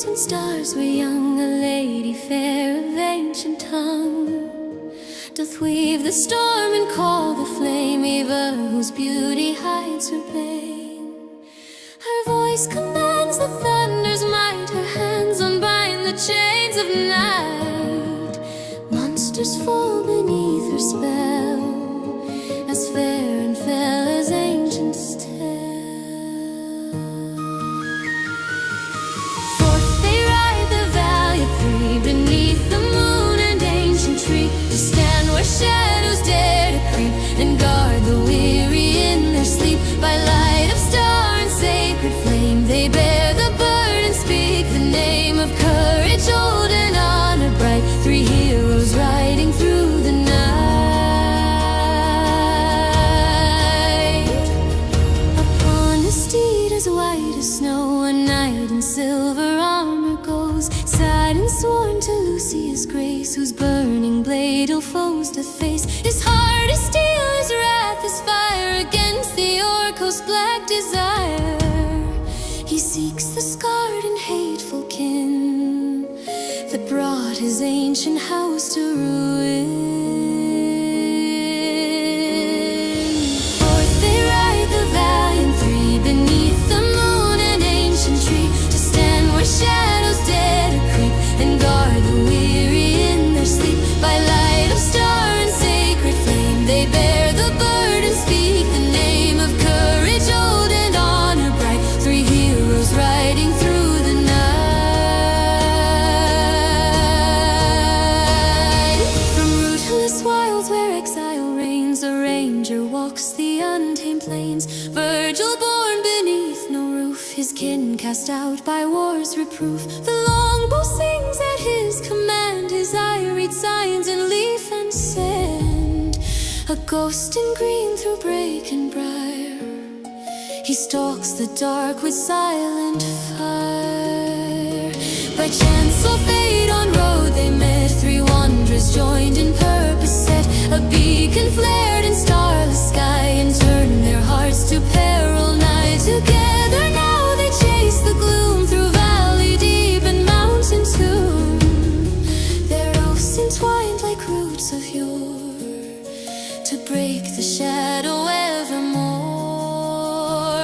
years when stars were young, a lady fair of ancient tongue doth weave the storm and call the flame, ever whose beauty hides her pain. Her voice commands the thunder's might, her hands unbind the chains of night. Monsters fall beneath her spell, as fair and fell as ancients tell. Forth they ride, the valiant three, beneath the moon and ancient tree, to stand where shadows dare to creep, and guard the weary in their sleep. By light of star and sacred flame, they bear the burden, speak the name of courage old and honor bright. Three heroes riding through the night. Upon a steed as white as snow, a knight in silver armor goes, Saden sworn to Lucia's grace, whose burning blade ill foes doth face. His heart is steel, his wrath is fire, against the Orcos' black desire. He seeks the scarred and hateful kin that brought his ancient house to ruin. Forth they ride, the valiant three, beneath the moon and ancient tree, to stand where shadows dare to creep, and guard the weary in their sleep. By light of star and sacred flame, they bear the burden, speak the name of courage old and honor bright. Three heroes riding through the night. From rootless wilds where exile reigns, a ranger walks the untamed plains. Virgil born beneath no roof, his kin cast out by war's reproof. The longbow sings at his command, his eye reads signs in leaf and sand. A ghost in green through brake and briar, he stalks the dark with silent fire. By chance or fate on road they met, three wanderers joined in purpose set. A beacon flared in starless sky, and turned their hearts to peril nigh. Together now they chase the gloom, through valley deep and mountain tomb. Their oaths entwined like roots of yore, to break the shadow evermore.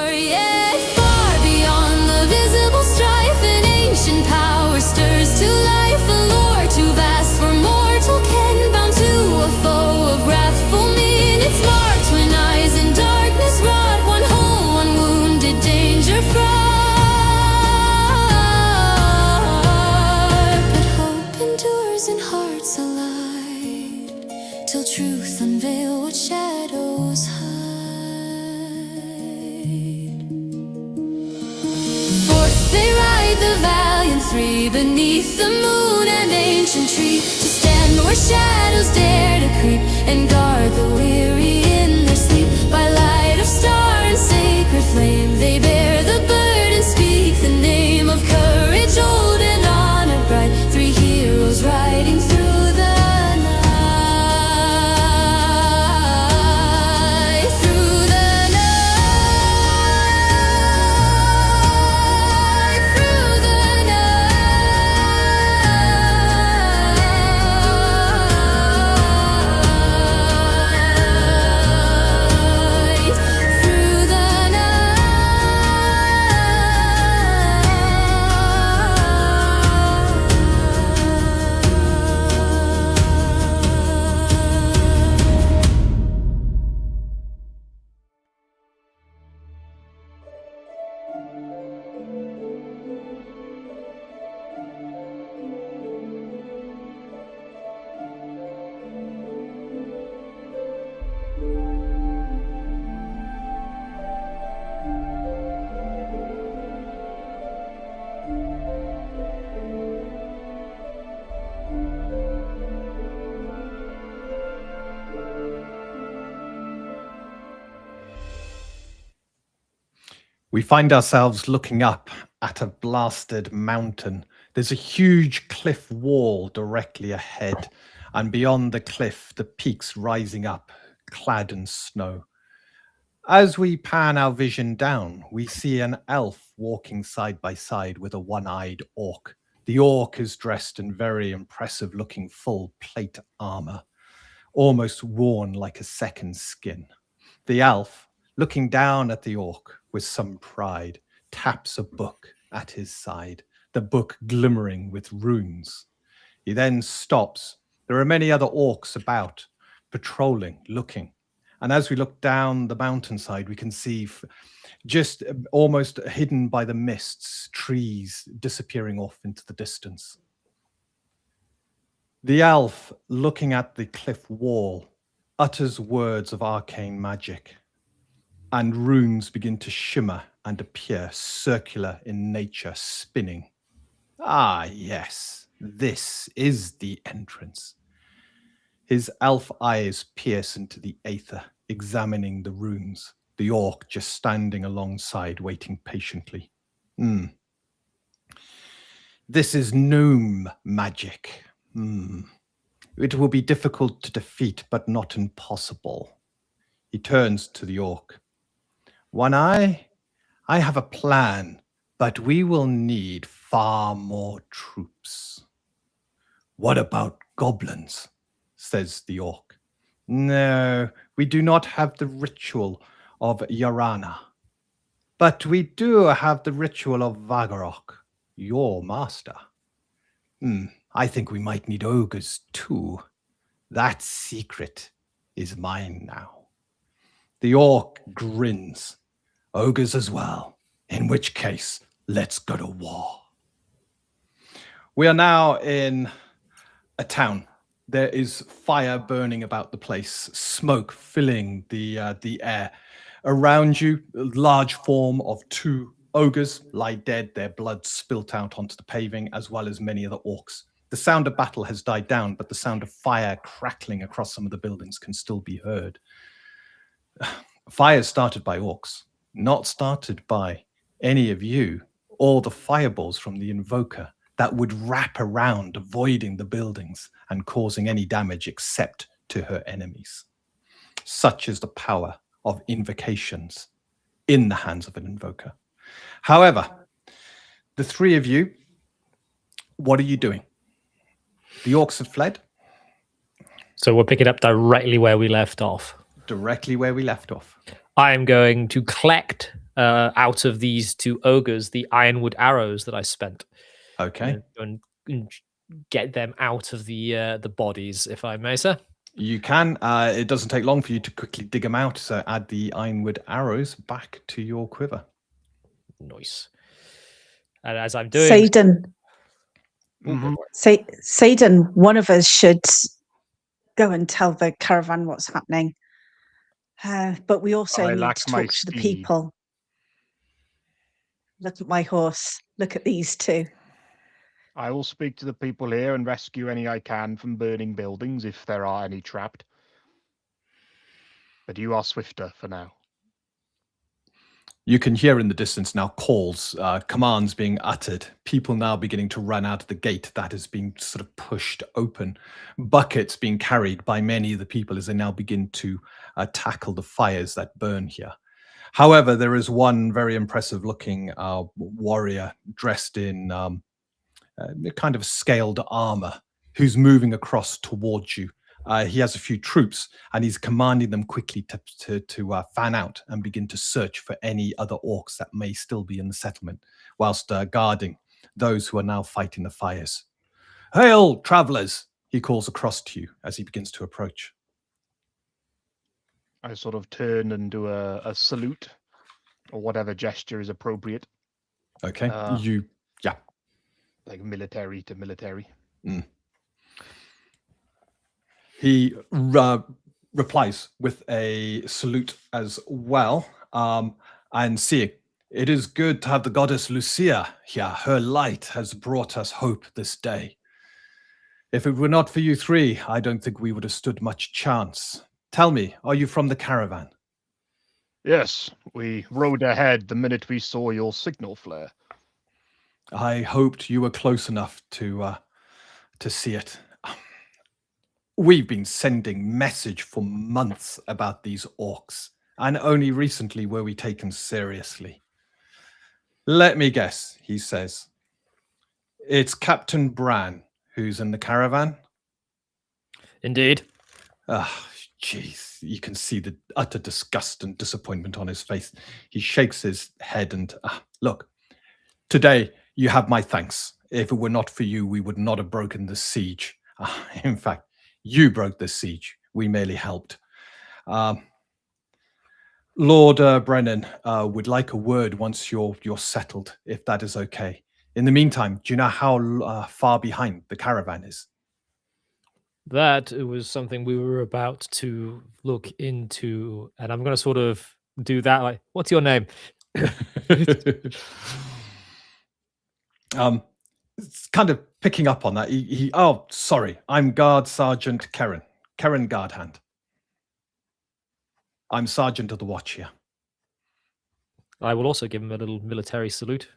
Yet far beyond the visible strife, an ancient power stirs to life, a lore too vast for mortal ken, bound to a foe of wrathful mien. Its marked twin eyes in darkness wrought, one whole, one wounded, danger fraught. But hope endures in hearts alive, till truth unveil what shadows hide. Forth they ride, the valiant three, beneath the moon and ancient tree, to stand where shadows dare to creep, and guard the weary in their sleep. By light of star and sacred flame, they bear the burden, speak the name of courage old and honor bright. Three heroes riding through the night, through the night, through the night, through the We find ourselves looking up at a blasted mountain. There's a huge cliff wall directly ahead, and beyond the cliff, the peaks rising up, clad in snow. As we pan our vision down, we see an elf walking side by side with a one-eyed orc. The orc is dressed in very impressive looking full plate armor, almost worn like a second skin. The elf, looking down at the orc with some pride, taps a book at his side, the book glimmering with runes. He then stops. There are many other orcs about, patrolling, looking. And as we look down the mountainside, we can see just almost hidden by the mists, trees disappearing off into the distance. The elf, looking at the cliff wall, utters words of arcane magic, and runes begin to shimmer and appear, circular in nature, spinning. Ah, yes, this is the entrance. His elf eyes pierce into the aether, examining the runes, the orc just standing alongside, waiting patiently. This is gnome magic. It will be difficult to defeat, but not impossible. He turns to the orc. One Eye, I have a plan, but we will need far more troops. What about goblins? Says the orc. No, we do not have the ritual of Yarana. But we do have the ritual of Vagarok, your master. I think we might need ogres too. That secret is mine now. The orc grins. Ogres as well. In which case, let's go to war. We are now in a town. There is fire burning about the place, smoke filling the air. Around you, a large form of two ogres lie dead, their blood spilt out onto the paving, as well as many other orcs. The sound of battle has died down, but the sound of fire crackling across some of the buildings can still be heard. Fire started by orcs, not started by any of you or the fireballs from the invoker that would wrap around, avoiding the buildings and causing any damage except to her enemies. Such is the power of invocations in the hands of an invoker. However, the three of you, what are you doing? The orcs have fled. So we're picking up directly where we left off. Directly where we left off. I am going to collect out of these two ogres the ironwood arrows that I spent. Okay. And get them out of the bodies, if I may, sir. You can. It doesn't take long for you to quickly dig them out. So add the ironwood arrows back to your quiver. Nice. And as I'm doing... Saden. Saden, one of us should go and tell the caravan what's happening. But we also need to talk to the people. Look at my horse. Look at these two. I will speak to the people here and rescue any I can from burning buildings if there are any trapped. But you are swifter for now. You can hear in the distance now calls, commands being uttered, people now beginning to run out of the gate that has been sort of pushed open, buckets being carried by many of the people as they now begin to tackle the fires that burn here. However, there is one very impressive looking warrior dressed in kind of scaled armor who's moving across towards you. He has a few troops and he's commanding them quickly to fan out and begin to search for any other orcs that may still be in the settlement whilst guarding those who are now fighting the fires. Hail, travelers, he calls across to you as he begins to approach. I sort of turn and do a salute or whatever gesture is appropriate. Okay, like military to military. He replies with a salute as well, and seeing, it is good to have the goddess Lucia here. Her light has brought us hope this day. If it were not for you three, I don't think we would have stood much chance. Tell me, are you from the caravan? Yes, we rode ahead the minute we saw your signal flare. I hoped you were close enough to see it. We've been sending message for months about these orcs, and only recently were we taken seriously. Let me guess, he says. It's Captain Bran who's in the caravan? Indeed. Ah, jeez. You can see the utter disgust and disappointment on his face. He shakes his head and, look, today you have my thanks. If it were not for you, we would not have broken the siege. In fact, you broke the siege. We merely helped. Lord Brennan would like a word once you're settled, if that is okay. In the meantime, do you know how far behind the caravan is? That was something we were about to look into, and I'm going to sort of do that. Like, what's your name? It's kind of picking up on that. Oh, sorry. I'm Guard Sergeant Karen Guardhand. I'm Sergeant of the Watch here. I will also give him a little military salute.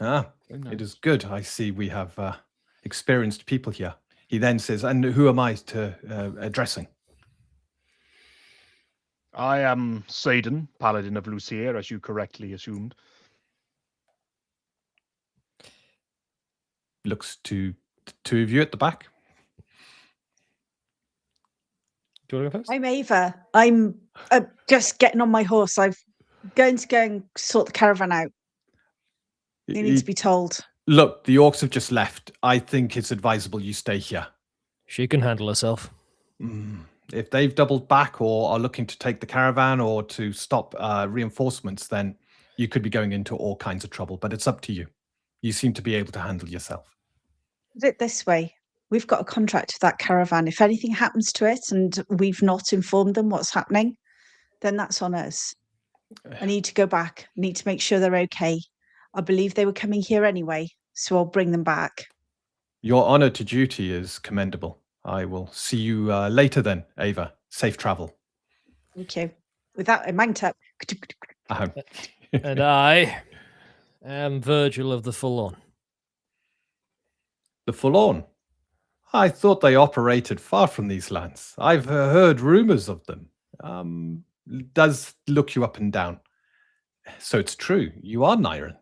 Nice. It is good. I see we have experienced people here. He then says, and who am I addressing? I am Saden, Paladin of Lucia, as you correctly assumed. Looks to the two of you at the back. Do you want to go first? I'm Ava. I'm just getting on my horse. I'm going to go and sort the caravan out. You need to be told. Look, the orcs have just left. I think it's advisable you stay here. She can handle herself. If they've doubled back or are looking to take the caravan or to stop reinforcements, then you could be going into all kinds of trouble. But it's up to you. You seem to be able to handle yourself. Put it this way. We've got a contract with that caravan. If anything happens to it and we've not informed them what's happening, then that's on us. I need to go back. I need to make sure they're okay. I believe they were coming here anyway, so I'll bring them back. Your honor to duty is commendable. I will see you later then, Ava. Safe travel. Thank you. With that, I mount up. And I am Virgil of the Forlorn. The Forlorn? I thought they operated far from these lands. I've heard rumors of them. Does look you up and down. So it's true. You are Nyren.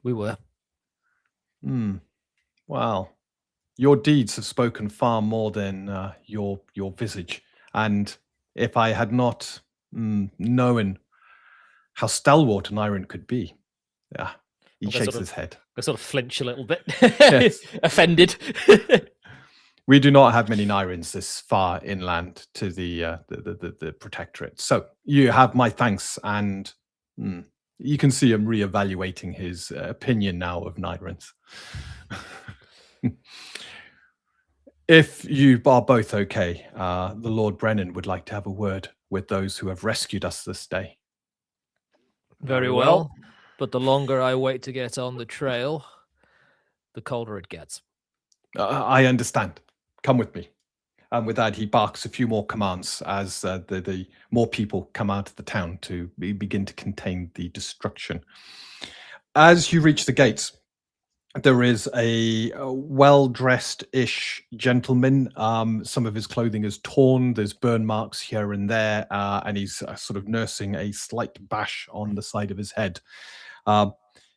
We were. Well, your deeds have spoken far more than your visage. And if I had not known how stalwart Nyren could be, he shakes his head. I sort of flinch a little bit. Yes. Offended. We do not have many Nyrens this far inland to the protectorate. So you have my thanks, and you can see him reevaluating his opinion now of Nyrens. If you are both okay, the Lord Brennan would like to have a word with those who have rescued us this day. Very well. But the longer I wait to get on the trail, the colder it gets. I understand. Come with me. And with that, he barks a few more commands as the more people come out of the town to begin to contain the destruction. As you reach the gates, there is a well-dressed-ish gentleman. Some of his clothing is torn. There's burn marks here and there, and he's sort of nursing a slight bash on the side of his head.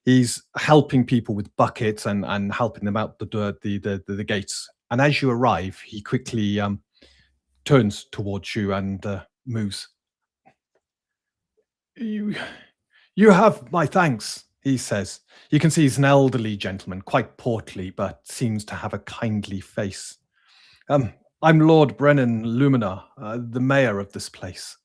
He's helping people with buckets and helping them out the gates. And as you arrive, he quickly turns towards you and moves. You have my thanks, he says. You can see he's an elderly gentleman, quite portly, but seems to have a kindly face. I'm Lord Brennan Lumina, the mayor of this place.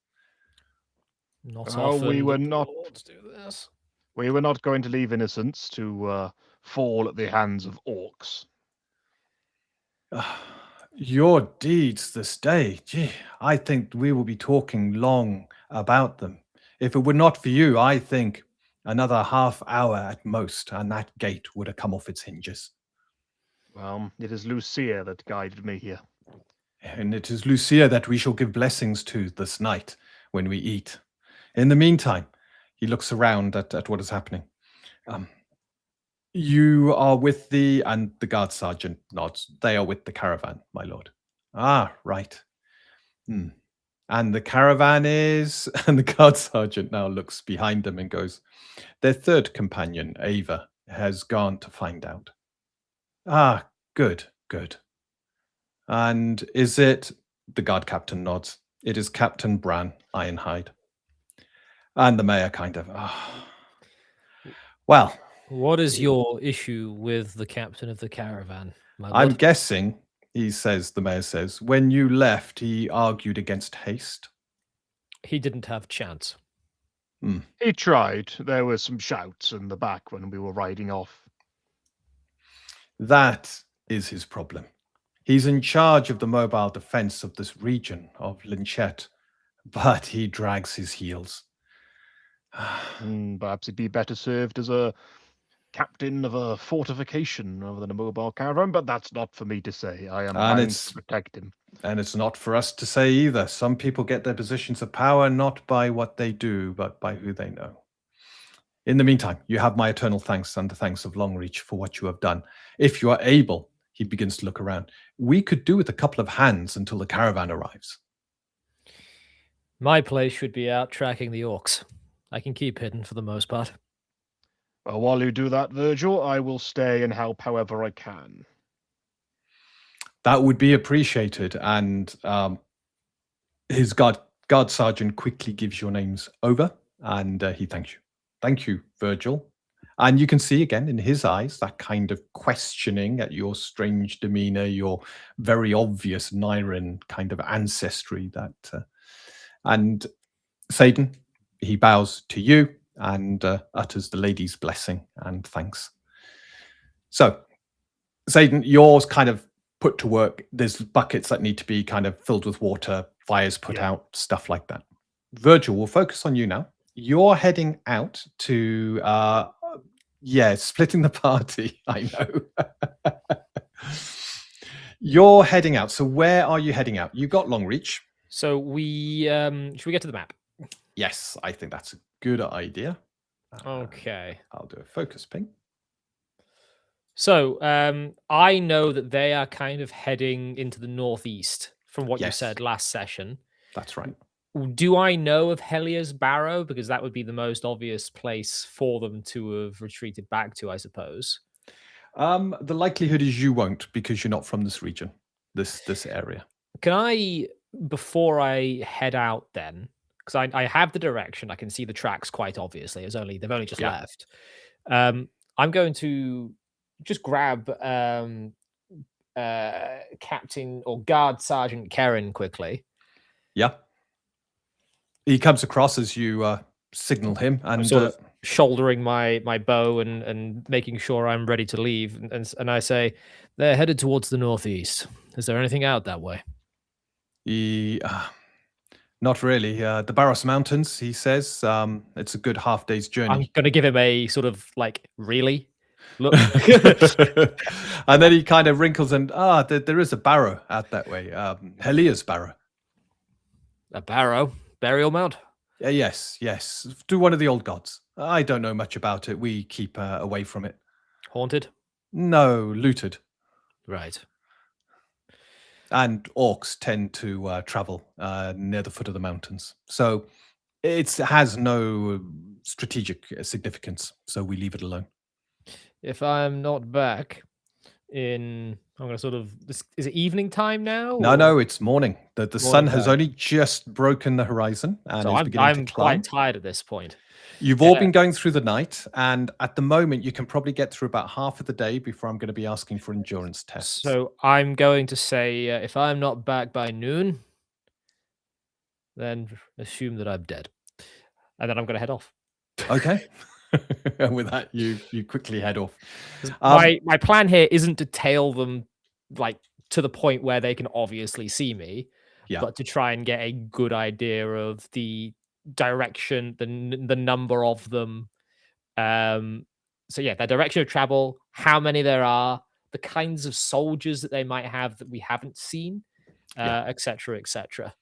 Not often we were do not. lords do this. We were not going to leave innocents to fall at the hands of orcs. Your deeds this day, gee, I think we will be talking long about them. If it were not for you, I think another half hour at most, and that gate would have come off its hinges. Well, it is Lucia that guided me here. And it is Lucia that we shall give blessings to this night when we eat. In the meantime, he looks around at what is happening. You are with and the guard sergeant nods. They are with the caravan, my lord. Ah, right. And the caravan is, and the guard sergeant now looks behind them and goes, their third companion, Ava, has gone to find out. Ah, good, good. And is it, the guard captain nods, it is Captain Bran Ironhide. And the mayor kind of, well, What is your issue with the captain of the caravan, my I'm lord? guessing, the mayor says, when you left, he argued against haste. He didn't have chance. He tried. There were some shouts in the back when we were riding off. That is his problem. He's in charge of the mobile defense of this region of Linchet, but he drags his heels. Perhaps he'd be better served as a captain of a fortification rather than a mobile caravan, but that's not for me to say. I am bound to protect him. And it's not for us to say either. Some people get their positions of power not by what they do, but by who they know. In the meantime, you have my eternal thanks and the thanks of Longreach for what you have done. If you are able, he begins to look around, we could do with a couple of hands until the caravan arrives. My place should be out tracking the orcs. I can keep hidden for the most part. Well, while you do that, Virgil, I will stay and help however I can. That would be appreciated. And his guard sergeant quickly gives your names over, and he thanks you. Thank you, Virgil. And you can see again in his eyes that kind of questioning at your strange demeanor, your very obvious Nyran kind of ancestry. And Saden, he bows to you and utters the lady's blessing and thanks. So, Saden, yours kind of put to work. There's buckets that need to be kind of filled with water, fires put out, stuff like that. Virgil, we'll focus on you now. You're heading out to, splitting the party, I know. You're heading out. So where are you heading out? You got Longreach. So should we get to the map? Yes, I think that's a good idea. Okay. I'll do a focus ping. So I know that they are kind of heading into the northeast from what you said last session. That's right. Do I know of Helia's Barrow? Because that would be the most obvious place for them to have retreated back to, I suppose. The likelihood is you won't, because you're not from this region, this area. Can I, before I head out then, because I have the direction, I can see the tracks quite obviously. They've only just left. I'm going to just grab Captain or Guard Sergeant Karen quickly. Yeah. He comes across as you signal him, and I'm sort of shouldering my bow and making sure I'm ready to leave. And I say, they're headed towards the northeast. Is there anything out that way? Not really. The Barros Mountains, he says. It's a good half day's journey. I'm going to give him a sort of like, really? Look. And then he kind of wrinkles and, there is a barrow out that way. Helia's Barrow. A barrow? Burial mound? Yes. To one of the old gods. I don't know much about it. We keep away from it. Haunted? No, looted. Right. And orcs tend to travel near the foot of the mountains. So it has no strategic significance. So we leave it alone. If I'm not back I'm going to sort of, is it evening time now? No, it's morning. The sun has only just broken the horizon and so is beginning to climb. Quite tired at this point. You've all been going through the night, and at the moment you can probably get through about half of the day before I'm going to be asking for endurance tests. So I'm going to say, if I'm not back by noon, then assume that I'm dead. And then I'm going to head off. Okay. And with that, you quickly head off. My plan here isn't to tail them like to the point where they can obviously see me, but to try and get a good idea of the direction, the number of them. So yeah, their direction of travel, how many there are, the kinds of soldiers that they might have that we haven't seen, etc., etc.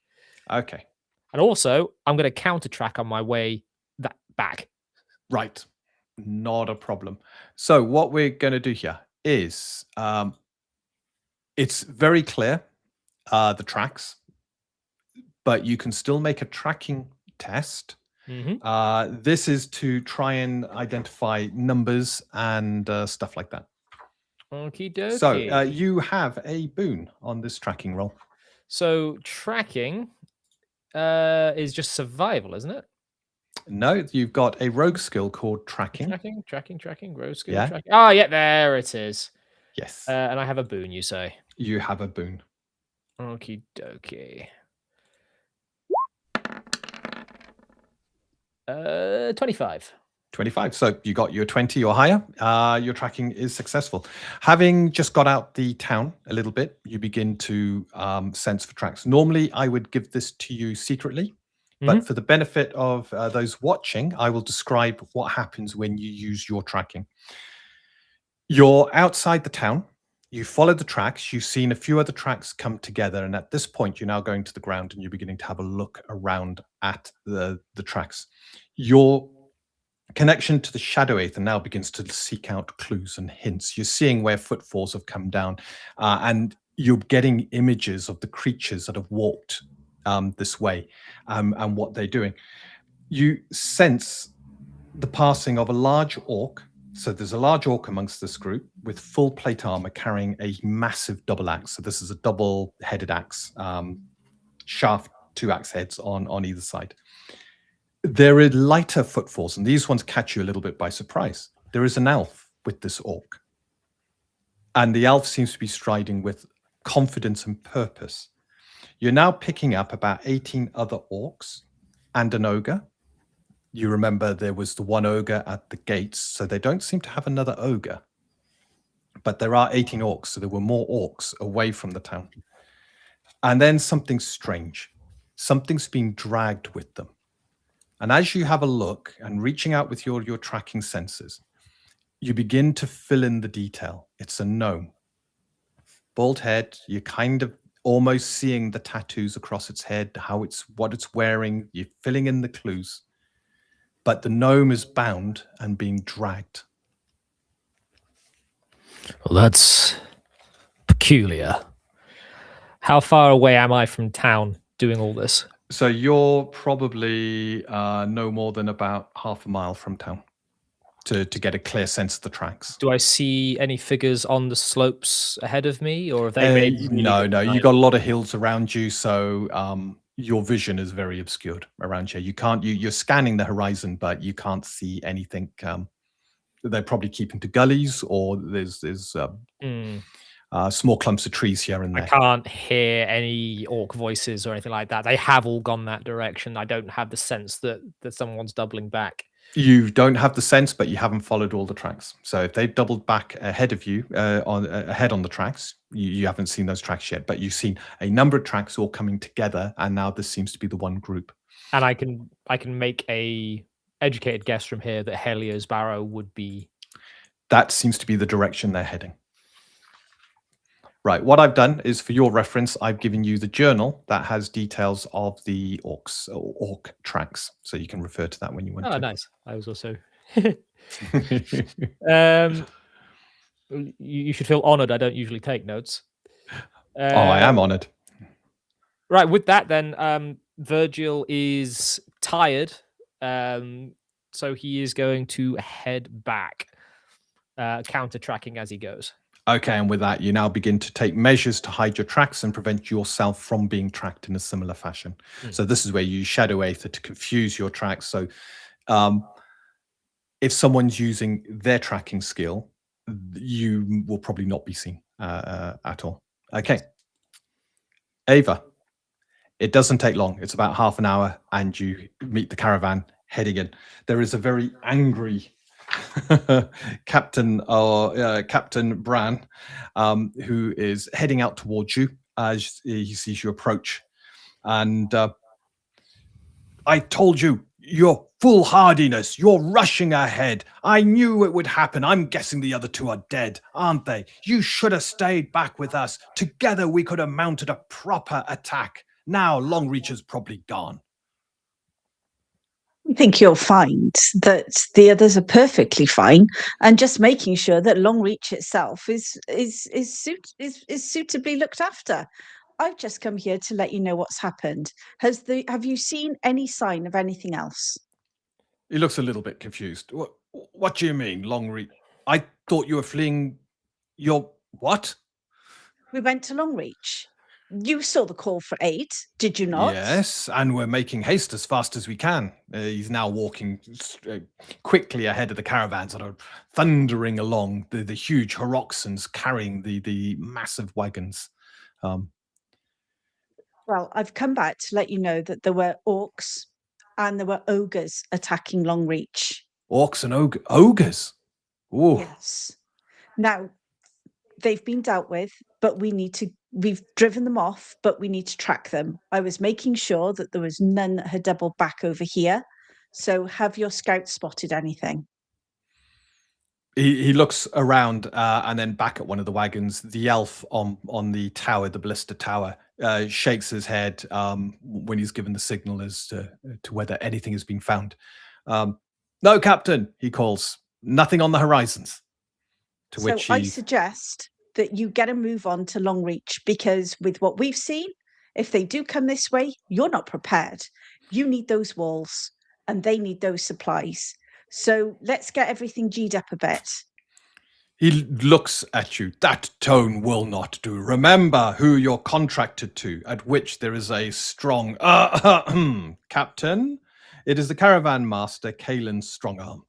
Okay. And also, I'm going to counter track on my way back. Right. Not a problem. So what we're going to do here is it's very clear, the tracks. but you can still make a tracking test. This is to try and identify numbers and stuff like that. Okie dokie. So you have a boon on this tracking roll. So tracking is just survival, isn't it? No, you've got a rogue skill called tracking. Tracking, rogue skill, tracking. Oh, yeah, there it is. Yes. And I have a boon, you say? You have a boon. Okie dokie. 25. 25. So you got your 20 or higher. Your tracking is successful. Having just got out the town a little bit, you begin to sense for tracks. Normally, I would give this to you secretly. But for the benefit of those watching, I will describe what happens when you use your tracking. You're outside the town. You follow the tracks. You've seen a few other tracks come together. And at this point, you're now going to the ground and you're beginning to have a look around at the tracks. Your connection to the Shadow Aether now begins to seek out clues and hints. You're seeing where footfalls have come down. And you're getting images of the creatures that have walked this way and what they're doing. You sense the passing of a large orc. So there's a large orc amongst this group with full plate armor carrying a massive double axe. So this is a double-headed axe, shaft, 2 axe heads on either side. There are lighter footfalls, and these ones catch you a little bit by surprise. There is an elf with this orc. And the elf seems to be striding with confidence and purpose. You're now picking up about 18 other orcs and an ogre. You remember there was the one ogre at the gates, so they don't seem to have another ogre. But there are 18 orcs, so there were more orcs away from the town. And then something strange. Something's been dragged with them. And as you have a look and reaching out with your tracking senses, you begin to fill in the detail. It's a gnome. Bald head, you're kind of almost seeing the tattoos across its head, what it's wearing. You're filling in the clues. But the gnome is bound and being dragged. Well, that's peculiar. How far away am I from town doing all this? So you're probably no more than about half a mile from town to get a clear sense of the tracks. Do I see any figures on the slopes ahead of me, or have they made really no, you've got a lot of hills around you, so your vision is very obscured around here. You can't. You're scanning the horizon, but you can't see anything. They're probably keeping to gullies, or there's small clumps of trees here and there. I can't hear any orc voices or anything like that. They have all gone that direction. I don't have the sense that someone's doubling back. You don't have the sense, but you haven't followed all the tracks. So if they've doubled back ahead of you, ahead on the tracks, you haven't seen those tracks yet. But you've seen a number of tracks all coming together, and now this seems to be the one group. And I can make a educated guess from here that Helios Barrow would be. That seems to be the direction they're heading. Right, what I've done is, for your reference, I've given you the journal that has details of the orc tracks, so you can refer to that when you want to. Oh, nice. I was also... you should feel honoured. I don't usually take notes. I am honoured. Right, with that then, Virgil is tired, so he is going to head back, counter-tracking as he goes. Okay, and with that, you now begin to take measures to hide your tracks and prevent yourself from being tracked in a similar fashion. So this is where you use Shadow Aether to confuse your tracks. So if someone's using their tracking skill, you will probably not be seen at all. Okay. Ava, it doesn't take long. It's about half an hour, and you meet the caravan heading in. There is a very angry Captain Bran, who is heading out towards you as he sees you approach. And I told you, your foolhardiness, you're rushing ahead. I knew it would happen. I'm guessing the other two are dead, aren't they? You should have stayed back with us. Together we could have mounted a proper attack. Now Longreach is probably gone. I think you'll find that the others are perfectly fine, and just making sure that Longreach itself is suitably looked after. I've just come here to let you know what's happened. Have you seen any sign of anything else? He looks a little bit confused. What do you mean, Longreach? I thought you were fleeing your what? We went to Longreach. You saw the call for aid, did you not? Yes, and we're making haste as fast as we can. He's now walking quickly ahead of the caravans that are thundering along, the huge Horoxans carrying the massive wagons. Well, I've come back to let you know that there were orcs and there were ogres attacking Longreach. Orcs and ogres? Ooh. Yes. Now, they've been dealt with, but we've driven them off, but we need to track them. I was making sure that there was none that had doubled back over here. So have your scouts spotted anything? He looks around and then back at one of the wagons. The elf on the tower, the ballista tower, shakes his head when he's given the signal as to whether anything has been found. No, Captain, he calls. Nothing on the horizons. To So which I suggest that you get a move on to Longreach, because with what we've seen, if they do come this way, you're not prepared. You need those walls and they need those supplies. So let's get everything G'd up a bit. He looks at you. That tone will not do. Remember who you're contracted to, at which there is a strong Captain. It is the caravan master, Kalen Strongarm.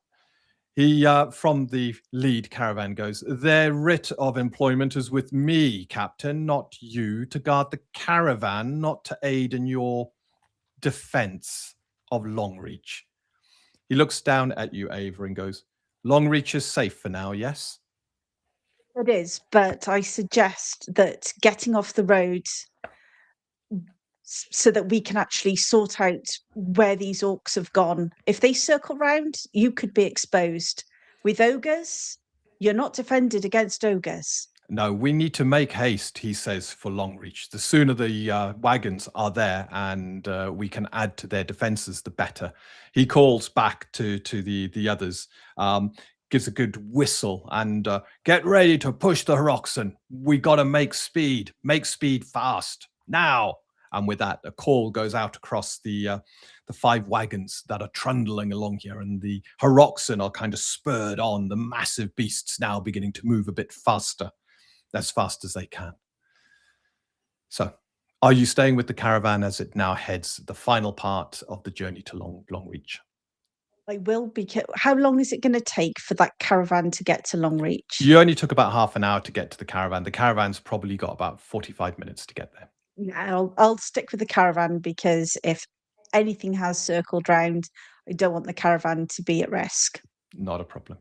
He, from the lead caravan, goes, their writ of employment is with me, Captain, not you, to guard the caravan, not to aid in your defense of Longreach. He looks down at you, Ava, and goes, Longreach is safe for now, yes? It is, but I suggest that getting off the road so that we can actually sort out where these orcs have gone. If they circle round, you could be exposed. With ogres, you're not defended against ogres. No, we need to make haste, he says, for Longreach. The sooner the wagons are there and we can add to their defenses, the better. He calls back to the others, gives a good whistle, and get ready to push the Horoxan. We got to make speed fast, now. And with that, a call goes out across the 5 wagons that are trundling along here, and the Horoxan are kind of spurred on. The massive beasts now beginning to move a bit faster, as fast as they can. So, are you staying with the caravan as it now heads the final part of the journey to Longreach? I will be. How long is it going to take for that caravan to get to Longreach? You only took about half an hour to get to the caravan. The caravan's probably got about 45 minutes to get there. Yeah, I'll stick with the caravan, because if anything has circled round, I don't want the caravan to be at risk. Not a problem.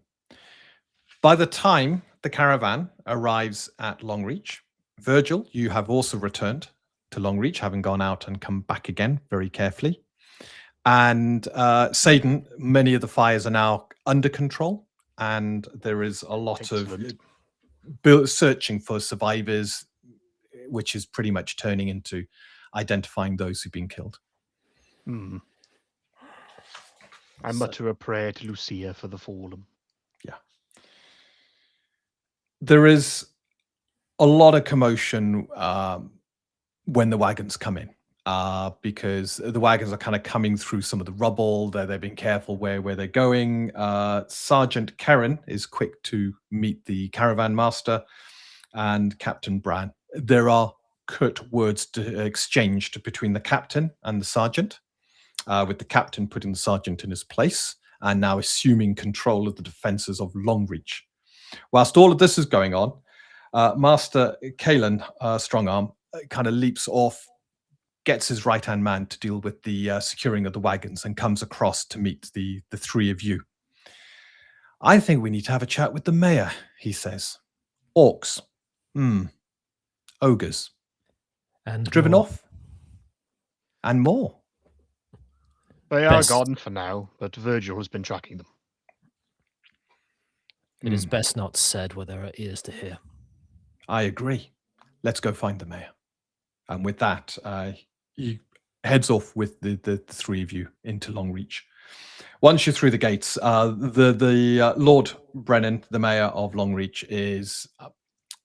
By the time the caravan arrives at Longreach, Virgil, you have also returned to Longreach, having gone out and come back again very carefully. And Saden, many of the fires are now under control, and there is a lot of searching for survivors, which is pretty much turning into identifying those who've been killed. I mutter a prayer to Lucia for the fallen. Yeah. There is a lot of commotion when the wagons come in, because the wagons are kind of coming through some of the rubble. They're being careful where they're going. Sergeant Karen is quick to meet the caravan master and Captain Bran. There are curt words exchanged between the captain and the sergeant, with the captain putting the sergeant in his place and now assuming control of the defences of Longreach. Whilst all of this is going on, Master Kalen Strongarm kind of leaps off, gets his right-hand man to deal with the securing of the wagons, and comes across to meet the 3 of you. I think we need to have a chat with the mayor, he says. Orcs. Ogres. And driven more. off. And more. They are gone for now, but Virgil has been tracking them. It is best not said where there are ears to hear. I agree. Let's go find the mayor. And with that, he heads off with the 3 of you into Longreach. Once you're through the gates, the Lord Brennan, the mayor of Longreach, is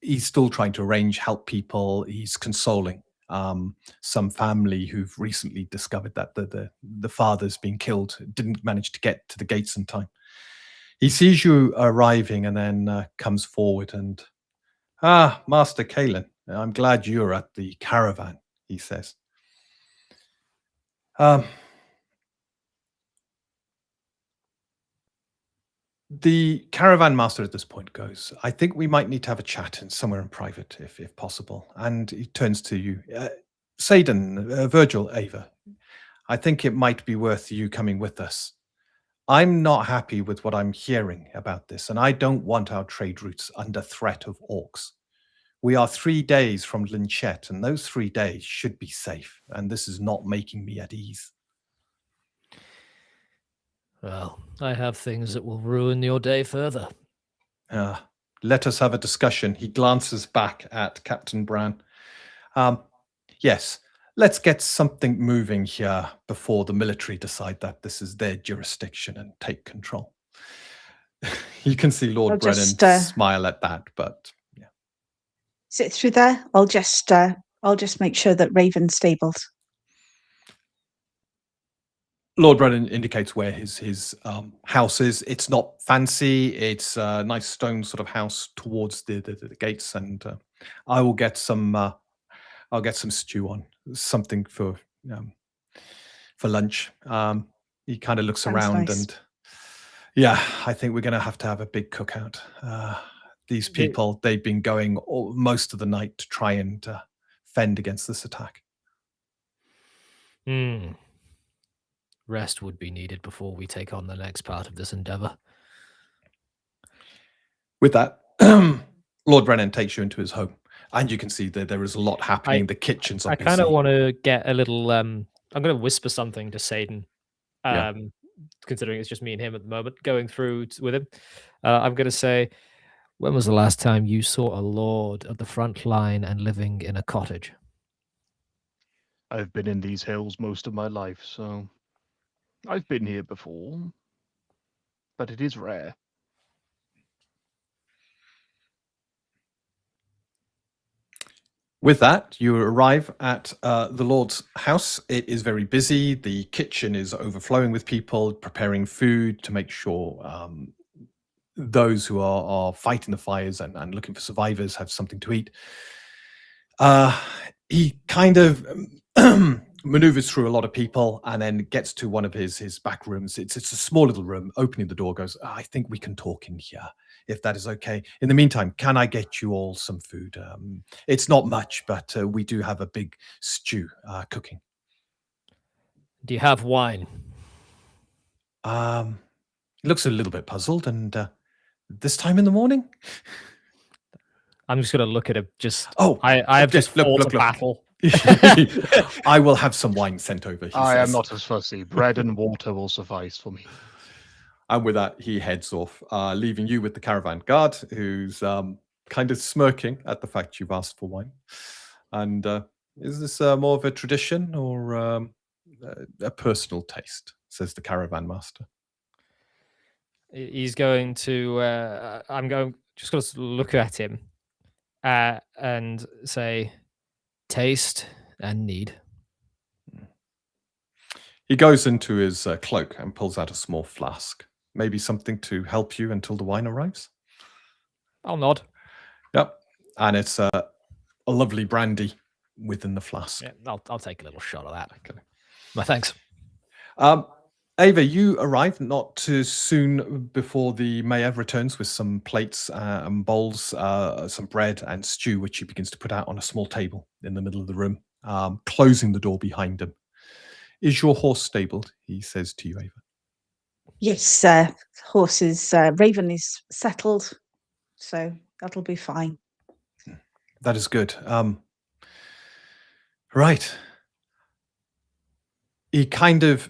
he's still trying to arrange, help people. He's consoling. some family who've recently discovered that the father's been killed, didn't manage to get to the gates in time. He sees you arriving and then comes forward and, Master Kalen, I'm glad you're at the caravan, he says. The caravan master at this point goes, I think we might need to have a chat somewhere in private, if possible. And he turns to you. Saden, Virgil, Ava, I think it might be worth you coming with us. I'm not happy with what I'm hearing about this, and I don't want our trade routes under threat of orcs. We are 3 days from Linchet, and those 3 days should be safe, and this is not making me at ease. Well, I have things that will ruin your day further. Let us have a discussion. He glances back at Captain Bran. Yes, let's get something moving here before the military decide that this is their jurisdiction and take control. You can see Lord Brennan smile at that, but yeah. Sit through there. I'll just make sure that Raven's stabled. Lord Brennan indicates where his house is. It's not fancy. It's a nice stone sort of house towards the gates, and I will get some. I'll get some stew on, something for lunch. He kind of looks around nice. And yeah, I think we're going to have a big cookout. These people, they've been going most of the night to try and fend against this attack. Rest would be needed before we take on the next part of this endeavor. With that, Lord Brennan takes you into his home, and you can see that there is a lot happening. The kitchen's I kind of want to get a little. I'm going to whisper something to Saden, considering it's just me and him at the moment, going through with him. I'm going to say, when was the last time you saw a lord at the front line and living in a cottage? I've been in these hills most of my life, so I've been here before, but it is rare. With that, you arrive at the Lord's house. It is very busy. The kitchen is overflowing with people preparing food to make sure those who are fighting the fires and looking for survivors have something to eat. He kind of maneuvers through a lot of people and then gets to one of his back rooms. It's a small little room. Opening the door, goes, I think we can talk in here, if that is okay. In the meantime, can I get you all some food? It's not much, but we do have a big stew cooking. Do you have wine? He looks a little bit puzzled, and this time in the morning? I'm just going to look at him. I have just fought a battle. I will have some wine sent over. I am not as fussy. Bread and water will suffice for me. And with that, he heads off, leaving you with the caravan guard, who's kind of smirking at the fact you've asked for wine. And is this more of a tradition or a personal taste? Says the caravan master. He's going to. Just going to look at him and say, taste and need. He goes into his cloak and pulls out a small flask. Maybe something to help you until the wine arrives? I'll nod. Yep. And it's a lovely brandy within the flask. Yeah, I'll take a little shot of that. Okay. My thanks. Ava, you arrive not too soon before the mayor returns with some plates and bowls, some bread and stew, which he begins to put out on a small table in the middle of the room, closing the door behind him. Is your horse stabled? He says to you, Ava. Yes, horse is, Raven is settled, so that'll be fine. That is good. Right. He kind of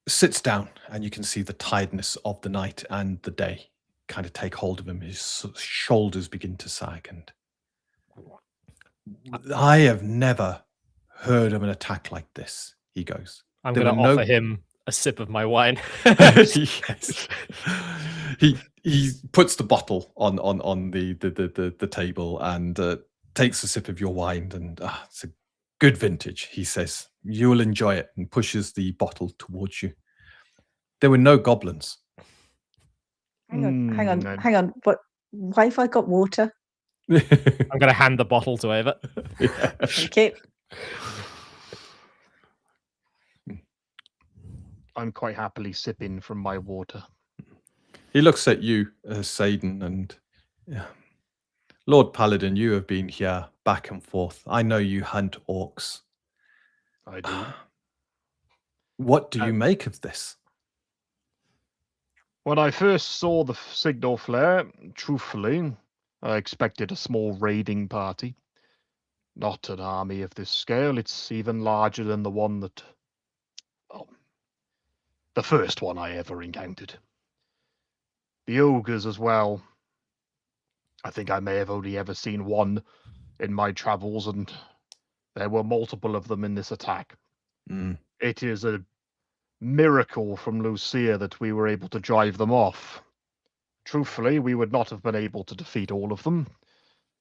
sits down, and you can see the tiredness of the night and the day kind of take hold of him. His shoulders begin to sag, and I have never heard of an attack like this, he goes. I'm going to offer him a sip of my wine. Yes. He puts the bottle on the table and takes a sip of your wine, and it's a Good vintage, he says. You'll enjoy it, and pushes the bottle towards you. There were no goblins. Hang on. But why have I got water? I'm going to hand the bottle to Ava. Yeah. Thank you. I'm quite happily sipping from my water. He looks at you, Saden, and Lord Paladin, you have been here back and forth. I know you hunt orcs. I do. What do you make of this? When I first saw the signal flare, truthfully, I expected a small raiding party. Not an army of this scale. It's even larger than the one that... Oh, the first one I ever encountered. The ogres as well. I think I may have only ever seen one in my travels, and there were multiple of them in this attack. It is a miracle from Lucia that we were able to drive them off. Truthfully, we would not have been able to defeat all of them.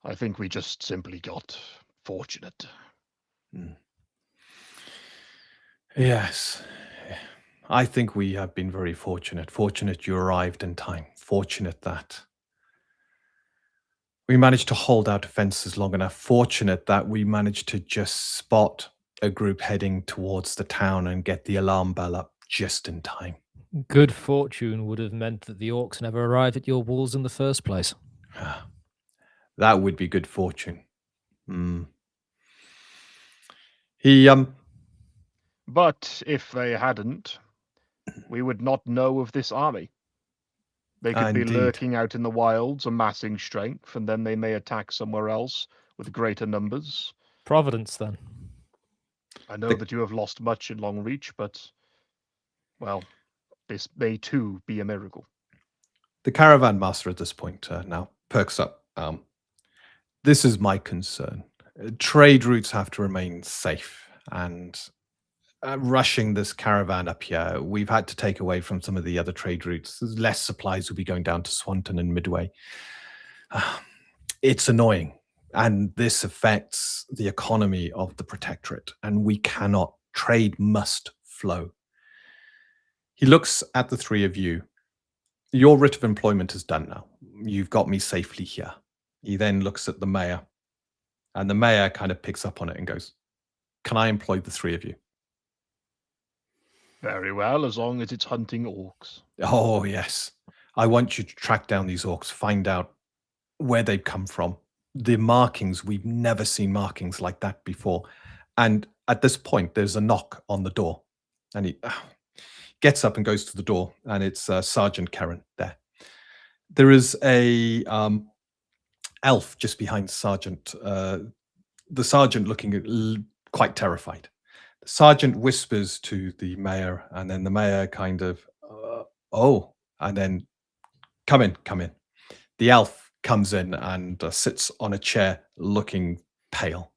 I think we just simply got fortunate. Yes. I think we have been very fortunate. Fortunate you arrived in time. Fortunate that we managed to hold our defenses long enough. Fortunate that we managed to just spot a group heading towards the town and get the alarm bell up just in time. Good fortune would have meant that the orcs never arrived at your walls in the first place. That would be good fortune. But if they hadn't, we would not know of this army. They could be lurking out in the wilds, amassing strength, and then they may attack somewhere else with greater numbers. Providence, then. I know that you have lost much in Longreach, but, well, this may too be a miracle. The caravan master at this point now perks up. This is my concern. Trade routes have to remain safe, and rushing this caravan up here, we've had to take away from some of the other trade routes. Less supplies will be going down to Swanton and Midway. It's annoying, and this affects the economy of the Protectorate, and we cannot. Trade must flow. He looks at the three of you. Your writ of employment is done now. You've got me safely here. He then looks at the mayor, and the mayor kind of picks up on it and goes, "Can I employ the three of you?" Very well, as long as it's hunting orcs. Oh, yes. I want you to track down these orcs, find out where they've come from. The markings, we've never seen markings like that before. And at this point, there's a knock on the door. And he gets up and goes to the door, and it's Sergeant Karen there. There is a elf just behind Sergeant. The sergeant looking quite terrified. The sergeant whispers to the mayor, and then the mayor kind of, and then, come in. The elf comes in and sits on a chair looking pale.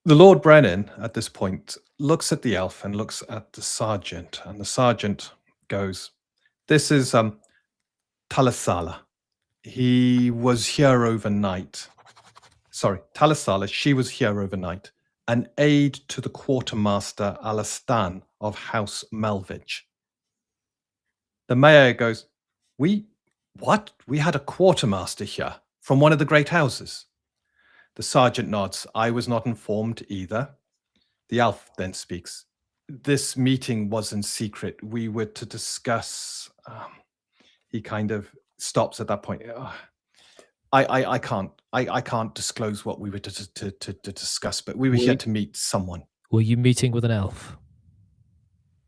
The Lord Brennan, at this point, looks at the elf and looks at the sergeant, and the sergeant goes, "This is Talasala. He was here overnight. Sorry, Talasala, she was here overnight. An aide to the quartermaster Alastan of House Melvich." The mayor goes, What? We had a quartermaster here from one of the great houses. The sergeant nods. I was not informed either. The elf then speaks. This meeting was in secret. We were to discuss. He kind of stops at that point. I can't disclose what we were to discuss, but we were here to meet someone. Were you meeting with an elf?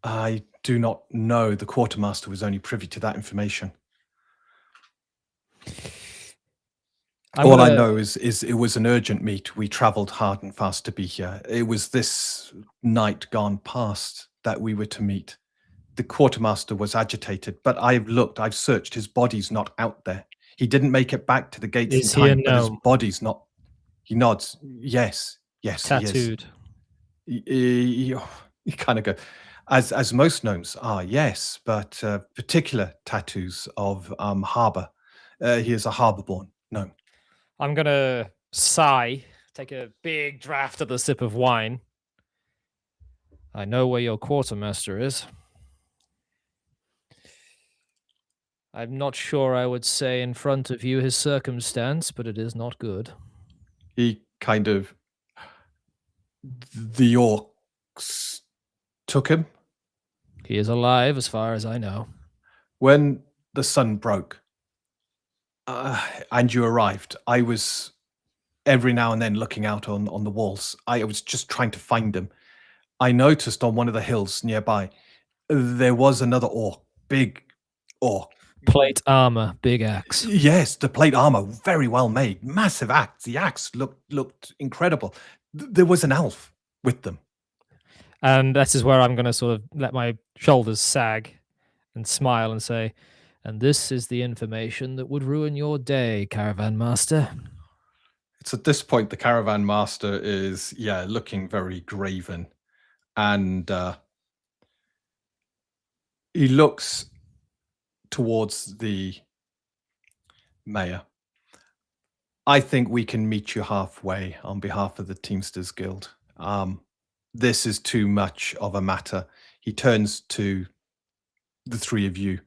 I do not know. The quartermaster was only privy to that information. All I know is it was an urgent meet. We travelled hard and fast to be here. It was this night gone past that we were to meet. The quartermaster was agitated, but I've searched. His body's not out there. He didn't make it back to the gates in time, but his body's not. He nods. Yes, tattooed. He kind of goes, as most gnomes are, yes, but particular tattoos of harbour. He is a harbour-born gnome. I'm going to sigh take a big draft of the sip of wine. I know where your quartermaster is. I'm not sure I would say in front of you his circumstance, but it is not good. He kind of... The orcs took him? He is alive, as far as I know. When the sun broke, and you arrived, I was every now and then looking out on the walls. I was just trying to find him. I noticed on one of the hills nearby, there was another orc, big orc. Plate armor, big axe. Yes, the plate armor, very well made, massive axe. The axe looked incredible. There was an elf with them. And this is where I'm going to sort of let my shoulders sag and smile and say, and this is the information that would ruin your day, Caravan Master. It's at this point the Caravan Master is, looking very graven. And he looks towards the mayor. I think we can meet you halfway on behalf of the Teamsters Guild. This is too much of a matter. He turns to the three of you.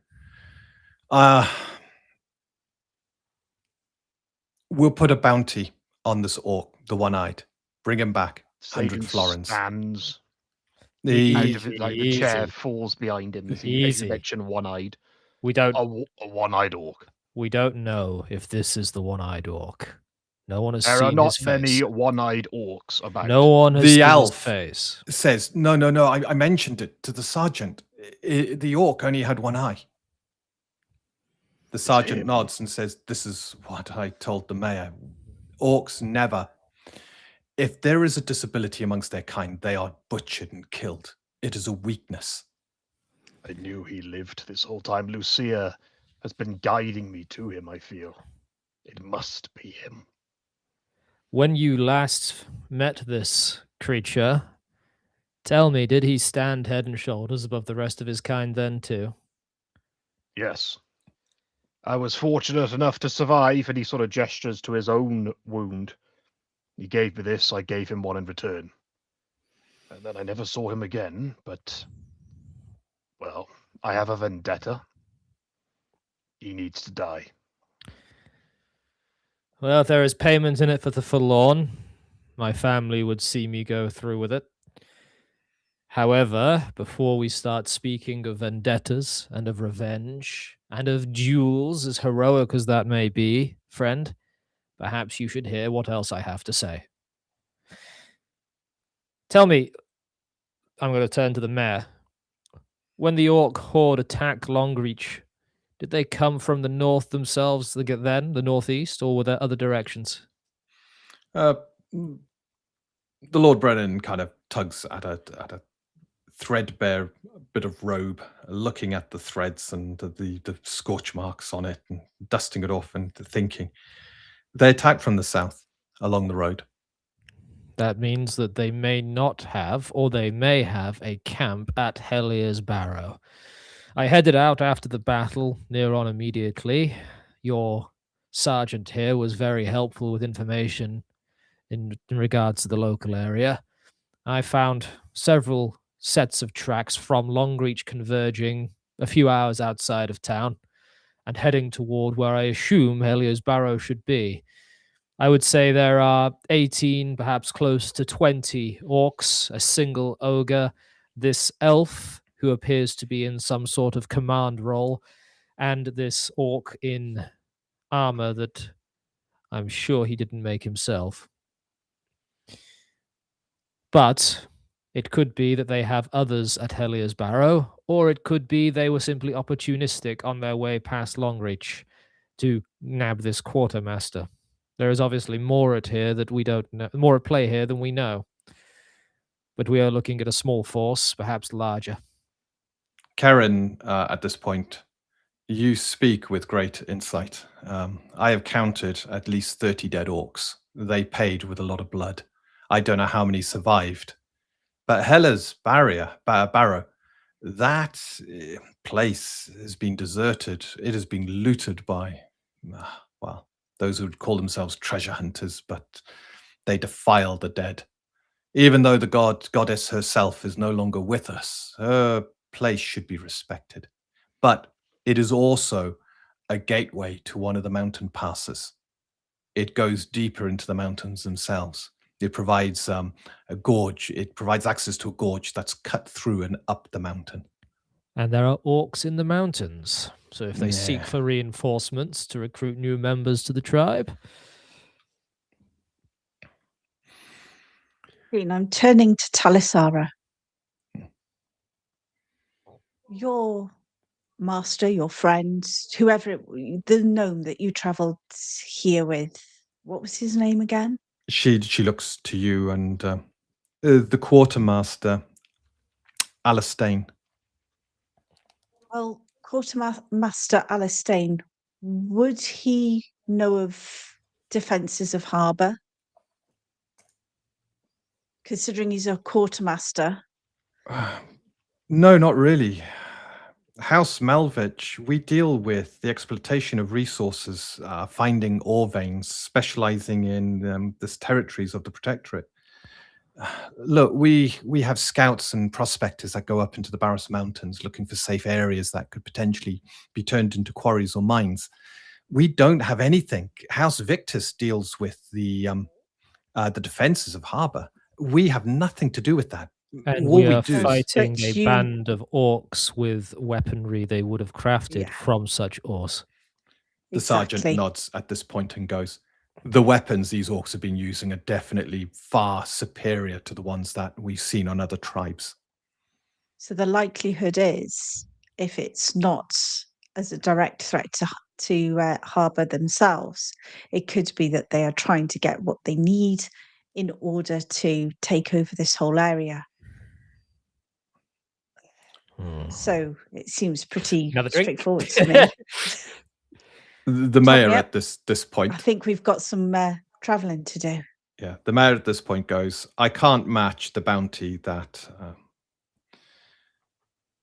We'll put a bounty on this orc, the one-eyed. Bring him back. 100 florins. Stands. Easy. The chair falls behind him as he mentioned one-eyed. We don't... A one-eyed orc. We don't know if this is the one-eyed orc. No one has seen his face. There are not many one-eyed orcs about. No one has seen his face. Says, no, I mentioned it to the sergeant. The orc only had one eye. The sergeant nods and says, this is what I told the mayor. Orcs never. If there is a disability amongst their kind, they are butchered and killed. It is a weakness. I knew he lived this whole time. Lucia has been guiding me to him, I feel. It must be him. When you last met this creature, tell me, did he stand head and shoulders above the rest of his kind then too? Yes. I was fortunate enough to survive, and he sort of gestures to his own wound. He gave me this, I gave him one in return. And then I never saw him again, but... Well, I have a vendetta. He needs to die. Well, if there is payment in it for the forlorn, my family would see me go through with it. However, before we start speaking of vendettas and of revenge and of duels, as heroic as that may be, friend, perhaps you should hear what else I have to say. Tell me, I'm going to turn to the mayor. When the orc horde attacked Longreach, did they come from the north themselves then, the northeast, or were there other directions? The Lord Brennan kind of tugs at a threadbare bit of robe, looking at the threads and the scorch marks on it and dusting it off and thinking. They attacked from the south along the road. That means that they may not have, or they may have, a camp at Hellier's Barrow. I headed out after the battle, near on immediately. Your sergeant here was very helpful with information in regards to the local area. I found several sets of tracks from Longreach converging a few hours outside of town and heading toward where I assume Hellier's Barrow should be. I would say there are 18, perhaps close to 20 orcs, a single ogre, this elf who appears to be in some sort of command role, and this orc in armor that I'm sure he didn't make himself. But it could be that they have others at Hellier's Barrow, or it could be they were simply opportunistic on their way past Longreach to nab this quartermaster. There is obviously more at here that we don't know, more at play here than we know. But we are looking at a small force, perhaps larger. Karen, at this point, you speak with great insight. I have counted at least 30 dead orcs. They paid with a lot of blood. I don't know how many survived. But Hellier's Barrow, that place has been deserted. It has been looted by, well, those who would call themselves treasure hunters, but they defile the dead. Even though the goddess herself is no longer with us, her place should be respected. But it is also a gateway to one of the mountain passes. It goes deeper into the mountains themselves. It provides a gorge. It provides access to a gorge that's cut through and up the mountain. And there are orcs in the mountains. So if they seek Yeah. for reinforcements to recruit new members to the tribe. Dean, I'm turning to Talisara. Your master, your friend, whoever, the gnome that you travelled here with, what was his name again? She looks to you and the quartermaster, Alistane. Well, Quartermaster Alistane, would he know of defences of harbour? Considering he's a quartermaster. No, not really. House Malvich, we deal with the exploitation of resources, finding ore veins, specializing in the territories of the Protectorate. Look, we have scouts and prospectors that go up into the Barros Mountains looking for safe areas that could potentially be turned into quarries or mines. We don't have anything. House Victus deals with the defenses of Harbour. We have nothing to do with that. And All we are do is- fighting But a you- band of orcs with weaponry they would have crafted Yeah. from such ores. The sergeant nods at this point and goes, the weapons these orcs have been using are definitely far superior to the ones that we've seen on other tribes. So the likelihood is, if it's not as a direct threat to harbour themselves, it could be that they are trying to get what they need in order to take over this whole area. So it seems pretty Another drink? straightforward to me. The mayor me at this point, I think we've got some travelling to do. yeah, the mayor at this point goes, I can't match the bounty that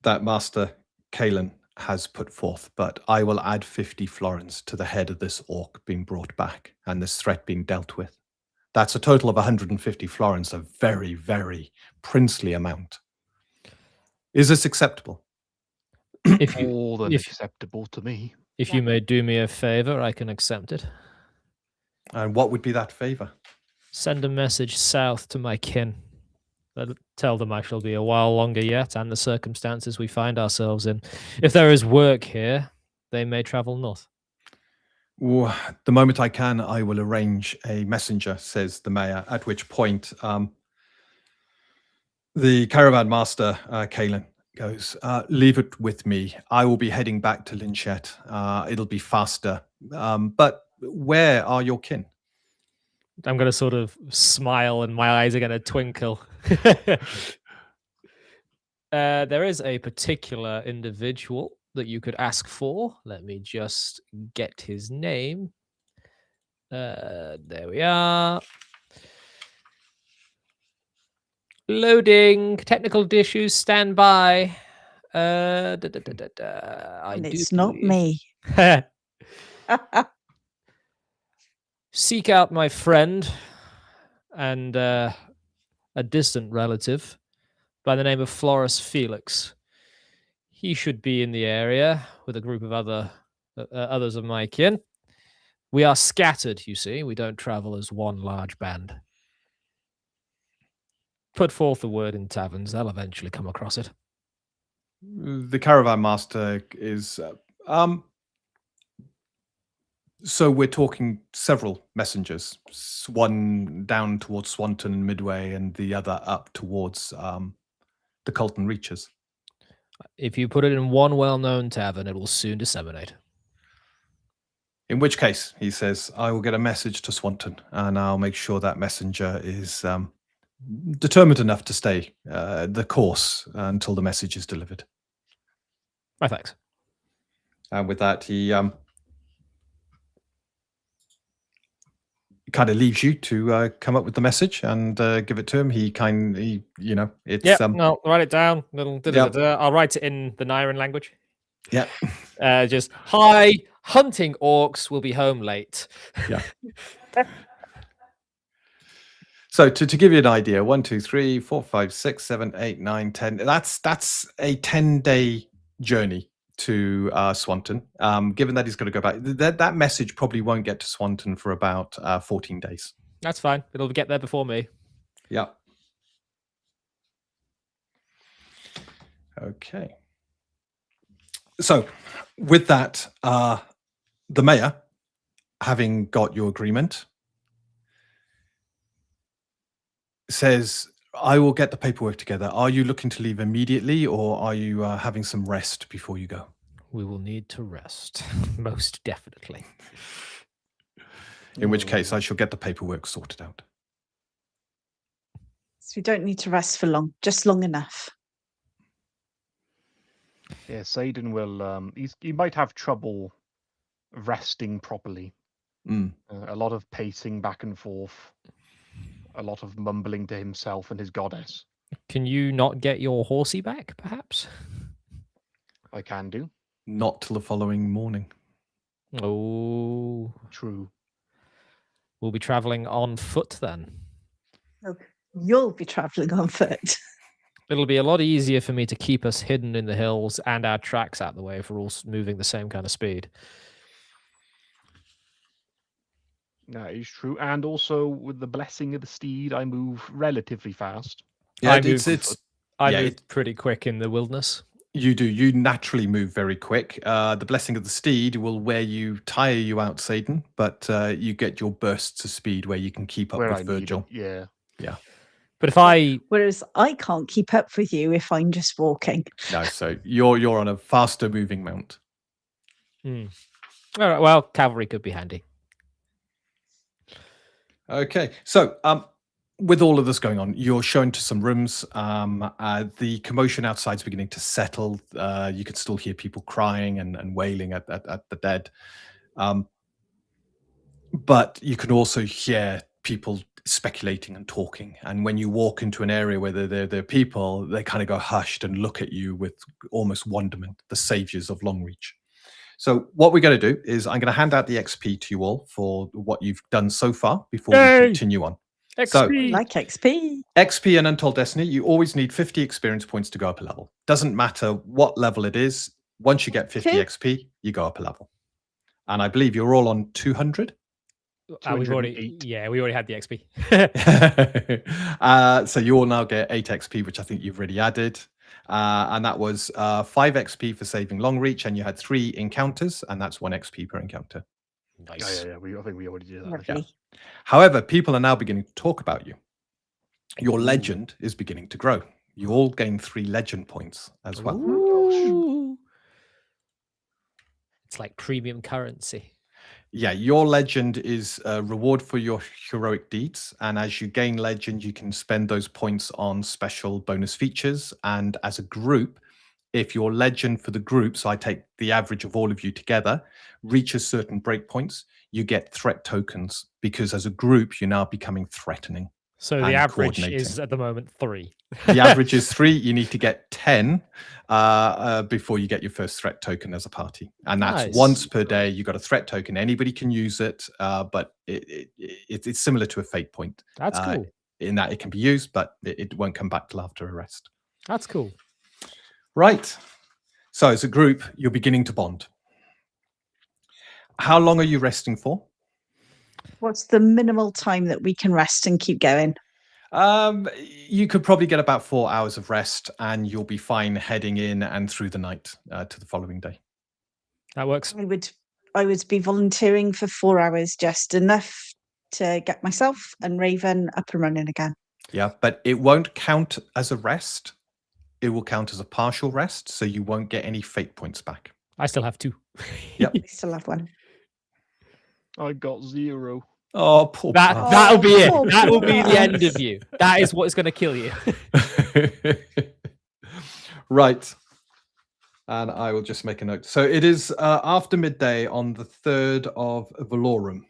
that Master Kalen has put forth, but I will add 50 florins to the head of this orc being brought back and this threat being dealt with. That's a total of 150 florins, a very, very princely amount. Is this acceptable? If you More than if- acceptable to me. if you may do me a favor, I can accept it. And what would be that favor? Send a message south to my kin. Tell them I shall be a while longer yet, and the circumstances we find ourselves in. If there is work here, they may travel north. The moment I can, I will arrange a messenger, says the mayor, at which point the caravan master, Kalen, goes, leave it with me. I will be heading back to Linchet. It'll be faster. But where are your kin? I'm going to sort of smile and my eyes are going to twinkle. There is a particular individual that you could ask for. Let me just get his name. There we are. Loading. Technical issues. Stand by. And it's not me. Seek out my friend and a distant relative by the name of Floris Felix. He should be in the area with a group of others of my kin. We are scattered, you see. We don't travel as one large band. Put forth the word in taverns. They'll eventually come across it. The caravan master is... So we're talking several messengers, one down towards Swanton and Midway and the other up towards the Colton Reaches. If you put it in one well-known tavern, it will soon disseminate. In which case, he says, I will get a message to Swanton and I'll make sure that messenger is determined enough to stay the course until the message is delivered. My thanks. And with that, he kind of leaves you to come up with the message and give it to him. It's No, write it down. I'll write it in the Nyran language. Yeah. Just, hi, hunting orcs will be home late. Yeah. So to give you an idea, 1, 2, 3, 4, 5, 6, 7, 8, 9, 10. That's a 10-day journey to Swanton. Given that he's going to go back, that message probably won't get to Swanton for about 14 days. That's fine. It'll get there before me. Yeah. Okay. So with that, the mayor, having got your agreement, says, I will get the paperwork together. Are you looking to leave immediately, or are you having some rest before you go? We will need to rest, most definitely. In which case, I shall get the paperwork sorted out. So we don't need to rest for long, just long enough. Yeah, Saden will. He might have trouble resting properly. A lot of pacing back and forth. A lot of mumbling to himself and his goddess. Can you not get your horsey back, perhaps? I can do. Not till the following morning. Oh, True. We'll be traveling on foot then. Oh, you'll be traveling on foot. It'll be a lot easier for me to keep us hidden in the hills and our tracks out the way if we're all moving the same kind of speed. That is true. And also, with the blessing of the steed, I move relatively fast. Yeah, I move pretty quick in the wilderness. You do. You naturally move very quick. The blessing of the steed will tire you out, Saden, but you get your bursts of speed where you can keep up with Virgil. Yeah. Yeah. But if I... Whereas I can't keep up with you if I'm just walking. No, so you're on a faster moving mount. All right, well, cavalry could be handy. Okay, so with all of this going on, you're shown to some rooms. The commotion outside is beginning to settle. You can still hear people crying and wailing at the dead. But you can also hear people speculating and talking. And when you walk into an area where there are people, they kind of go hushed and look at you with almost wonderment, the saviors of Longreach. So what we're going to do is I'm going to hand out the XP to you all for what you've done so far before we continue on. XP. So, like XP. XP and Untold Destiny, you always need 50 experience points to go up a level. Doesn't matter what level it is. Once you get 50 XP, you go up a level. And I believe you're all on 200. We already had the XP. So you all now get 8 XP, which I think you've already added. And that was 5 XP for saving Longreach, and you had 3 encounters, and that's 1 XP per encounter. Nice. Yeah. I think we already did that. Lovely. Yeah. However, people are now beginning to talk about you. Your legend is beginning to grow. You all gain 3 legend points as well. Ooh. It's like premium currency. Yeah, your legend is a reward for your heroic deeds. And as you gain legend, you can spend those points on special bonus features. And as a group, if your legend for the group, so I take the average of all of you together, reaches certain breakpoints, you get threat tokens, because as a group, you're now becoming threatening. So the average is at the moment 3. The average is 3. You need to get 10 before you get your first threat token as a party. And that's once per day. You got a threat token. Anybody can use it, but it's similar to a fate point. That's cool. In that it can be used, but it won't come back till after arrest. That's cool. Right. So as a group, you're beginning to bond. How long are you resting for? What's the minimal time that we can rest and keep going? You could probably get about 4 hours of rest, and you'll be fine heading in and through the night to the following day. That works. I would be volunteering for 4 hours, just enough to get myself and Raven up and running again. Yeah, but it won't count as a rest. It will count as a partial rest, so you won't get any fate points back. I still have 2. Yep. I still have 1. I got 0. Oh, poor that'll be it. Oh, That will be the end of you. That is what's going to kill you. Right. And I will just make a note. So it is after midday on the 3rd of Valorum.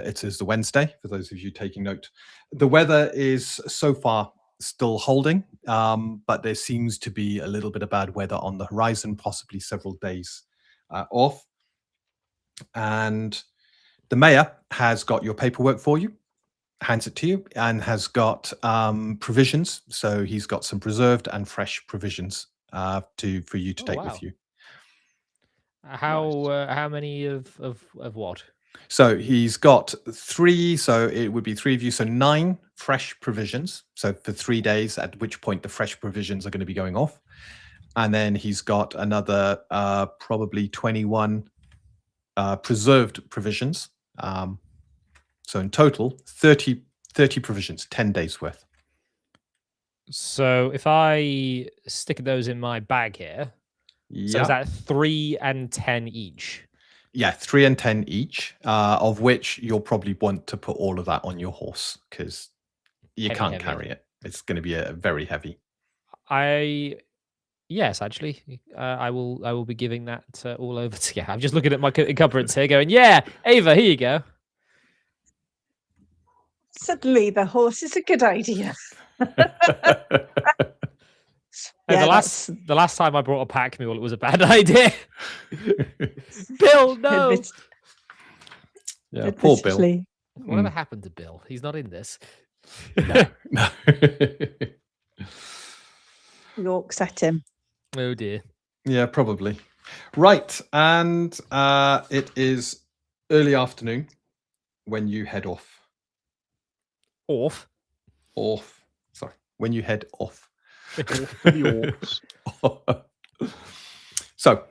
It is the Wednesday, for those of you taking note. The weather is so far still holding, but there seems to be a little bit of bad weather on the horizon, possibly several days off. And the mayor has got your paperwork for you. hands it to you and has got provisions. So he's got some preserved and fresh provisions for you to take with you. How many of what? So he's got 3, so it would be 3 of you, so 9 fresh provisions. So for 3 days, at which point the fresh provisions are going to be going off. And then he's got another probably 21 preserved provisions. So in total, 30 provisions, 10 days worth. So if I stick those in my bag here, so is that 3 and 10 each? Yeah, 3 and 10 each, of which you'll probably want to put all of that on your horse because you can't carry it. It's going to be very heavy. Yes, actually, I will be giving that all over to you. I'm just looking at my encumbrance here, going, yeah, Ava, here you go. Suddenly, the horse is a good idea. Yeah, the last time I brought a pack mule, it was a bad idea. Bill, no. Yeah, poor Bill. Whatever happened to Bill? He's not in this. No. York set him. Oh dear. Yeah, probably. Right, and it is early afternoon when you head off. Off. Sorry, when you head off. So,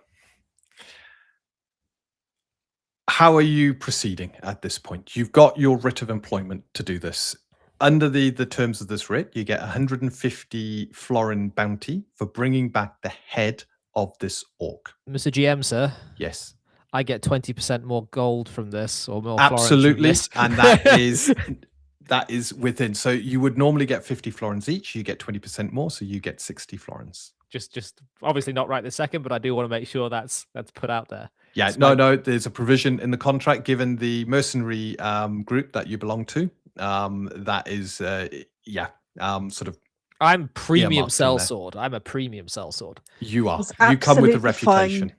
how are you proceeding at this point? You've got your writ of employment to do this. Under the terms of this writ, you get 150 florin bounty for bringing back the head of this orc. Mr. GM, sir. Yes. I get 20% more gold from this, or more Absolutely, florins and that is within. So you would normally get 50 florins each. You get 20% more, so you get 60 florins. Just obviously not right this second, but I do want to make sure that's put out there. Yeah, no. There's a provision in the contract given the mercenary group that you belong to. That is, sort of. I'm premium sellsword. I'm a premium sellsword. You are. You come with a reputation. Fine.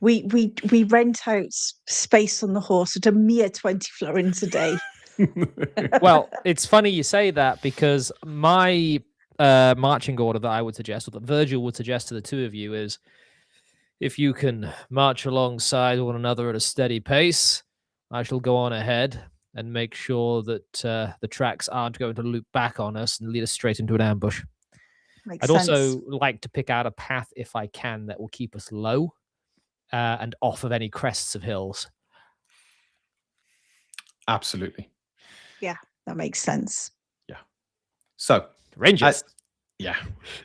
We rent out space on the horse at a mere 20 florins a day. Well, it's funny you say that because my marching order that I would suggest, or that Virgil would suggest to the two of you, is if you can march alongside one another at a steady pace, I shall go on ahead and make sure that the tracks aren't going to loop back on us and lead us straight into an ambush. I'd also like to pick out a path, if I can, that will keep us low and off of any crests of hills. Absolutely. Yeah, that makes sense. Yeah. So Rangers.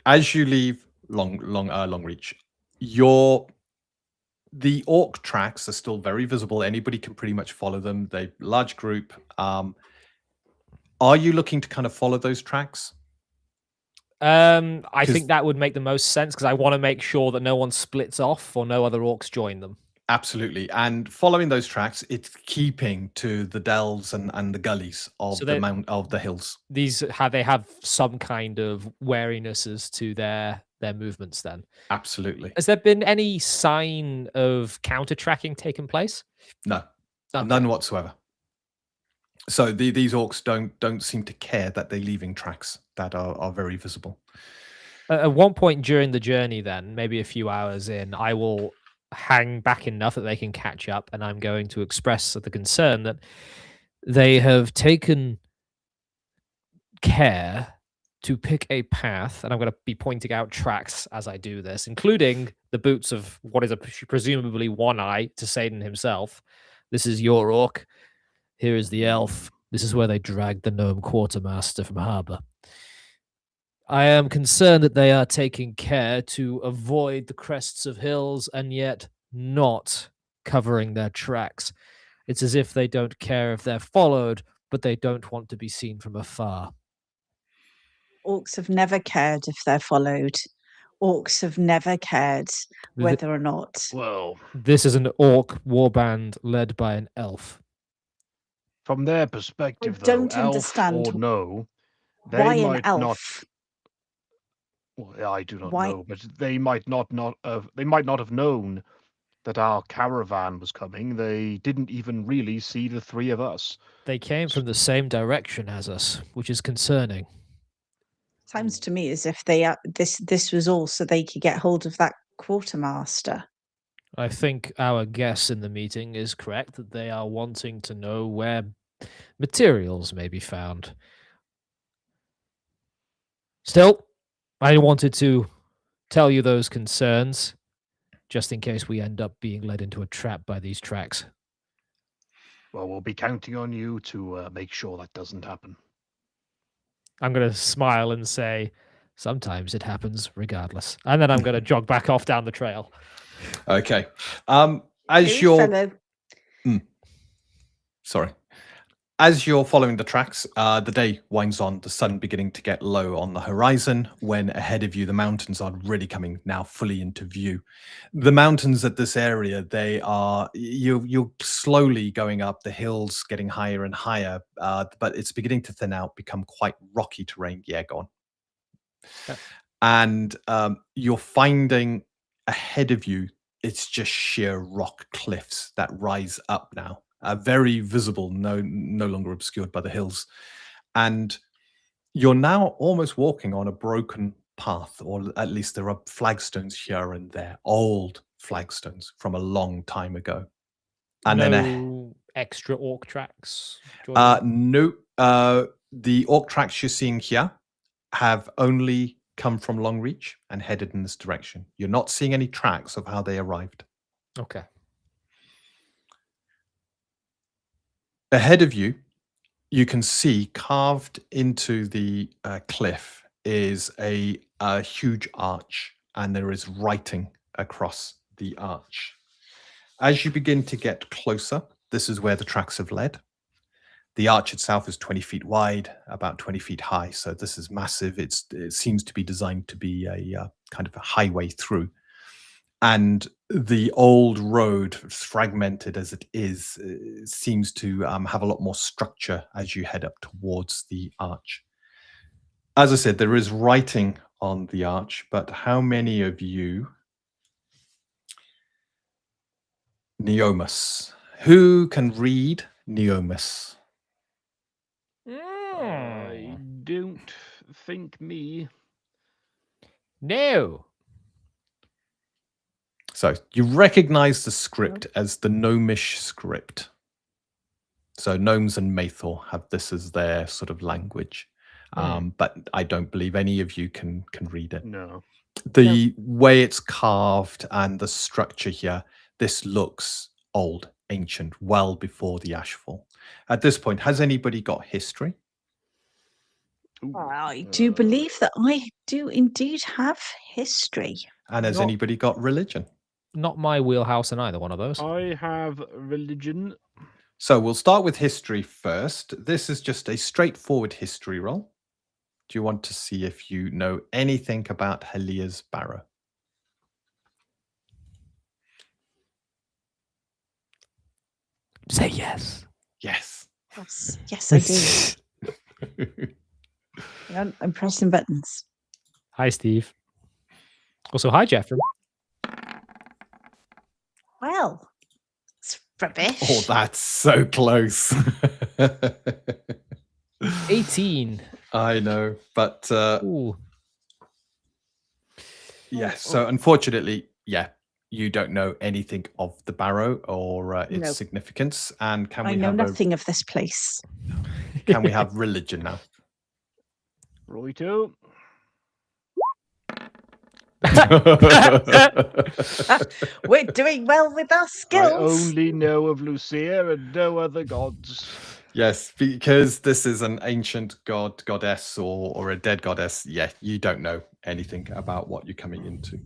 As you leave Longreach, the orc tracks are still very visible. Anybody can pretty much follow them. They're a large group. Are you looking to kind of follow those tracks? I think that would make the most sense because I want to make sure that no one splits off or no other orcs join them. Absolutely. And following those tracks, it's keeping to the dells and the gullies of the hills. They have some kind of wariness as to their movements then. Absolutely. Has there been any sign of counter tracking taking place? No. Okay. None whatsoever. So these orcs don't seem to care that they're leaving tracks that are very visible. At one point during the journey then, maybe a few hours in, I will hang back enough that they can catch up, and I'm going to express the concern that they have taken care to pick a path, and I'm going to be pointing out tracks as I do this, including the boots of what is presumably one-eye to Saden himself. This is your orc. Here is the elf. This is where they dragged the gnome quartermaster from harbour. I am concerned that they are taking care to avoid the crests of hills and yet not covering their tracks. It's as if they don't care if they're followed, but they don't want to be seen from afar. Orcs have never cared if they're followed. Orcs have never cared whether or not. Well, this is an orc warband led by an elf. From their perspective, I don't understand or no, they why might an elf. not. Well, I do not know, but they might not have known that our caravan was coming, they didn't even really see the three of us. They came from the same direction as us, which is concerning. Sounds to me as if they this was all so they could get hold of that quartermaster. I think our guess in the meeting is correct that they are wanting to know where materials may be found. Still, I wanted to tell you those concerns, just in case we end up being led into a trap by these tracks. Well, we'll be counting on you to make sure that doesn't happen. I'm going to smile and say, sometimes it happens regardless. And then I'm going to jog back off down the trail. Okay. As you're... Sorry. As you're following the tracks, the day winds on, the sun beginning to get low on the horizon, when ahead of you, the mountains are really coming now fully into view. The mountains at this area, you're slowly going up, the hills getting higher and higher, but it's beginning to thin out, become quite rocky terrain. Yeah, go on. Okay. And you're finding ahead of you, it's just sheer rock cliffs that rise up now. Very visible, no longer obscured by the hills. And you're now almost walking on a broken path, or at least there are flagstones here and there, old flagstones from a long time ago. And then extra orc tracks? No. The orc tracks you're seeing here have only come from Longreach and headed in this direction. You're not seeing any tracks of how they arrived. Okay. Ahead of you, you can see carved into the cliff is a huge arch, and there is writing across the arch. As you begin to get closer, this is where the tracks have led. The arch itself is 20 feet wide, about 20 feet high, so this is massive. It seems to be designed to be a kind of a highway through. And the old road, fragmented as it is, seems to have a lot more structure as you head up towards the arch. As I said, there is writing on the arch, but how many of you... Neomus. Who can read Neomus? I don't think me. No. So you recognize the script as the Gnomish script. So gnomes and Mathor have this as their sort of language. But I don't believe any of you can read it. No. The way it's carved and the structure here, this looks old, ancient, well before the Ashfall. At this point, has anybody got history? I do believe that I do indeed have history. And has anybody got religion? Not my wheelhouse in either one of those. I have religion. So we'll start with history first. This is just a straightforward history roll. Do you want to see if you know anything about Helia's Barrow? Say yes. Yes. Yes, I do. Yeah, I'm pressing buttons. Hi, Steve. Also, hi, Jeffrey. Well, it's rubbish. Oh, that's so close. 18. I know, but Ooh. yes. So unfortunately, you don't know anything of the Barrow or its significance. And I know nothing of this place. Can we have religion now? Righto. We're doing well with our skills. I only know of Lucia and no other gods. Yes, because this is an ancient god, goddess, or a dead goddess. Yeah, you don't know anything about what you're coming into.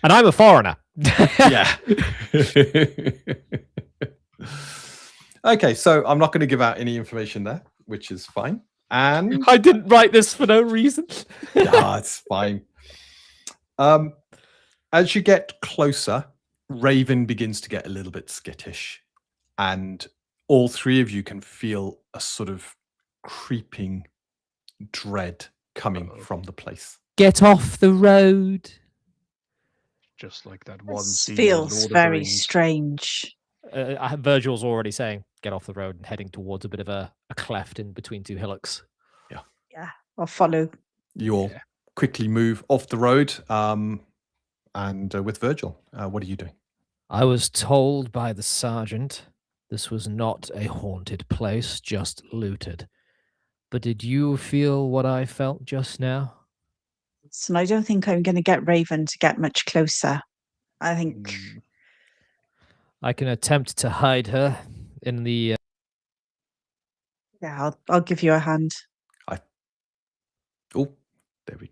And I'm a foreigner. Yeah. Okay, so I'm not going to give out any information there, which is fine. And I didn't write this for no reason. Nah, it's fine. As you get closer, Raven begins to get a little bit skittish, and all three of you can feel a sort of creeping dread coming from the place. Get off the road. just like that one This scene in feels Lord of the very Rings. strange. Virgil's already saying, get off the road and heading towards a bit of a cleft in between two hillocks. Yeah, I'll follow. You all quickly move off the road. And with Virgil, what are you doing? I was told by the sergeant this was not a haunted place, just looted. But did you feel what I felt just now? And I don't think I'm going to get Raven to get much closer. I think I can attempt to hide her in the... yeah, I'll give you a hand. Oh, there we.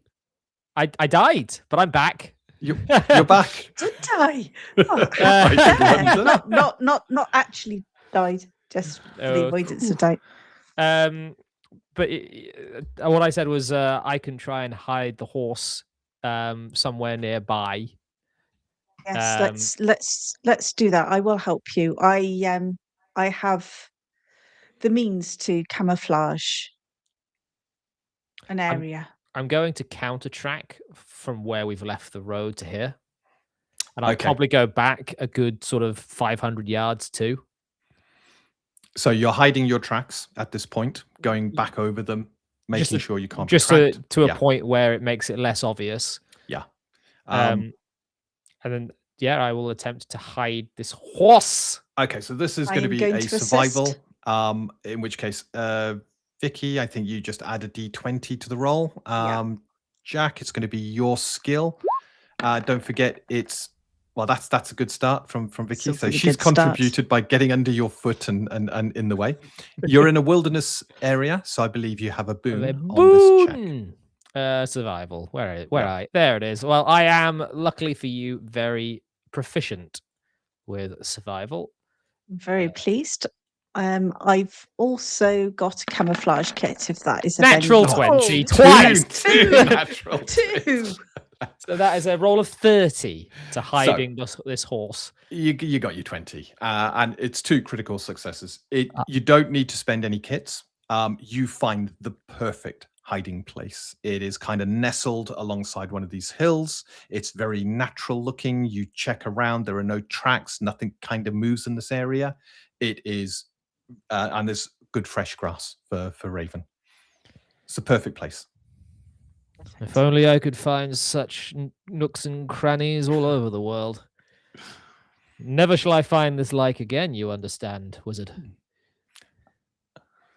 I died, but I'm back. You're back. Did I? Oh, I think you haven't done it. not actually died, just for the Oh, avoidance of doubt. But what I said was I can try and hide the horse somewhere nearby. Yes, let's do that. I will help you. I have the means to camouflage an area. I'm going to counter track from where we've left the road to here. And I'll Okay. probably go back a good sort of 500 yards too. So you're hiding your tracks at this point, going back over them, making sure you can't be just tracked. to a point where it makes it less obvious. Yeah. And then I will attempt to hide this horse. Okay, so this is I going to am be going a to assist. survival. In which case, Vicky, I think you just add a d20 to the roll. Jack, it's going to be your skill. Don't forget, that's a good start from Vicky. So she's contributed by getting under your foot and in the way. You're in a wilderness area, so I believe you have a boon on this check. Survival. There it is. Well, I am, luckily for you, very proficient with survival. I'm very pleased. I've also got a camouflage kit, if that is Natural available. 20 twice. Two natural Two. So that is a roll of 30 to hiding this horse. You got your 20, and it's 2 critical successes. You don't need to spend any kits. You find the perfect hiding place. It is kind of nestled alongside one of these hills. It's very natural looking. You check around. There are no tracks. Nothing kind of moves in this area. It is, and there's good fresh grass for Raven. It's the perfect place. If only I could find such nooks and crannies all over the world. Never shall I find this like again, you understand, wizard.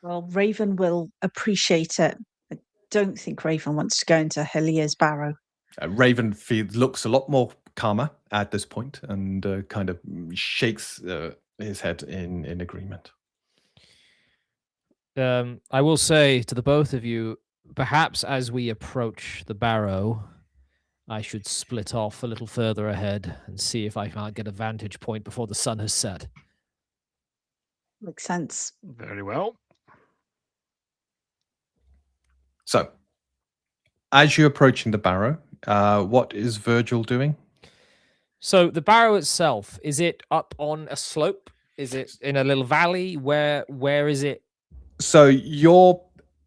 Well, Raven will appreciate it. I don't think Raven wants to go into Helia's barrow. Raven looks a lot more calmer at this point and kind of shakes his head in agreement. I will say to the both of you, perhaps as we approach the barrow, I should split off a little further ahead and see if I can't get a vantage point before the sun has set. Makes sense. Very well. So, as you're approaching the barrow, what is Virgil doing? So the barrow itself, is it up on a slope? Is it in a little valley? Where is it? So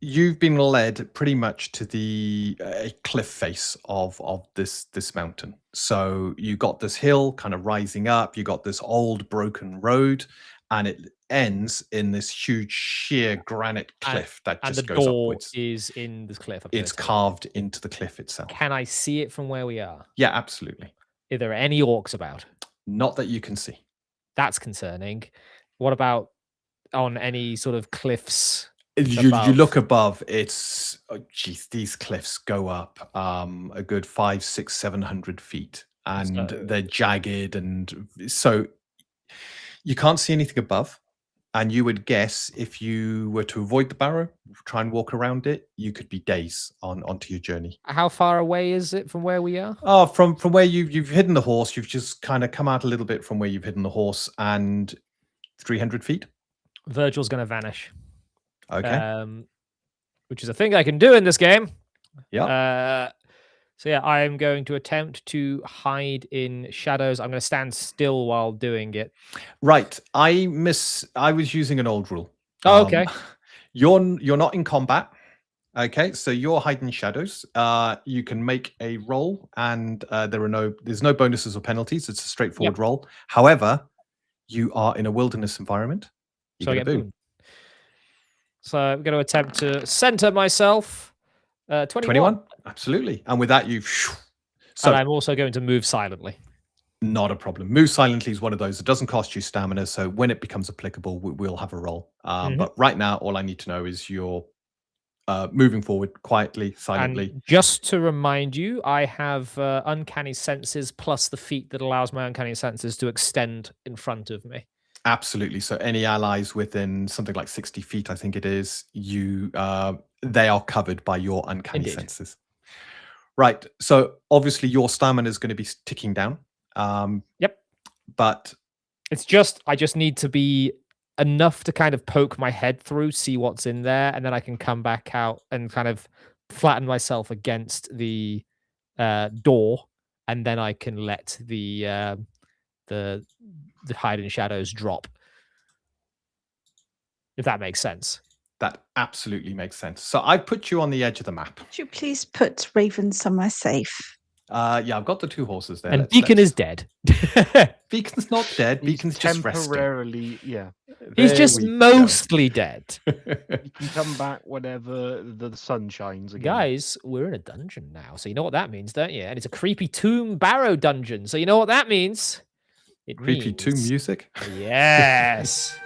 you've been led pretty much to the cliff face of this mountain. So you got this hill kind of rising up. You got this old broken road, and it ends in this huge sheer granite cliff that just goes upwards. And the door is in the cliff. It's carved into the cliff itself. Can I see it from where we are? Yeah, absolutely. Are there any orcs about? Not that you can see. That's concerning. What about on any sort of cliffs? You look above. It's these cliffs go up a good 500, 600, 700 feet, and they're jagged, and so you can't see anything above. And you would guess if you were to avoid the barrow, try and walk around it, you could be days onto your journey. How far away is it from where we are? Oh, from where you've hidden the horse. You've just kind of come out a little bit from where you've hidden the horse, and 300 feet. Virgil's going to vanish. Okay. Which is a thing I can do in this game. Yeah. So yeah, I am going to attempt to hide in shadows. I'm going to stand still while doing it. Right. I was using an old rule. Oh, okay. You're not in combat. Okay, so you're hiding shadows. You can make a roll, and there's no bonuses or penalties. It's a straightforward roll. However, you are in a wilderness environment. You So I get a get boon. boon. So I'm going to attempt to center myself. 21. Absolutely. And with that, you've. And I'm also going to move silently. Not a problem. Move silently is one of those. It doesn't cost you stamina, so when it becomes applicable, we'll have a roll. But right now, all I need to know is you're moving forward quietly, silently. And just to remind you, I have uncanny senses plus the feat that allows my uncanny senses to extend in front of me. Absolutely. So any allies within something like 60 feet, I think it is, they are covered by your uncanny senses. Right. So obviously your stamina is going to be ticking down. Yep. But it's just, I just need to be enough to kind of poke my head through, see what's in there, and then I can come back out and kind of flatten myself against the door, and then I can let the hide in shadows drop. If that makes sense. That absolutely makes sense. So I put you on the edge of the map. Could you please put Raven somewhere safe? Yeah, I've got the 2 horses there. And Beacon is dead. Beacon's not dead. Beacon's just temporarily, resting. yeah. He's just mostly dead. You can come back whenever the sun shines again. Guys, we're in a dungeon now, so you know what that means, don't you? And it's a creepy tomb barrow dungeon, so you know what that means? Creepy tomb music? Yes.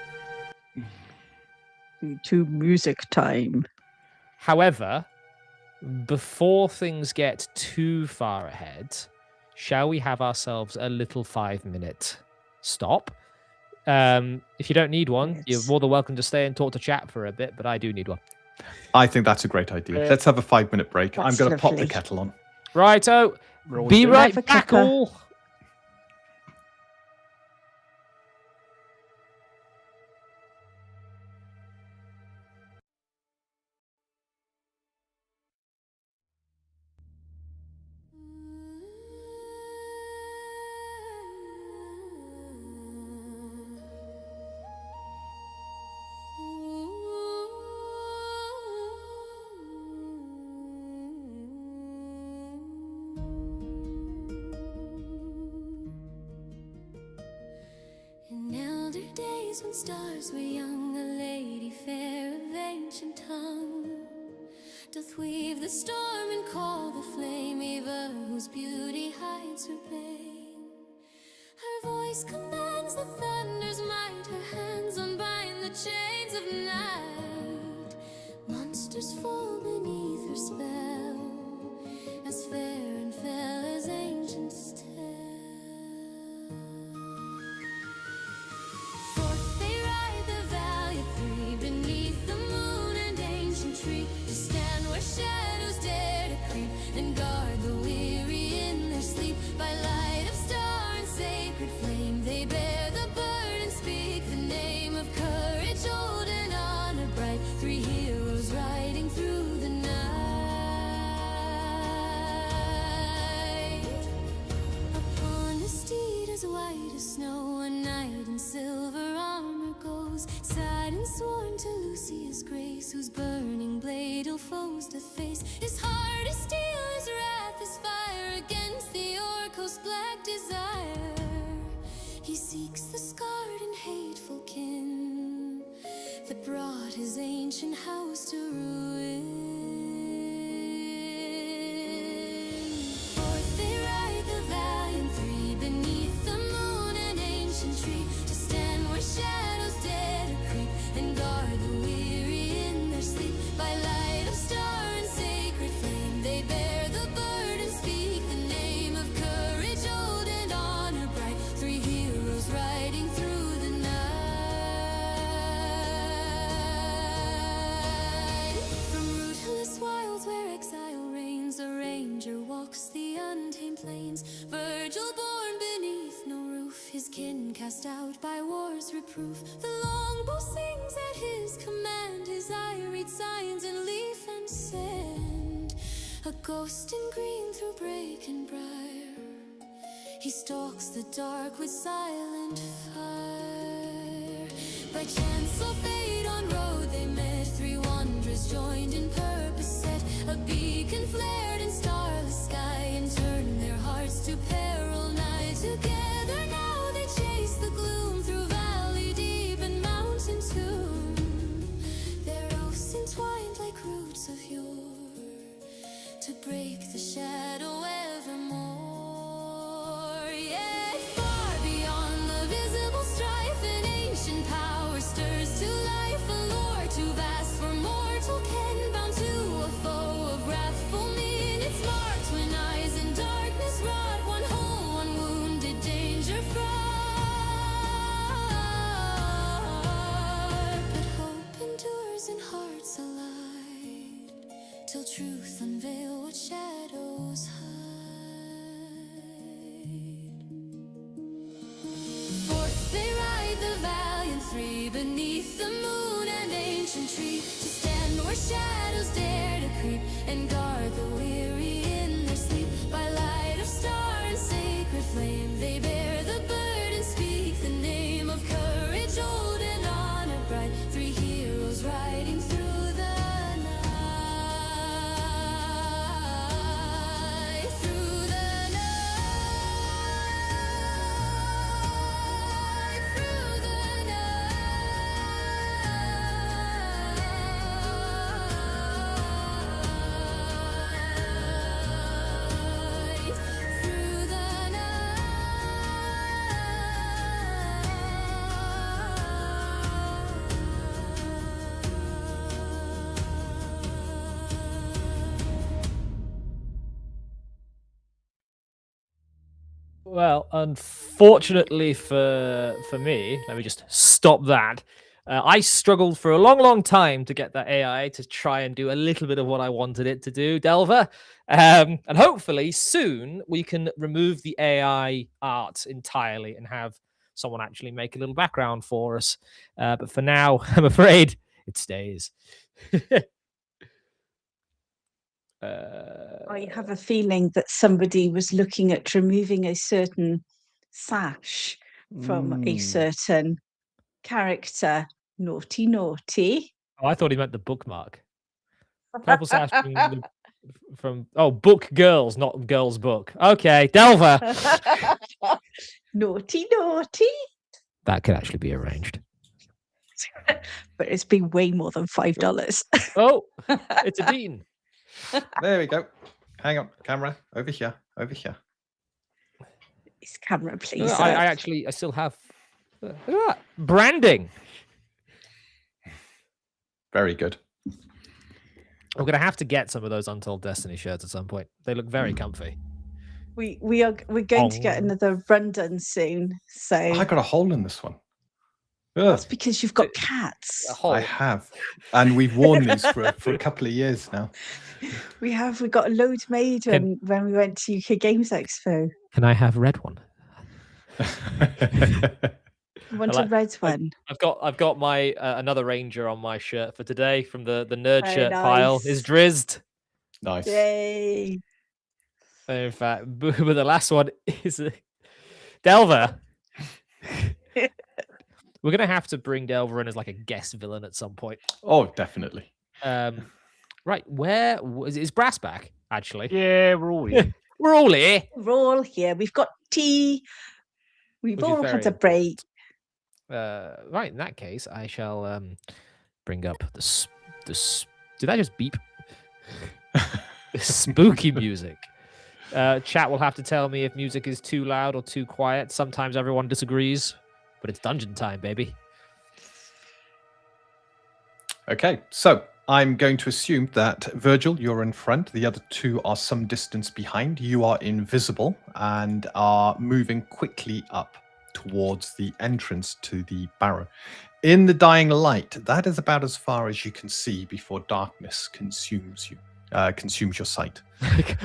To music time. However, before things get too far ahead, shall we have ourselves a little 5-minute stop? If you don't need one, you're more than welcome to stay and talk to chat for a bit, but I do need one. I think that's a great idea. Let's have a 5-minute break. I'm going to pop the kettle on. Righto. Be right back, all. When stars were young, a lady fair of ancient tongue doth weave the storm and call the flame, Eva whose beauty hides her pain. Her voice commands the thunder's might, her hands unbind the chains of night. Monsters fall beneath her spell, as fair and fell as ancients tell. Shadows dare to creep and guard the weary in their sleep. By light of star and sacred flame, they bear the burden, speak the name of courage, old and honor bright. 3 heroes riding through the night. Upon a steed as white as snow, a knight in silver armor goes. Saden sworn to Lucia's grace, whose burning blade ill foes to face. His heart is steel, his wrath is fire, against the oracle's black desire. He seeks the scarred and hateful kin that brought his ancient house to ruin. Forth they ride, the valiant 3, beneath the moon and ancient tree, to stand where shadows dare to creep and guard the weary in their sleep. By light of star and sacred flame, they bear the burden, speak the name of courage, old and honor bright. 3 heroes riding through the night. From rootless wilds where exile reigns, a ranger walks the untamed plains. Virgil born beneath no roof, his kin cast out by war's reproof. The longbow sings at his command, his eye reads signs in leaf and sand. A ghost in green through brake and briar, he stalks the dark with silent fire. By chance or fate on road they met, 3 wanderers joined in purpose. A beacon flared in starless sky and turned their hearts to peril nigh. Together now they chase the gloom through valley deep and mountain tomb. Their oaths entwined like roots of yore to break the shadow evermore. Yet far beyond the visible strife, an ancient power stirs to life, a lore too vast for mortal ken, bound to a foe of wrathful mien. Its marked when eyes in darkness wrought, one whole, one wounded, danger fraught. But hope endures in hearts alive, till truth unveil what shadows hide. Forth they ride, the valiant three, beneath the moon and ancient tree, to stand where shadows dare to creep and guard the weary in their sleep. By light of star and sacred flame, they bear the burden, speak the name of courage old and honor bright. Three heroes riding through the night, through the night, through the night, through the Well, unfortunately for me, let me just stop that. I struggled for a long, long time to get that AI to try and do a little bit of what I wanted it to do, Delver. And hopefully soon we can remove the AI art entirely and have someone actually make a little background for us. But for now, I'm afraid it stays. I have a feeling that somebody was looking at removing a certain sash from a certain character. Naughty, naughty. Oh, I thought he meant the bookmark. Purple sash from book girls, not girls book. Okay, Delver. Naughty, naughty. That could actually be arranged. But it's been way more than $5. Oh, it's a Dean. There we go. Hang on, camera. Over here. Over here. This camera, please. I still have look at that. Branding. Very good. I'm gonna have to get some of those Untold Destiny shirts at some point. They look very comfy. We're going to get another run done soon. So I got a hole in this one. that's because you've got cats. I have. And we've worn these for a couple of years now. We got a load made when we went to UK Games Expo. Can I have red one? You want a red one? I've got my another Ranger on my shirt for today from the nerd Very shirt nice. pile. Is drizzed. Nice. Yay. In fact, but the last one is Delver. We're gonna have to bring Delver in as like a guest villain at some point. Oh, definitely. Right, where is Brass back? Actually, Yeah, we're all here. we're all here. We're all here. We've got tea. We've Which is all had very a break. Right, in that case, I shall bring up the did I just beep? The spooky music. Chat will have to tell me if music is too loud or too quiet. Sometimes everyone disagrees, but it's dungeon time, baby. Okay, so I'm going to assume that Virgil, you're in front. The other two are some distance behind. You are invisible and are moving quickly up towards the entrance to the barrow. In the dying light, that is about as far as you can see before darkness consumes you. Consumes your sight.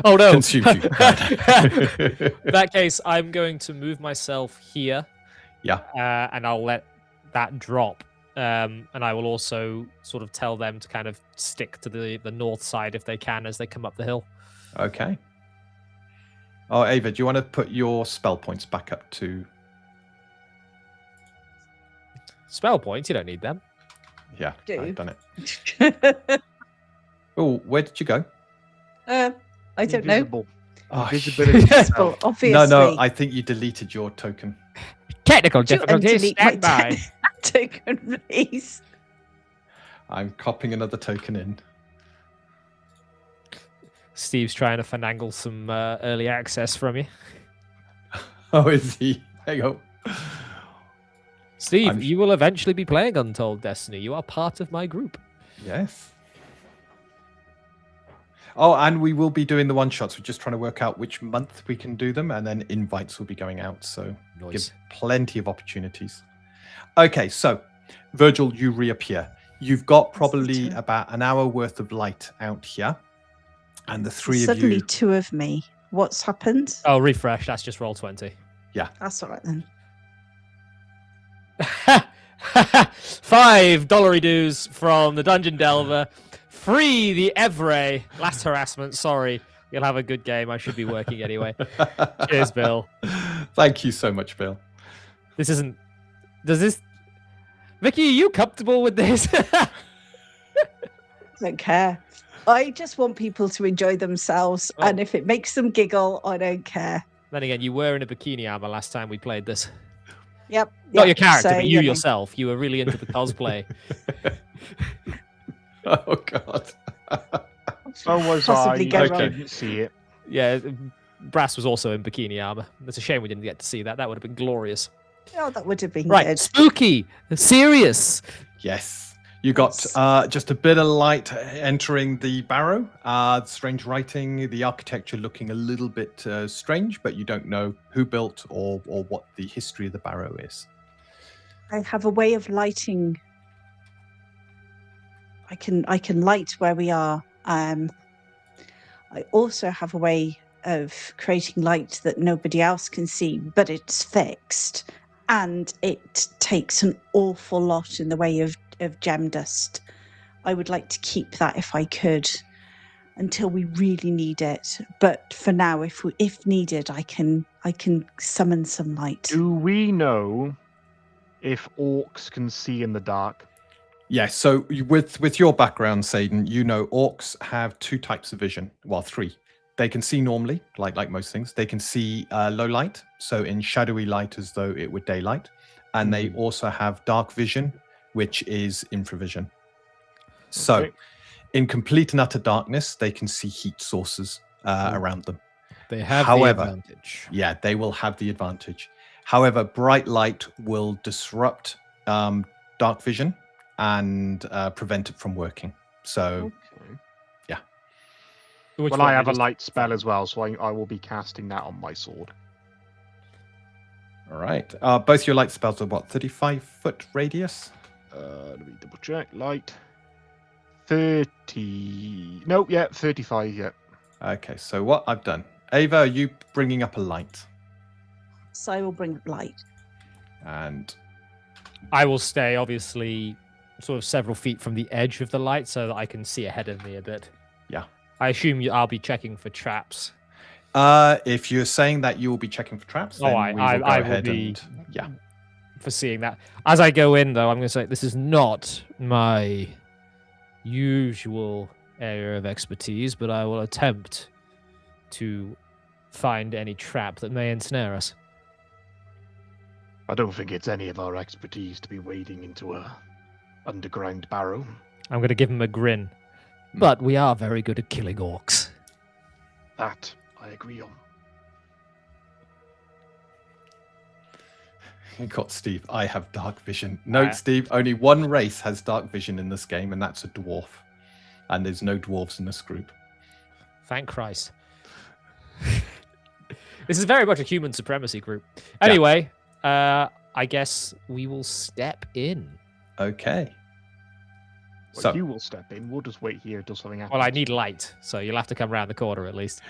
Oh no! Consumes you. In that case, I'm going to move myself here. Yeah. And I'll let that drop. And I will also sort of tell them to kind of stick to the north side if they can as they come up the hill. Okay. Oh, Ava, do you want to put your spell points back up to... Spell points? You don't need them. Yeah, Do. I've done it. Oh, where did you go? I don't know. Invisible. Oh, Invisibility shit. Well, obviously. No, I think you deleted your token. Technical Would you difficulties. undelete my Stand by. token, please? I'm copying another token in. Steve's trying to finagle some early access from you. Oh, is he? Hang on. Steve, you will eventually be playing Untold Destiny. You are part of my group. Yes. Oh, and we will be doing the one-shots. We're just trying to work out which month we can do them, and then invites will be going out. So give plenty of opportunities. Okay, so Virgil, you reappear. You've got probably about an hour worth of light out here. And the three of you... Suddenly two of me. What's happened? Oh, refresh. That's just roll 20. Yeah. That's all right then. $5 dues from the Dungeon Delver. Free the Evray. Last harassment. Sorry. You'll have a good game. I should be working anyway. Cheers, Bill. Thank you so much, Bill. This isn't... Does this... Vicky, are you comfortable with this? I don't care. I just want people to enjoy themselves. Oh. And if it makes them giggle, I don't care. Then again, you were in a bikini armor last time we played this. Yep. Not your character, so, but you know. yourself. You were really into the cosplay. Oh, God. So was Possibly I. go I wrong. didn't see it. Yeah, Brass was also in bikini armor. It's a shame we didn't get to see that. That would have been glorious. Oh, that would have been Right, good. spooky, serious. Yes. You got just a bit of light entering the barrow. Strange writing, the architecture looking a little bit strange, but you don't know who built or what the history of the barrow is. I have a way of lighting. I can light where we are. I also have a way of creating light that nobody else can see, but it's fixed, and it takes an awful lot in the way of gem dust. I would like to keep that if I could, until we really need it. But for now, if needed, I can summon some light. Do we know if orcs can see in the dark? Yes, so with your background, Saden, you know orcs have two types of vision. Well, three. They can see normally, like most things. They can see low light, so in shadowy light as though it were daylight. And they also have dark vision, which is infravision. So in complete and utter darkness, they can see heat sources around them. They have However, the advantage. Yeah, they will have the advantage. However, bright light will disrupt dark vision and prevent it from working. So, yeah. Well, I have a light spell as well, so I will be casting that on my sword. All right. Both your light spells are what, 35-foot radius? Let me double check. Light. 30. No, yeah, 35, yeah. Okay, so what I've done. Ava, are you bringing up a light? So I will bring up light. And I will stay, obviously, sort of several feet from the edge of the light so that I can see ahead of me a bit. yeah. I assume I'll be checking for traps. If you're saying that you will be checking for traps, then we will go ahead and for seeing that. As I go in, though, I'm going to say this is not my usual area of expertise, but I will attempt to find any trap that may ensnare us. I don't think it's any of our expertise to be wading into a underground barrow. I'm going to give him a grin. But we are very good at killing orcs. That I agree on. You got Steve. I have dark vision. Note, Steve, only one race has dark vision in this game, and that's a dwarf. And there's no dwarves in this group. Thank Christ. This is very much a human supremacy group. Anyway, I guess we will step in. Okay. Well, So you will step in. We'll just wait here until something happens. Well, I need light, so you'll have to come around the corner at least.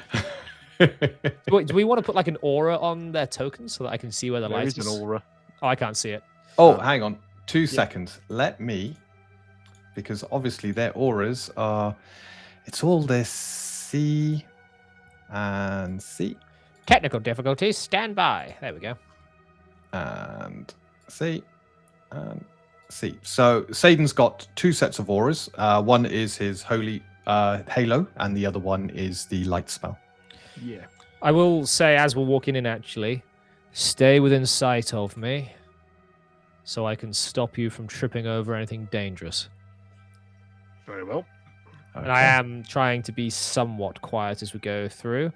Do we want to put like an aura on their tokens so that I can see where the light is? There is an aura. Oh, I can't see it. Oh, hang on. 2 seconds. Let me, because obviously their auras are, it's all this C and C Technical difficulties, stand by. There we go. and C and C. So Saden's got 2 sets of auras. One is his holy halo, and the other one is the light spell. Yeah. I will say, as we're walking in, actually, stay within sight of me so I can stop you from tripping over anything dangerous. Very well. Okay. And I am trying to be somewhat quiet as we go through.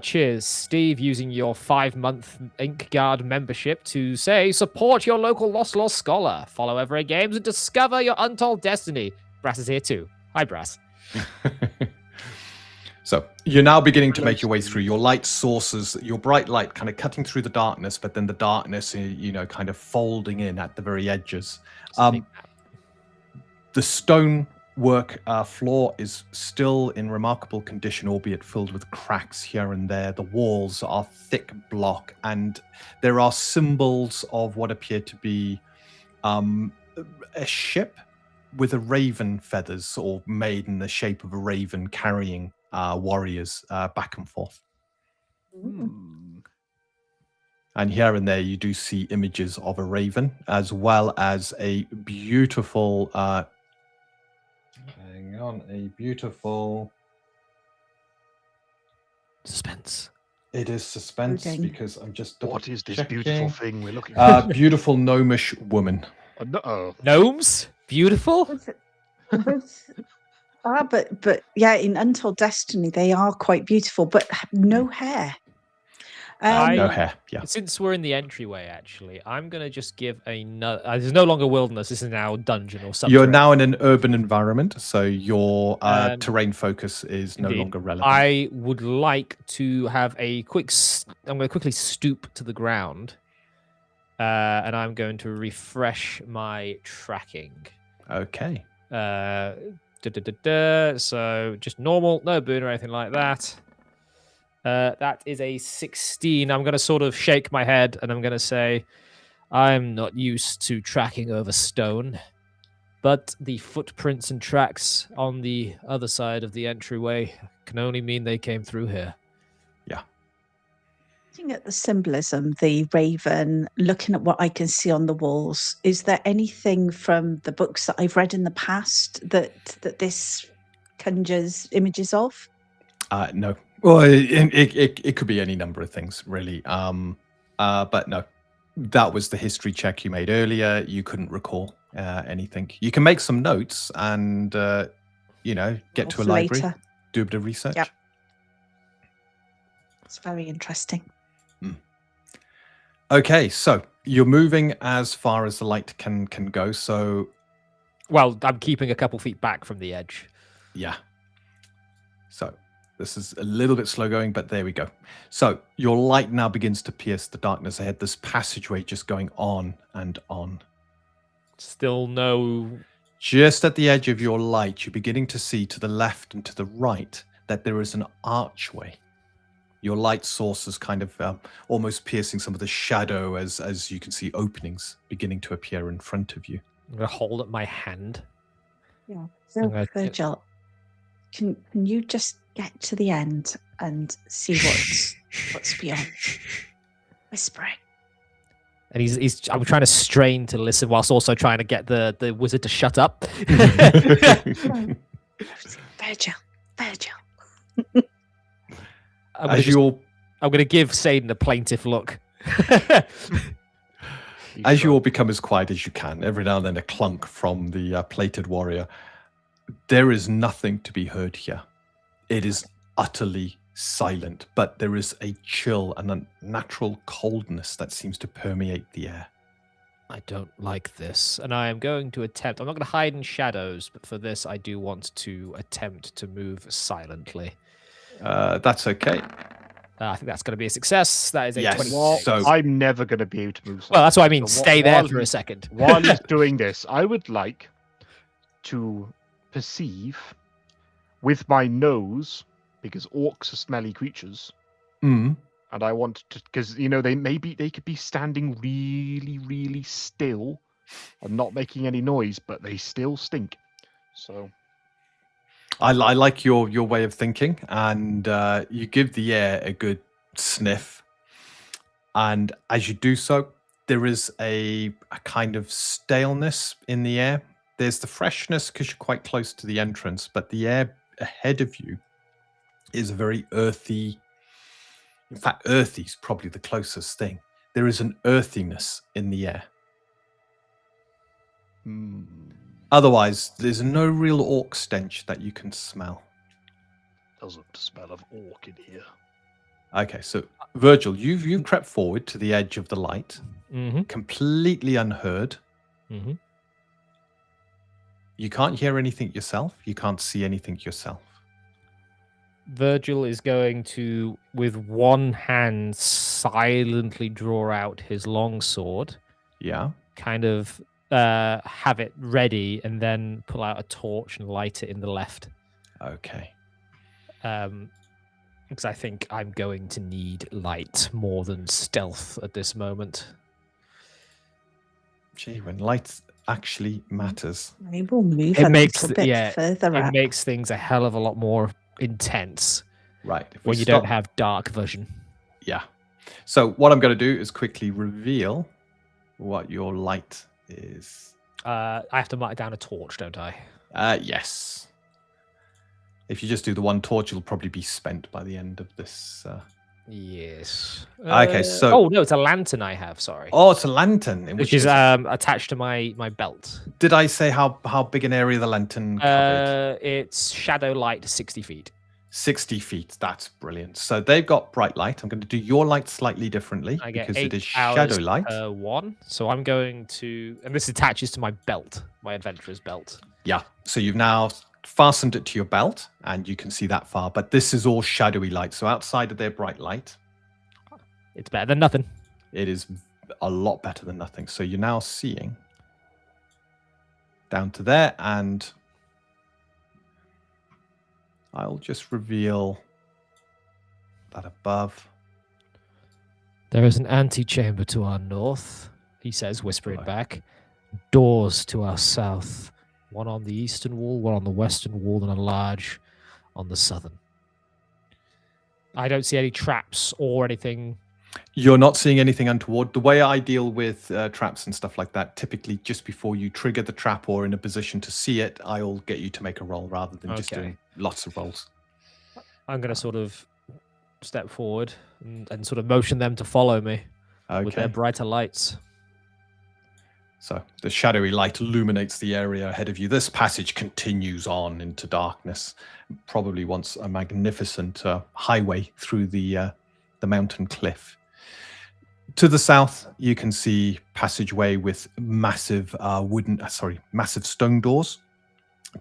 Cheers, Steve, using your 5-month Ink Guard membership to say, support your local Lost Scholar, follow Everett Games, and discover your Untold Destiny. Brass is here too. Hi, Brass. So you're now beginning to make your way through your light sources, your bright light kind of cutting through the darkness, but then the darkness, kind of folding in at the very edges. The stonework floor is still in remarkable condition, albeit filled with cracks here and there. The walls are thick block, and there are symbols of what appear to be a ship with a raven feathers, or made in the shape of a raven carrying warriors back and forth. And here and there you do see images of a raven, as well as a beautiful beautiful Suspense. It is suspense because I'm just What is this checking. beautiful thing we're looking at? Beautiful gnomish woman. Gnomes? Beautiful? But yeah, in Untold Destiny, they are quite beautiful, but have no hair. No hair, yeah. Since we're in the entryway, actually, I'm going to just give another... there's no longer wilderness. This is now dungeon or something. You're now in an urban environment, so your terrain focus is no longer relevant. I would like to have a quick... I'm going to quickly stoop to the ground, and I'm going to refresh my tracking. Okay. So just normal, no boon or anything like that. That is a 16. I'm going to sort of shake my head and I'm going to say, I'm not used to tracking over stone, but the footprints and tracks on the other side of the entryway can only mean they came through here. Yeah. Looking at the symbolism, the raven, looking at what I can see on the walls, is there anything from the books that I've read in the past that this conjures images of? No. Well, it could be any number of things, really. But no, that was the history check you made earlier. You couldn't recall anything. You can make some notes and, get to a library, Later. do a bit of research. Yep. It's very interesting. Okay, so you're moving as far as the light can go. So, well, I'm keeping a couple feet back from the edge. Yeah. So this is a little bit slow going, but there we go. So your light now begins to pierce the darkness ahead. This passageway just going on and on. Still no... Just at the edge of your light, you're beginning to see to the left and to the right that there is an archway. Your light source is kind of almost piercing some of the shadow as you can see openings beginning to appear in front of you. I'm going to hold up my hand. Yeah. So, Virgil, can you just get to the end and see what's beyond? Whispering. And I'm trying to strain to listen whilst also trying to get the wizard to shut up. Virgil. I'm going to give Saden a plaintive look. As you all become as quiet as you can, every now and then a clunk from the plated warrior. There is nothing to be heard here. It is utterly silent, but there is a chill and a natural coldness that seems to permeate the air. I don't like this, and I am going to attempt. I'm not going to hide in shadows, but for this, I do want to attempt to move silently. That's okay. I think that's going to be a success. That is a 20. So I'm never going to be able to move silently. Well, that's what I mean. Stay there for a second. While he's doing this, I would like to perceive with my nose, because orcs are smelly creatures, and I want to, because they could be standing really, really still and not making any noise, but they still stink. So I like your way of thinking, and you give the air a good sniff, and as you do so, there is a kind of staleness in the air. There's the freshness because you're quite close to the entrance, but the air ahead of you is a very earthy. In fact, earthy is probably the closest thing. There is an earthiness in the air. Otherwise, there's no real orc stench that you can smell. Doesn't smell of orc in here. Okay, so Virgil, you've crept forward to the edge of the light, completely unheard. You can't hear anything yourself. You can't see anything yourself. Virgil is going to, with one hand, silently draw out his longsword. Yeah. Kind of have it ready, and then pull out a torch and light it in the left. Okay. Because I think I'm going to need light more than stealth at this moment. Gee, when light actually matters. We will move It a makes little bit further it up. makes things a hell of a lot more intense. Right. When you don't have dark vision. Yeah. So what I'm going to do is quickly reveal what your light is. I have to mark down a torch, don't I? Yes. If you just do the one torch, it'll probably be spent by the end of this. Yes. Okay, so... Oh, no, it's a lantern I have, sorry. Oh, it's a lantern. Which is attached to my belt. Did I say how big an area the lantern covered? It's shadow light 60 feet. 60 feet. That's brilliant. So they've got bright light. I'm going to do your light slightly differently I get because 8 it is shadow light. One. So I'm going to... And this attaches to my belt, my adventurer's belt. Yeah. So you've now fastened it to your belt and you can see that far. But this is all shadowy light. So outside of their bright light... It's better than nothing. It is a lot better than nothing. So you're now seeing down to there, and I'll just reveal that above. There is an antechamber to our north, he says, whispering back. Doors to our south. One on the eastern wall, one on the western wall, and a large on the southern. I don't see any traps or anything. You're not seeing anything untoward. The way I deal with traps and stuff like that, typically just before you trigger the trap or in a position to see it, I'll get you to make a roll rather than just doing lots of rolls. I'm going to sort of step forward and sort of motion them to follow me with their brighter lights. So the shadowy light illuminates the area ahead of you. This passage continues on into darkness. Probably once a magnificent highway through the mountain cliff. To the south, you can see passageway with massive massive stone doors.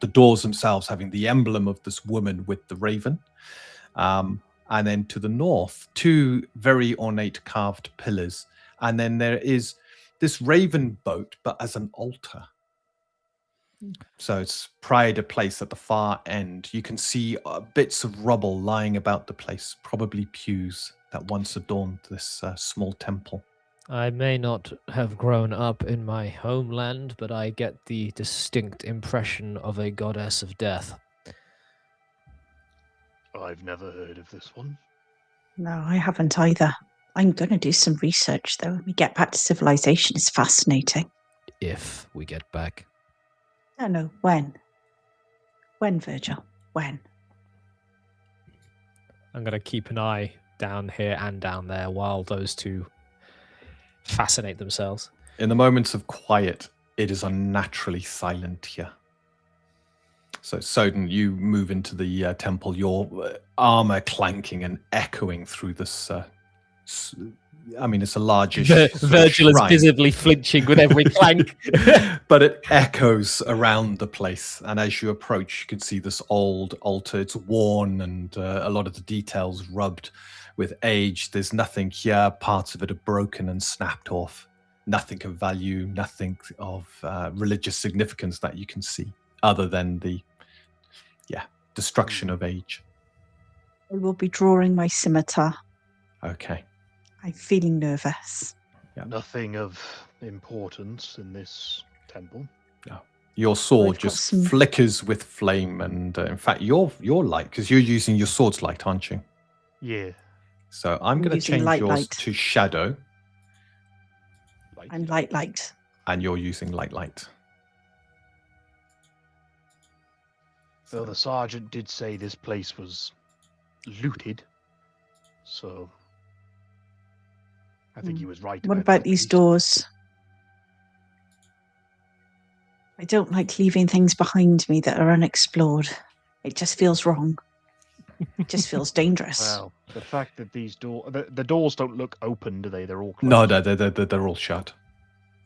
The doors themselves having the emblem of this woman with the raven. And then to the north, 2 very ornate carved pillars. And then there is this raven boat, but as an altar. So it's pride a place at the far end. You can see bits of rubble lying about the place, probably pews that once adorned this small temple. I may not have grown up in my homeland, but I get the distinct impression of a goddess of death. I've never heard of this one. No, I haven't either. I'm going to do some research, though. When we get back to civilization, it's fascinating. If we get back. No, when? When, Virgil? When? I'm going to keep an eye down here and down there while those two fascinate themselves. In the moments of quiet, it is unnaturally silent here. So, Saden, you move into the temple, your armor clanking and echoing through this. It's a largish. Virgil is visibly flinching with every clank. But it echoes around the place. And as you approach, you can see this old altar. It's worn and a lot of the details rubbed with age. There's nothing here. Parts of it are broken and snapped off. Nothing of value, nothing of religious significance that you can see, other than the destruction of age. I will be drawing my scimitar. Okay. I'm feeling nervous. Yeah. Nothing of importance in this temple. No. Your sword just flickers with flame, and in fact, your light, because you're using your sword's light, aren't you? Yeah. So I'm going to change yours to shadow. I'm light. And you're using light. Well, the sergeant did say this place was looted, so I think he was right. What about that these at least. doors? I don't like leaving things behind me that are unexplored. It just feels wrong. It just feels dangerous. Well, the fact that these the doors don't look open, do they? They're all closed. No, they're all shut.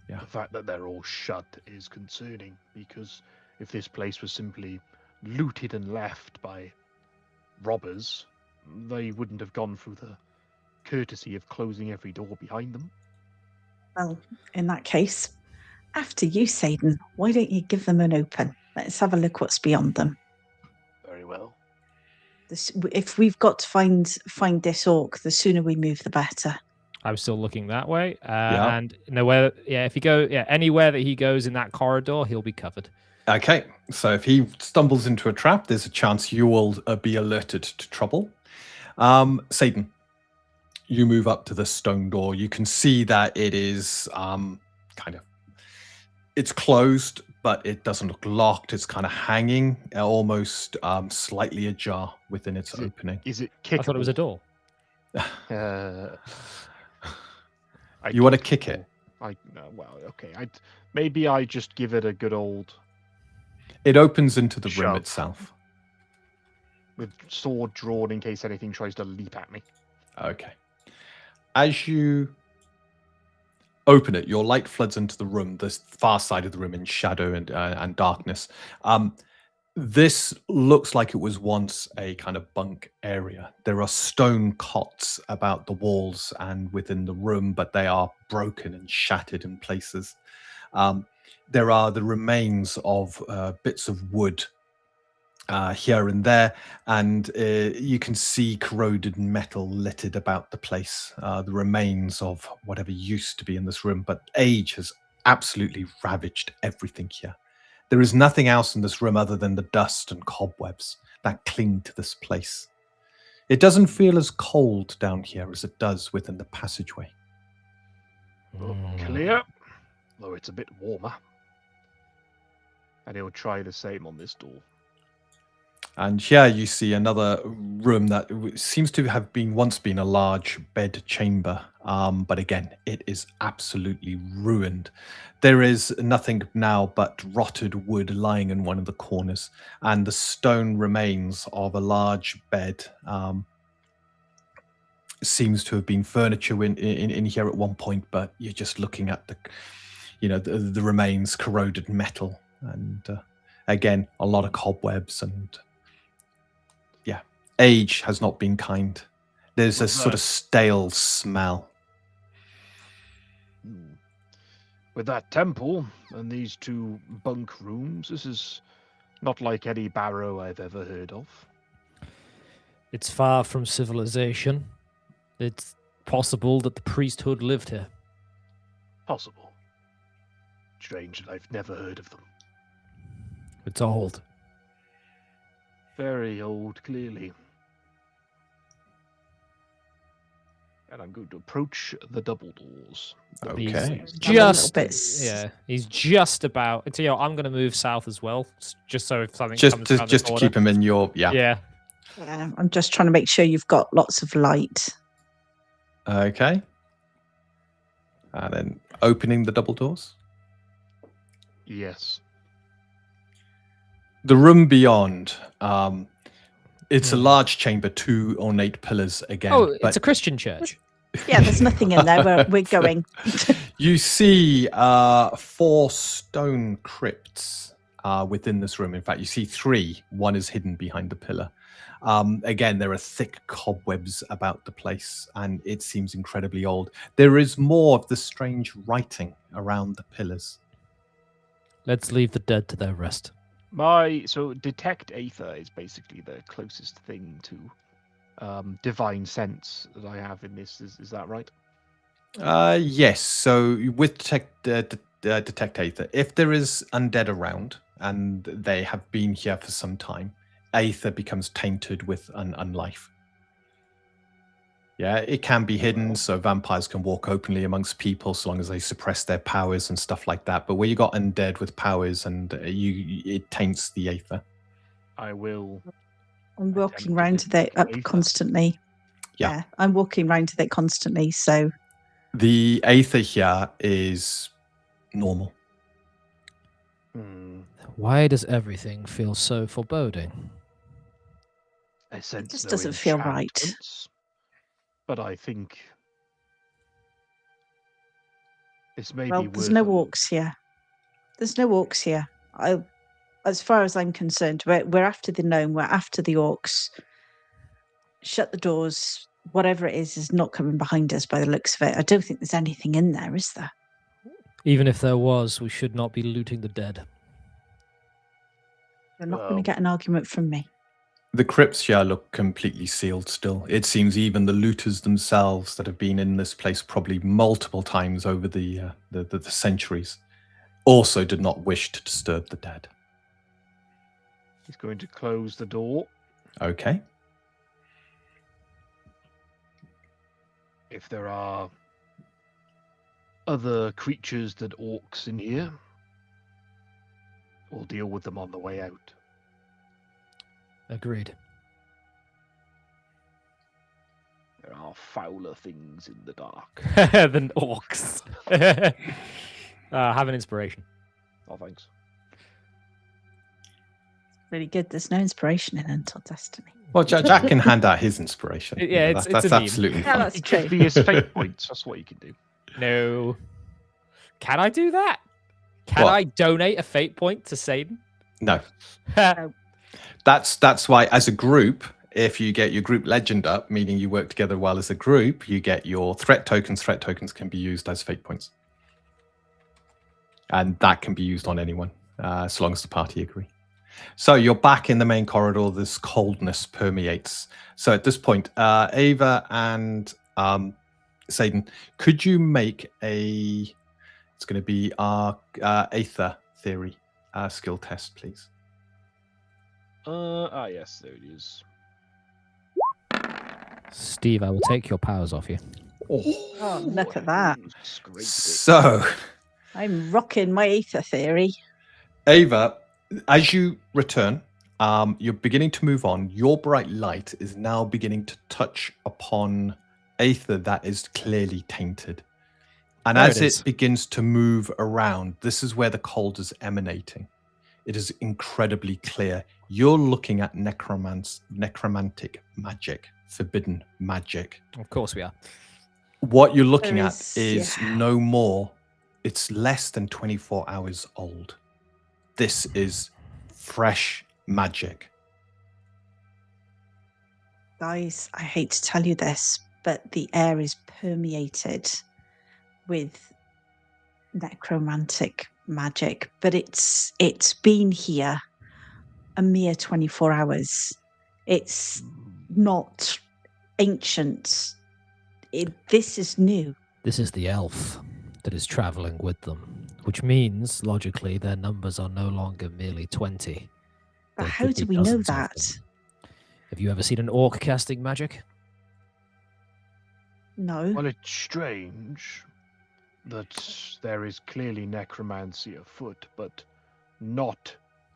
Yeah. The fact that they're all shut is concerning, because if this place was simply looted and left by robbers, they wouldn't have gone through the courtesy of closing every door behind them. Well, in that case, after you, Saden, why don't you give them an open? Let's have a look what's beyond them. Very well. If we've got to find this orc, the sooner we move, the better. I'm still looking that way. And nowhere, if you go, anywhere that he goes in that corridor, he'll be covered. Okay, so if he stumbles into a trap, there's a chance you will be alerted to trouble. Saden, you move up to the stone door. You can see that it is it's closed, but it doesn't look locked. It's kind of hanging, almost slightly ajar within its opening. Is it kickable? I thought it was a door. You want to kick it? Maybe I just give it a good old. It opens into the room shove. itself. With sword drawn in case anything tries to leap at me. Okay. As you open it, your light floods into the room, the far side of the room in shadow and darkness. This looks like it was once a kind of bunk area. There are stone cots about the walls and within the room, but they are broken and shattered in places. There are the remains of bits of wood here and there, and you can see corroded metal littered about the place, the remains of whatever used to be in this room, but age has absolutely ravaged everything here. There is nothing else in this room other than the dust and cobwebs that cling to this place. It doesn't feel as cold down here as it does within the passageway. Clear, though it's a bit warmer. And he'll try the same on this door. And here you see another room that seems to have once been a large bed chamber. But again, it is absolutely ruined. There is nothing now but rotted wood lying in one of the corners, and the stone remains of a large bed. Seems to have been furniture in here at one point, but you're just looking at the remains, corroded metal, and again, a lot of cobwebs, and age has not been kind. There's a sort of stale smell. With that temple and these two bunk rooms, this is not like any barrow I've ever heard of. It's far from civilization. It's possible that the priesthood lived here. Possible. Strange that I've never heard of them. It's old. Very old, clearly. And I'm going to approach the double doors. Okay. He's just about. So, I'm going to move south as well, just so if something just comes around to the keep him in your Yeah. I'm just trying to make sure you've got lots of light. Okay. And then opening the double doors. Yes. The room beyond. It's a large chamber, 2 ornate pillars again. Oh, it's a Christian church. Yeah, there's nothing in there. We're going. You see 4 stone crypts within this room. In fact, you see 3. One is hidden behind the pillar. Again, there are thick cobwebs about the place, and it seems incredibly old. There is more of the strange writing around the pillars. Let's leave the dead to their rest. So detect aether is basically the closest thing to divine sense that I have in this. Is that right? Yes. So with detect aether, if there is undead around and they have been here for some time, aether becomes tainted with unlife. Yeah, it can be hidden, so vampires can walk openly amongst people so long as they suppress their powers and stuff like that. But where you got undead with powers, and it taints the aether. I will. I'm walking attempt round to with it up aether. constantly. Yeah. I'm walking round with it constantly. So The aether here is normal. Why does everything feel so foreboding? I sense just no doesn't feel right. enchantments, but I think this may be there's worth no a look. orcs here. There's no orcs here. As far as I'm concerned, we're after the gnome. We're after the orcs. Shut the doors. Whatever it is not coming behind us by the looks of it. I don't think there's anything in there, is there? Even if there was, we should not be looting the dead. You're not going to get an argument from me. The crypts here look completely sealed still. It seems even the looters themselves that have been in this place probably multiple times over the centuries also did not wish to disturb the dead. He's going to close the door. Okay. If there are other creatures than orcs in here, we'll deal with them on the way out. Agreed. There are fouler things in the dark. Than orcs. Have an inspiration. Oh, thanks. Really good. There's no inspiration in Untold Destiny. Well, Jack can hand out his inspiration. Yeah, that's it's a meme. absolutely Yeah, fine. that's It true. could be his fate points. That's what you can do. No. Can I do that? Can What? I donate a fate point to Saden? No. That's why, as a group, if you get your group legend up, meaning you work together well as a group, you get your threat tokens. Threat tokens can be used as fate points. And that can be used on anyone, as long as the party agree. So you're back in the main corridor. This coldness permeates. So at this point, Ava and Saden, could you make a... It's going to be our Aether theory skill test, please. Yes, there it is. Steve, I will take your powers off you. Oh, look at that. Scraped it. So, I'm rocking my ether theory. Ava, as you return, you're beginning to move on. Your bright light is now beginning to touch upon Aether that is clearly tainted. And There as it is. it begins to move around, this is where the cold is emanating. It is incredibly clear. You're looking at necromantic magic, forbidden magic. Of course we are. What you're looking There at is yeah. no more. It's less than 24 hours old. This is fresh magic. Guys, I hate to tell you this, but the air is permeated with necromantic magic, but it's been here a mere 24 hours. It's not ancient. This is new. This is the elf that is traveling with them, which means, logically, their numbers are no longer merely 20. But There how could do be we know dozens of that? them. Have you ever seen an orc casting magic? No. Well, it's strange that there is clearly necromancy afoot, but not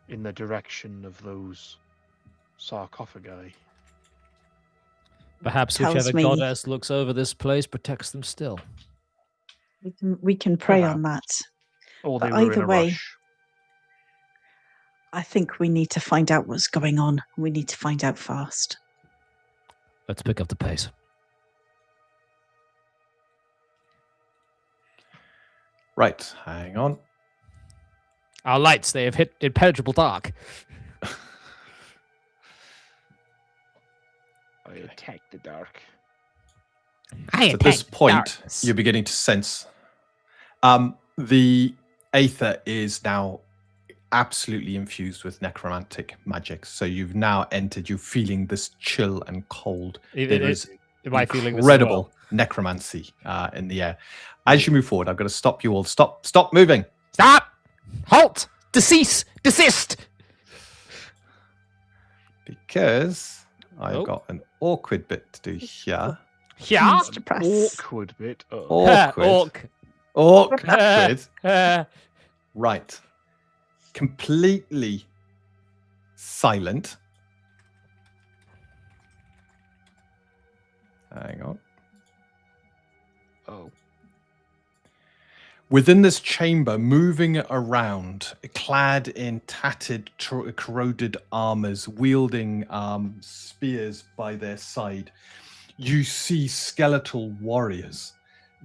in the direction of those sarcophagi. Perhaps Tells whichever me- goddess looks over this place protects them still. We can pray on that. Or they But were in either a way- rush. I think we need to find out what's going on. We need to find out fast. Let's pick up the pace. Right, hang on. Our lights, they have hit impenetrable dark. I attack the dark. At this point, you're beginning to sense the Aether is now absolutely infused with necromantic magic. So you've now entered, you're feeling this chill and cold. There is Am I feeling this as incredible well? necromancy in the air. As you move forward, I'm going to stop you all. Stop moving. Stop! Halt! Decease! Desist! Because I've Oh. got an awkward bit to do here. Yeah? Mr. Press. Awkward bit. Awkward. Orc. Awkward. Right. Completely silent. Hang on. Oh. Within this chamber, moving around, clad in tattered, corroded armors, wielding spears by their side, you see skeletal warriors.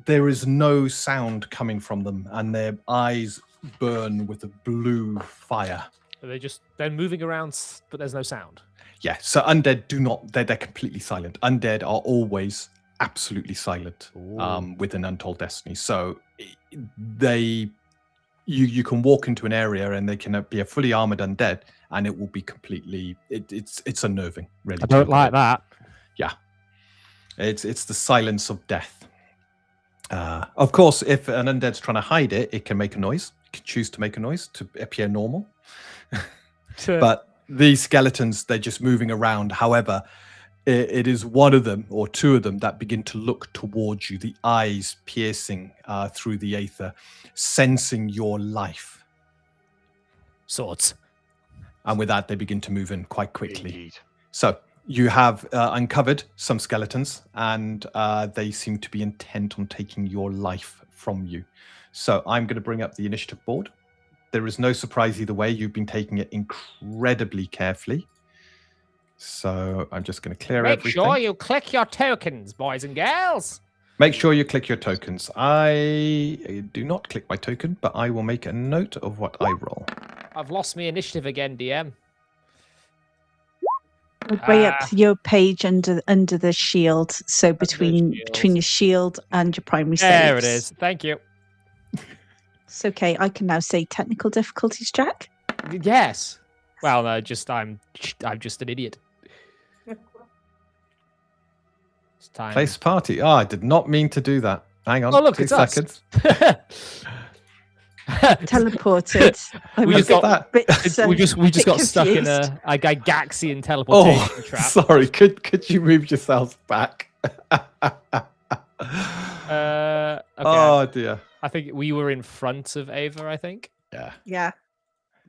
There is no sound coming from them, and their eyes burn with a blue fire. Are they're moving around, but there's no sound? Yeah, so undead do not, they're completely silent. Undead are always absolutely silent within Untold Destiny. So you can walk into an area and they can be a fully armored undead and it will be completely, it's unnerving, really. I don't like that. Yeah. It's the silence of death. Of course, if an undead's trying to hide it, it can make a noise. It can choose to make a noise to appear normal. But these skeletons, they're just moving around. However, it is one of them or two of them that begin to look towards you, the eyes piercing through the aether, sensing your life. Swords. And with that, they begin to move in quite quickly. Indeed. So you have uncovered some skeletons, and they seem to be intent on taking your life from you. So I'm going to bring up the initiative board. There is no surprise either way. You've been taking it incredibly carefully. So I'm just going to clear everything. Make sure you click your tokens, boys and girls. Make sure you click your tokens. I do not click my token, but I will make a note of what I roll. I've lost my initiative again, DM. Way up your page under the shield. So between your shield and your primary saves. There it is. Thank you. It's okay. I can now say technical difficulties, Jack. Yes. Well, no, I'm just an idiot. It's time. Place party. Oh, I did not mean to do that. Hang on. Oh, look, 2 it's us. seconds. Teleported. We just got stuck in confused. a Gygaxian teleportation trap. Sorry. Could you move yourselves back? Okay. Oh dear. I think we were in front of Ava, I think. Yeah. Yeah.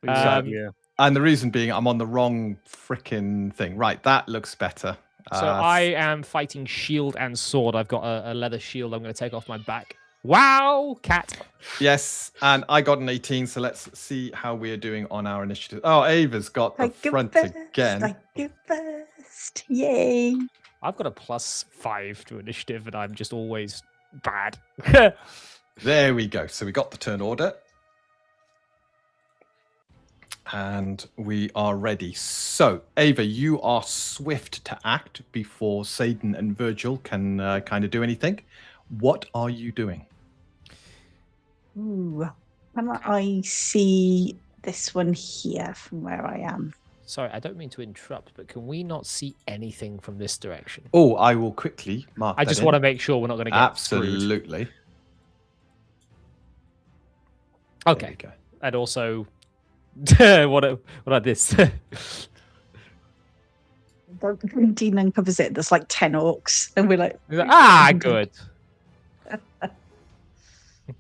Yeah. And the reason being, I'm on the wrong freaking thing. Right, that looks better. So I am fighting shield and sword. I've got a leather shield I'm going to take off my back. Wow, cat. Yes, and I got an 18, so let's see how we're doing on our initiative. Oh, Ava's got the front again. I go first. Yay. I've got a +5 to initiative, and I'm just always bad. There we go. So we got the turn order. And we are ready. So, Ava, you are swift to act before Saden and Virgil can kind of do anything. What are you doing? Ooh. Can I see this one here from where I am? Sorry, I don't mean to interrupt, but can we not see anything from this direction? Oh, I will quickly mark I just want to make sure we're not going to get Absolutely. screwed. Okay. There you go. And also, what about this? Dean uncovers it. There's like 10 orcs, and we're like, good.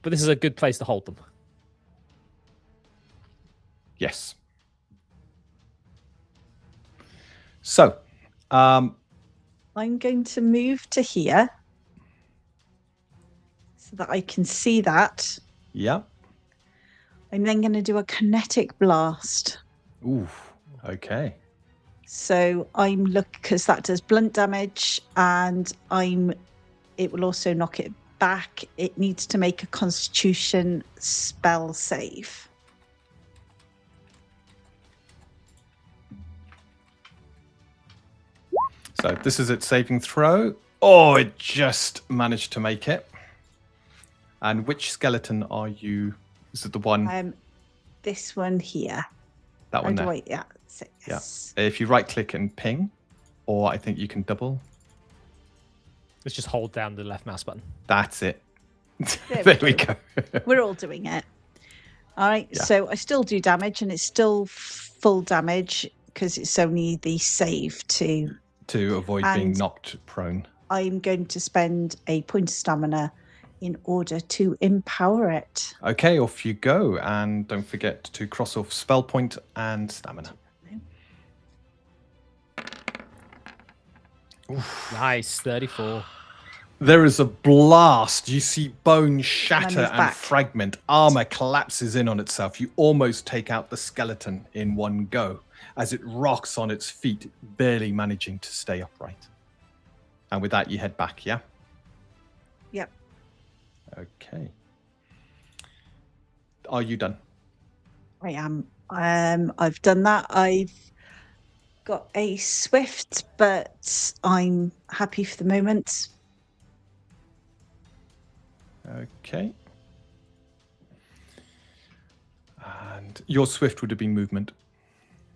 But this is a good place to hold them. Yes. So, I'm going to move to here so that I can see that. yeah. I'm then going to do a kinetic blast. Ooh, okay. So I'm because that does blunt damage, and it will also knock it back. It needs to make a Constitution spell save. So this is its saving throw. Oh, it just managed to make it. And which skeleton are you? Is it the one? This one here. That one there. Yeah. Yes. Yeah. If you right click and ping, or I think you can double. Let's just hold down the left mouse button. That's it. There we go. We're all doing it. All right. Yeah. So I still do damage, and it's still full damage because it's only the save to avoid being knocked prone. I'm going to spend a point of stamina in order to empower it. Okay, off you go. And don't forget to cross off spell point and stamina. Nice, 34. There is a blast. You see bone shatter move and back. fragment. Armor collapses in on itself. You almost take out the skeleton in one go as it rocks on its feet, barely managing to stay upright. And with that, you head back, yeah? Yep. Okay. Are you done? I am. I've done that. I've got a swift, but I'm happy for the moment. Okay. And your swift would have been movement.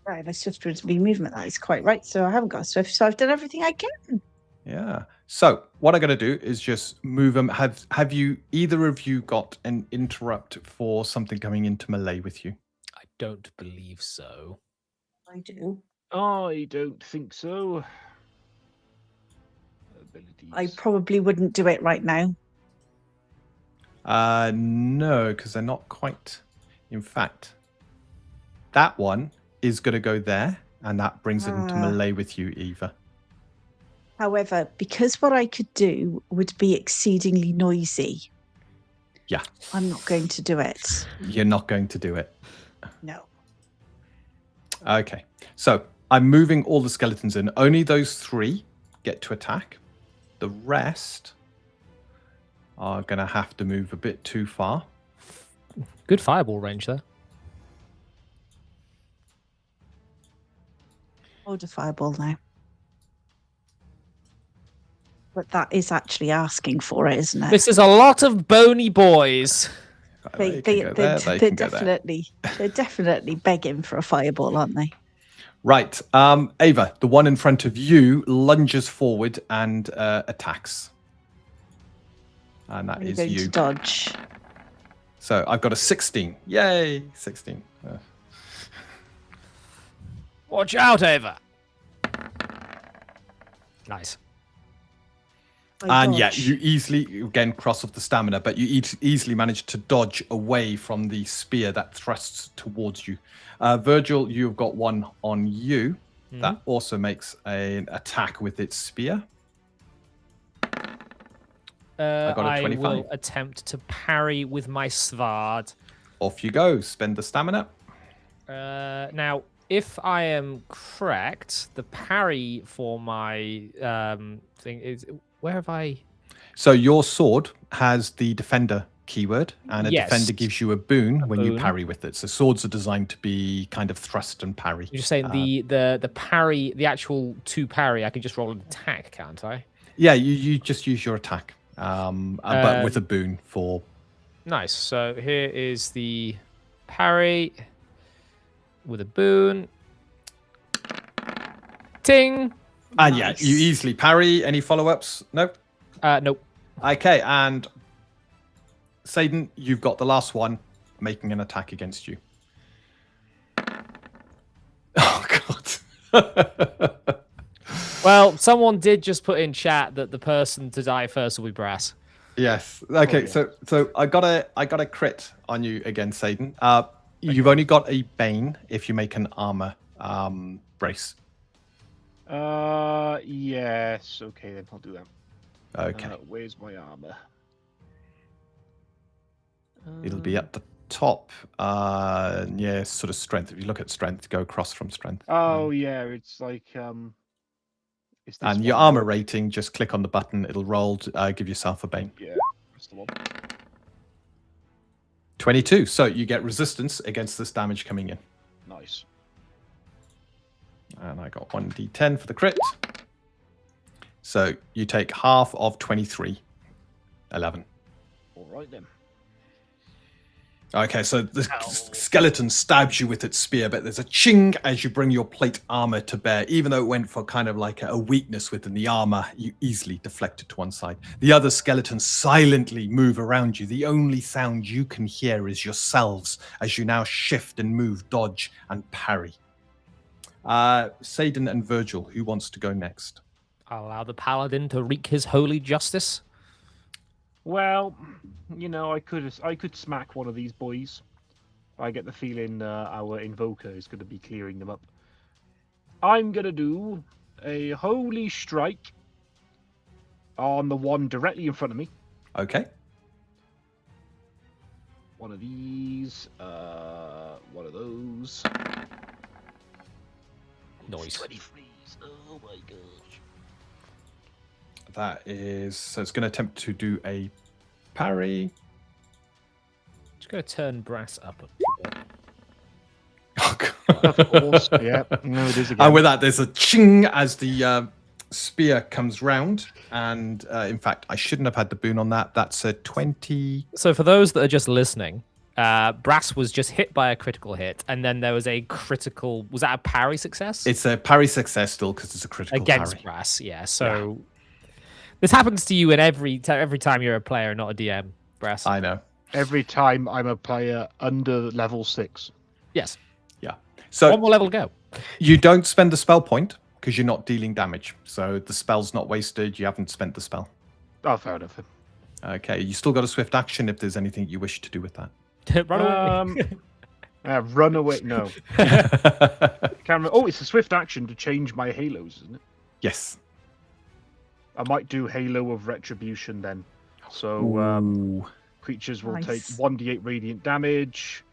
Right, my swift would be movement. That is quite right. So I haven't got a swift, so I've done everything I can. Yeah. So what I'm going to do is just move them. Have you either of you got an interrupt for something coming into melee with you? I don't believe so. I do. I don't think so. Abilities. I probably wouldn't do it right now. No, because they're not quite. In fact, that one is going to go there, and that brings it into melee with you, Eva. However, because what I could do would be exceedingly noisy. Yeah. I'm not going to do it. You're not going to do it. No. Okay. So I'm moving all the skeletons in. Only those 3 get to attack. The rest are going to have to move a bit too far. Good fireball range there. Hold a fireball now. But that is actually asking for it, isn't it? This is a lot of bony boys. They're definitely begging for a fireball, aren't they? Right. Ava, the one in front of you lunges forward and attacks. And that is going you. to dodge. So I've got a 16. Yay, 16. Watch out, Ava. Nice. And yeah, you easily, again, cross off the stamina, but you easily manage to dodge away from the spear that thrusts towards you. Virgil, you've got one on you. That also makes an attack with its spear. I got a 25. I will attempt to parry with my sword. Off you go. Spend the stamina. Now, if I am correct, the parry for my thing is... Where have I... So your sword has the defender keyword, and a Yes. defender gives you a boon when you parry with it. So swords are designed to be kind of thrust and parry. You're just saying the parry, the actual 2 parry, I can just roll an attack, can't I? Yeah, you just use your attack, but with a boon for... Nice. So here is the parry with a boon. Ting! And yeah, you easily parry. Any follow-ups? No? Nope. Okay, and Saden, you've got the last one making an attack against you. Oh, God. Well, someone did just put in chat that the person to die first will be Brass. Yes. Okay, so I got a crit on you again, Saden. You've only got a bane if you make an armor brace. Yes. Okay, then I'll do that. Okay. Where's my armor? It'll be at the top. Yeah, sort of strength. If you look at strength, go across from strength. Oh yeah, it's like It's this And your one. armor rating, just click on the button. It'll roll to give yourself a bane. Yeah, that's the one. 22. So you get resistance against this damage coming in. Nice. And I got 1d10 for the crit. So you take half of 23. 11. All right then. Okay, so the skeleton stabs you with its spear, but there's a ching as you bring your plate armor to bear. Even though it went for kind of like a weakness within the armor, you easily deflect it to one side. The other skeletons silently move around you. The only sound you can hear is yourselves as you now shift and move, dodge, and parry. Saden and Virgil, who wants to go next? I'll allow the paladin to wreak his holy justice. Well, you know, I could smack one of these boys. I get the feeling our invoker is going to be clearing them up. I'm going to do a holy strike on the one directly in front of me. Okay. One of these. One of those. Noise. 23s. Oh my gosh. That is... So it's going to attempt to do a parry. Just going to turn Brass up a bit. Oh, God. Of course. Yeah. No, it is again. And with that, there's a ching as the spear comes round. And in fact, I shouldn't have had the boon on that. That's a 20. So for those that are just listening, Brass was just hit by a critical hit, and then there was a critical... Was that a parry success? It's a parry success still because it's a critical Against parry. Brass, yeah. So this happens to you in every time you're a player, not a DM, Brass. I know. Every time I'm a player under level 6. Yes. Yeah. So one more level to go. you don't spend the spell point because you're not dealing damage. So the spell's not wasted. You haven't spent the spell. Oh, fair enough. Okay. You still got a swift action if there's anything you wish to do with that. Run away. Run away. No. Can't remember. Oh, it's a swift action to change my halos, isn't it? Yes. I might do Halo of Retribution then. So Ooh. creatures will Nice. take 1d8 radiant damage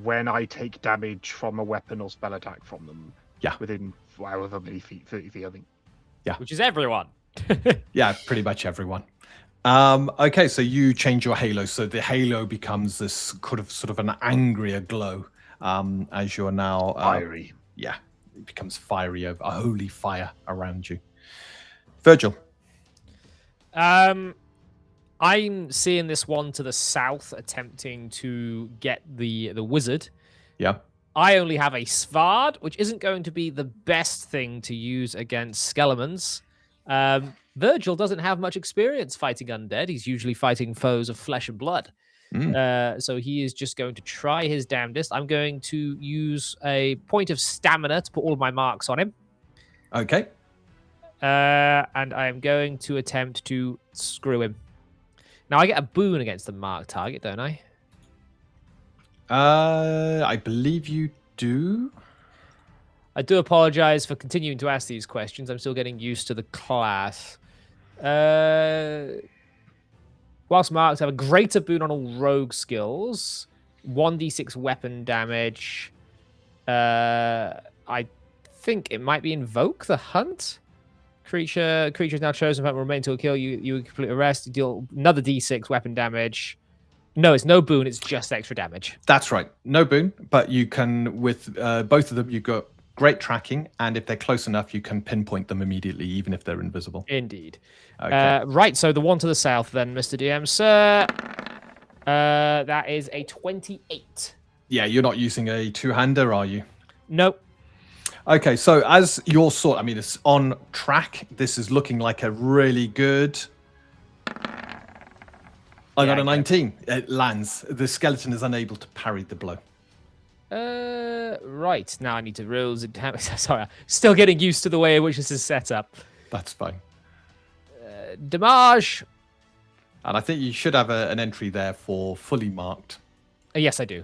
when I take damage from a weapon or spell attack from them. Yeah. Within however many feet, 30 feet, I think. Which is everyone. Yeah, pretty much everyone. Okay, so you change your halo. So the halo becomes this sort of an angrier glow as you're now... Fiery. Yeah, it becomes fiery, a holy fire around you. Virgil. I'm seeing this one to the south attempting to get the wizard. Yeah. I only have a Svard, which isn't going to be the best thing to use against Skelemons. Virgil doesn't have much experience fighting undead. He's usually fighting foes of flesh and blood. So he is just going to try his damnedest. I'm going to use a point of stamina to put all of my marks on him. Okay. And I am going to attempt to screw him. Now, I get a boon against the marked target, don't I? I believe you do. I do apologize for continuing to ask these questions. I'm still getting used to the class. Whilst marked, I have a greater boon on all rogue skills. 1d6 weapon damage. I think it might be Invoke the Hunt. Creature is now chosen but will remain till kill. You complete arrest. You deal another d6 weapon damage. No, it's no boon. It's just extra damage. That's right. No boon, but you can, with both of them, you've got great tracking, and if they're close enough, you can pinpoint them immediately, even if they're invisible. Indeed. Okay. Right, so the one to the south then, Mr. DM, sir. That is a 28. Yeah, you're not using a two-hander, are you? Nope. Okay, so as your sword, I mean, it's on track. This is looking like a really good... I got a 19. It lands. The skeleton is unable to parry the blow. Right. Now I need to rules. Sorry, I'm still getting used to the way in which this is set up. That's fine. Damage. And I think you should have an entry there for fully marked. Yes, I do.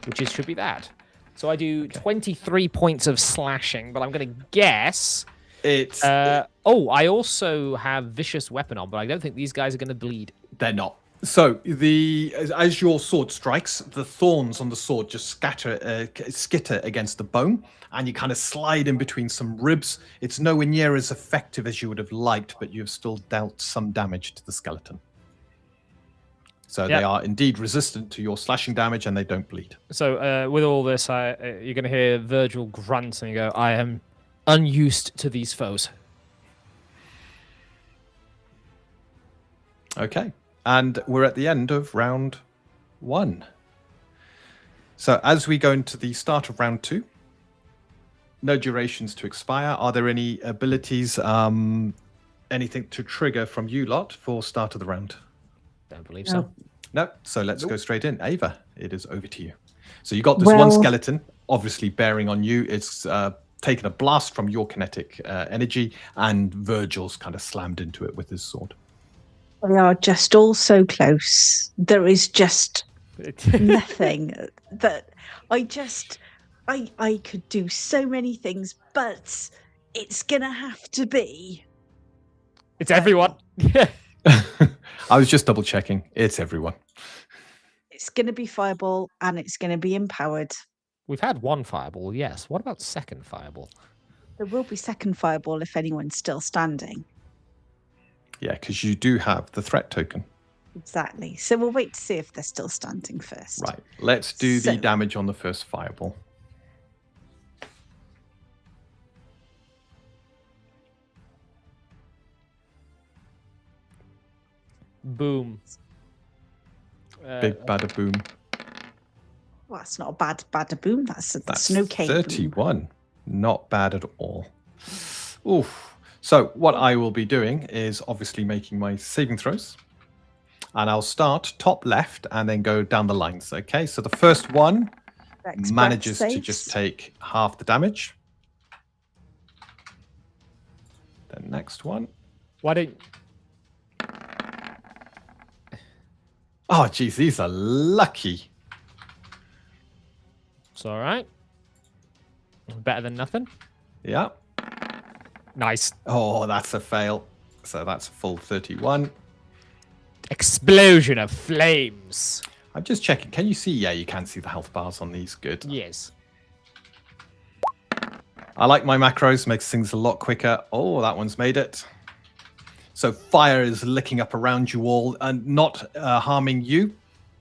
Which should be that. So I do 23 points of slashing, but I'm going to guess... It's... I also have Vicious Weapon on, but I don't think these guys are going to bleed. They're not. So as your sword strikes, the thorns on the sword just skitter against the bone, and you kind of slide in between some ribs. It's nowhere near as effective as you would have liked, but you've still dealt some damage to the skeleton. So they are indeed resistant to your slashing damage, and they don't bleed. So with all this, you're going to hear Virgil grunt and go, I am unused to these foes. Okay. And we're at the end of round 1. So as we go into the start of round 2, no durations to expire. Are there any abilities, anything to trigger from you lot for start of the round? Don't believe so. No. So let's go straight in. Ava, it is over to you. So you got this one skeleton, obviously bearing on you. It's taken a blast from your kinetic energy, and Virgil's kind of slammed into it with his sword. We are just all so close. There is just nothing that I could do so many things, but it's gonna have to be It's everyone. I was just double checking. It's everyone. It's going to be fireball and it's going to be empowered. We've had one fireball, yes. What about second fireball? There will be second fireball if anyone's still standing. Yeah, because you do have the threat token. Exactly. So we'll wait to see if they're still standing first. Right. Let's do the So- damage on the first fireball. Boom. Big bada boom. Well, that's not a bad boom. That's an okay boom. 31. Not bad at all. Oof. So what I will be doing is obviously making my saving throws. And I'll start top left and then go down the lines. Okay, so the first one Dex manages breath to saves. just take half the damage. The next one. Why don't... Oh, geez, these are lucky. It's all right. Better than nothing. Yeah. Nice. Oh, that's a fail. So that's a full 31. Explosion of flames. I'm just checking. Can you see? Yeah, you can see the health bars on these. Good. Yes. I like my macros. Makes things a lot quicker. Oh, that one's made it. So fire is licking up around you all and not harming you,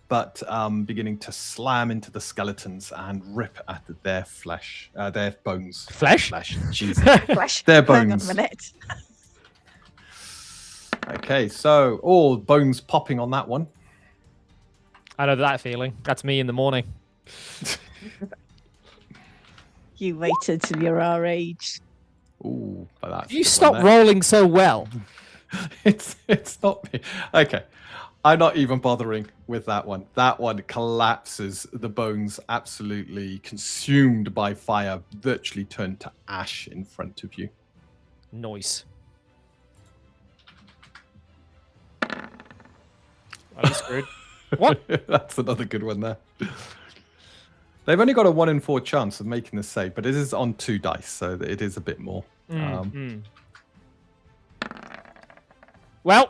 but beginning to slam into the skeletons and rip at their flesh, their bones. Flesh? Flesh. Jesus. Flesh. Their Hang on bones. a minute. Okay, so all bones popping on that one. I know that feeling. That's me in the morning. You waited till you're our age. Ooh, but that's You a good stop one there. rolling so well. It's not me. Okay. I'm not even bothering with that one. That one collapses, the bones absolutely consumed by fire, virtually turned to ash in front of you. Noise. I'm screwed. What? That's another good one there. They've only got a 1 in 4 chance of making the save, but it is on 2 dice, so it is a bit more. Well,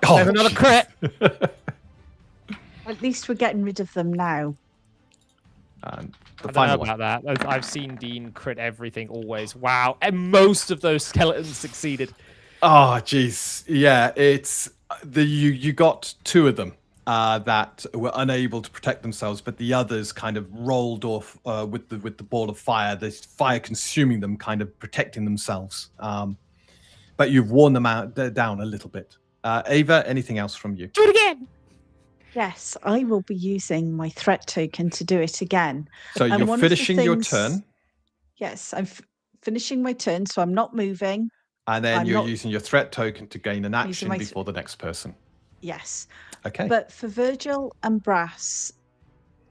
Oh, there's another crit. At least we're getting rid of them now. And I the don't final know one. about that. I've seen Dean crit everything always. Wow. And most of those skeletons succeeded. Oh, jeez. Yeah, it's you got 2 of them that were unable to protect themselves, but the others kind of rolled off with the ball of fire. The fire consuming them, kind of protecting themselves. But you've worn them down a little bit. Ava, anything else from you? Do it again. Yes, I will be using my threat token to do it again. So And you're one of the finishing your things- turn, Yes, I'm finishing my turn, so I'm not moving. and then I'm you're not using your threat token to gain an using action my before the next person. Yes. Okay. But for Virgil and Brass,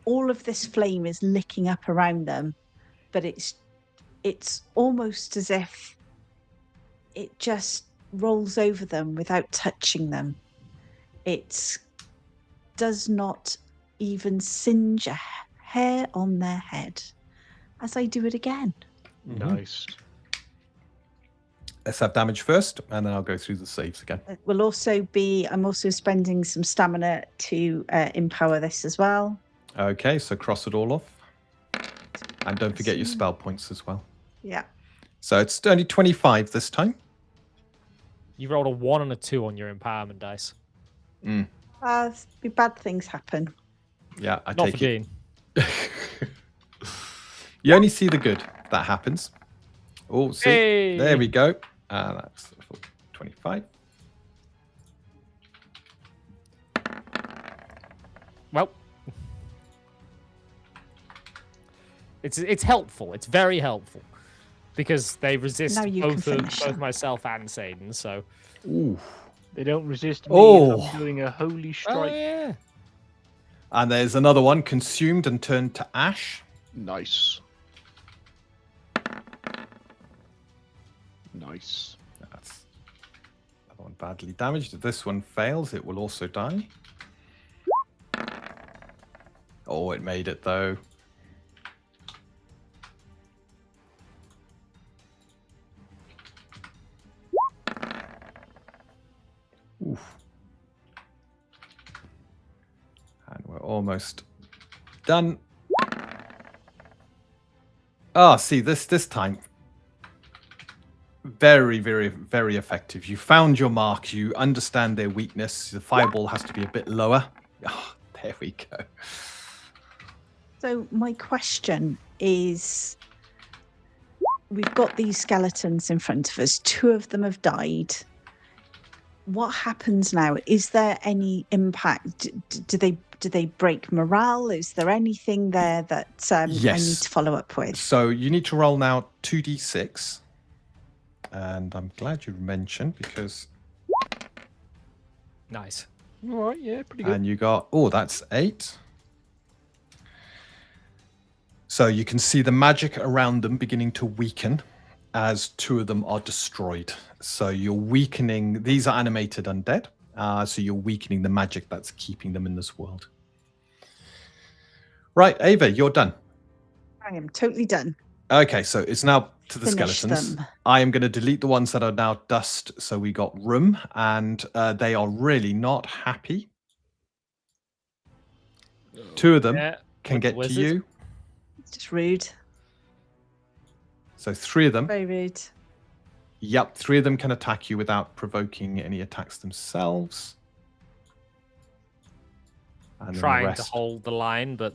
all of this flame is licking up around them, but it's almost as if it just rolls over them without touching them. It does not even singe a hair on their head as I do it again. Nice. Let's have damage first, and then I'll go through the saves again. It will also be, I'm also spending some stamina to empower this as well. Okay, so cross it all off. And don't forget your spell points as well. Yeah. So it's only 25 this time. You rolled a 1 and a 2 on your empowerment dice. Bad things happen. Yeah, I Not take for it. Dean. You only see the good that happens. Oh, see, Hey! there we go. That's 25. Well, it's helpful. It's very helpful because they resist Now you can both finish them. myself and Saden. So, Ooh. They don't resist me Oh. if I'm doing a holy strike. oh yeah. And there's another one consumed and turned to ash. Nice. Nice. That's another one badly damaged. If this one fails, it will also die. Oh, it made it though. And we're almost done. Oh, see, this time. Very, very, very effective. You found your mark. You understand their weakness. The fireball has to be a bit lower. Oh, there we go. So my question is, we've got these skeletons in front of us. 2 of them have died. What happens now? Is there any impact? Do they break morale? Is there anything there that I need to follow up with? So you need to roll now 2d6. And I'm glad you mentioned because... Nice. All right, yeah, pretty good. And you got... Oh, that's 8. So you can see the magic around them beginning to weaken as 2 of them are destroyed. So you're weakening... These are animated undead. So you're weakening the magic that's keeping them in this world. Right, Ava, you're done. I am totally done. Okay, so it's now to the Finish skeletons. them. I am going to delete the ones that are now dust. So we got room, and they are really not happy. 2 of them can get to you. It's just rude. So 3 of them. Very rude. Yep, 3 of them can attack you without provoking any attacks themselves. And Trying to hold the line, but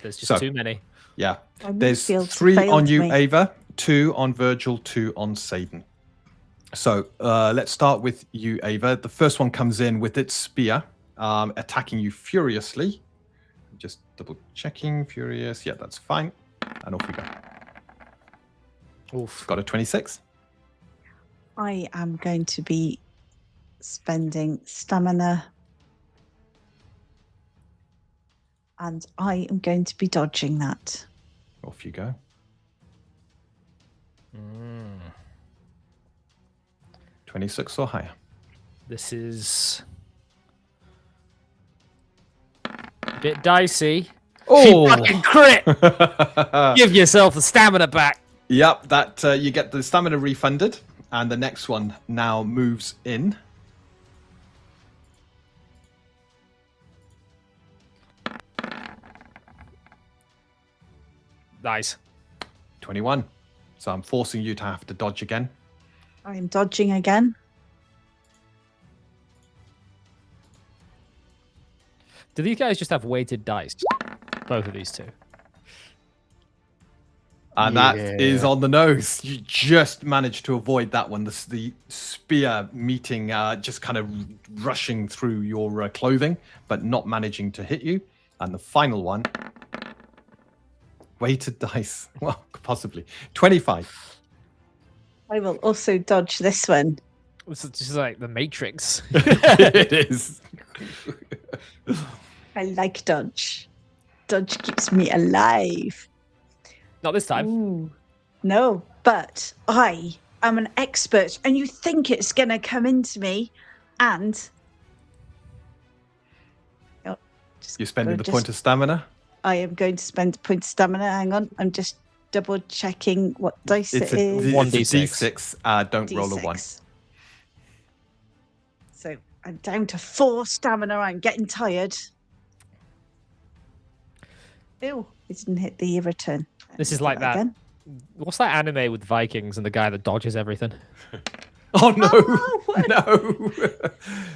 there's just too many. Yeah, there's 3 on you, Ava, 2 on Virgil, 2 on Saden. So let's start with you, Ava. The first one comes in with its spear, attacking you furiously. Just double checking, furious. Yeah, that's fine. And off we go. Oof. Got a 26. I am going to be spending stamina. And I am going to be dodging that. Off you go. 26 or higher. This is a bit dicey. Oh, fucking crit! Give yourself the stamina back. Yep, that you get the stamina refunded, and the next one now moves in. Nice. 21. So I'm forcing you to have to dodge again. I am dodging again. Do these guys just have weighted dice? Both of these 2. And that is on the nose. You just managed to avoid that one. The spear meeting, just kind of rushing through your clothing, but not managing to hit you. And the final one, weighted dice. Well, possibly. 25. I will also dodge this one. It's just like the Matrix. It is. I like dodge. Dodge keeps me alive. Not this time. Ooh. No, but I am an expert, and you think it's going to come into me, and... Oh, You're spending the point of stamina? I am going to spend a point of stamina. Hang on, I'm just double checking what dice it is. 1d6. Don't roll a 1. So I'm down to 4 stamina. I'm getting tired. Ew, it didn't hit the return. This is like that. Again. What's that anime with Vikings and the guy that dodges everything? Oh no, no.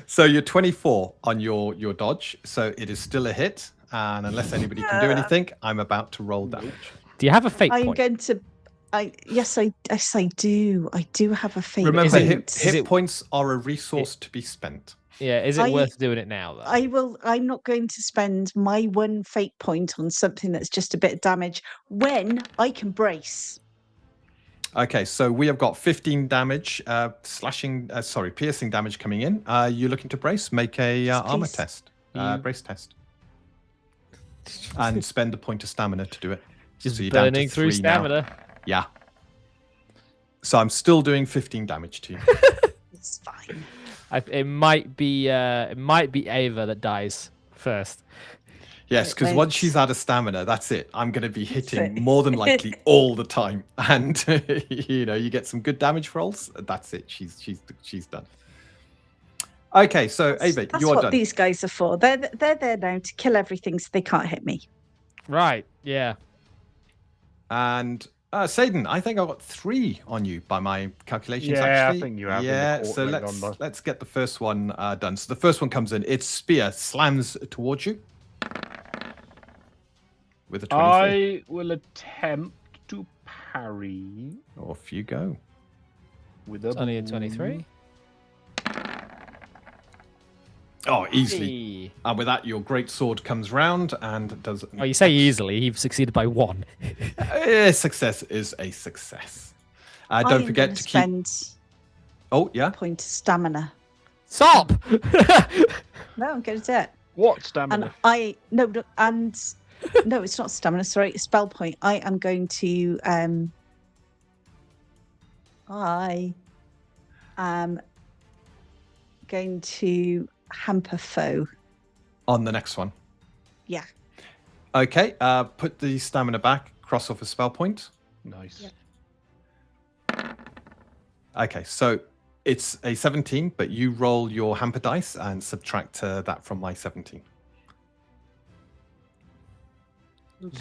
So you're 24 on your dodge. So it is still a hit. And unless anybody can do anything, I'm about to roll damage. Do you have a fate point? I'm going to... Yes, I do. I do have a fate point. Remember, hit points are a resource to be spent. Yeah, is it worth doing it now, though? I'm not going to spend my 1 fate point on something that's just a bit of damage when I can brace. Okay, so we have got 15 damage, piercing damage coming in. You're looking to brace? Make a armor test, brace test. And spend a point of stamina to do it. Just so burning through stamina. Now. Yeah. So I'm still doing 15 damage to you. It's fine. It might be Ava that dies first. Yes, because once she's out of stamina, that's it. I'm going to be hitting more than likely all the time, and you get some good damage rolls. That's it. She's done. Okay, so Ava, That's you're what done. these guys are for. They're there now to kill everything so they can't hit me. Right. Yeah. And Saden, I think I got 3 on you by my calculations. Yeah, actually. I think you have. Yeah, In the so court let's get the first one done. So the first one comes in. Its spear slams towards you with a 23. I will attempt to parry Off you go. with It's only a 23. Oh, easily. Hey. And with that, your great sword comes round and does. Oh, you say easily. You've succeeded by 1. Success is a success. I Don't am forget gonna to keep. spend Oh yeah. a point of stamina. Stop! No, I'm going to do it. what And stamina? no, it's not stamina. Sorry, spell point. I am going to I am going to hamper foe. On the next one. Yeah. Okay. Put the stamina back. Cross off a spell point. Nice. Yeah. Okay, so it's a 17, but you roll your hamper dice and subtract that from my 17.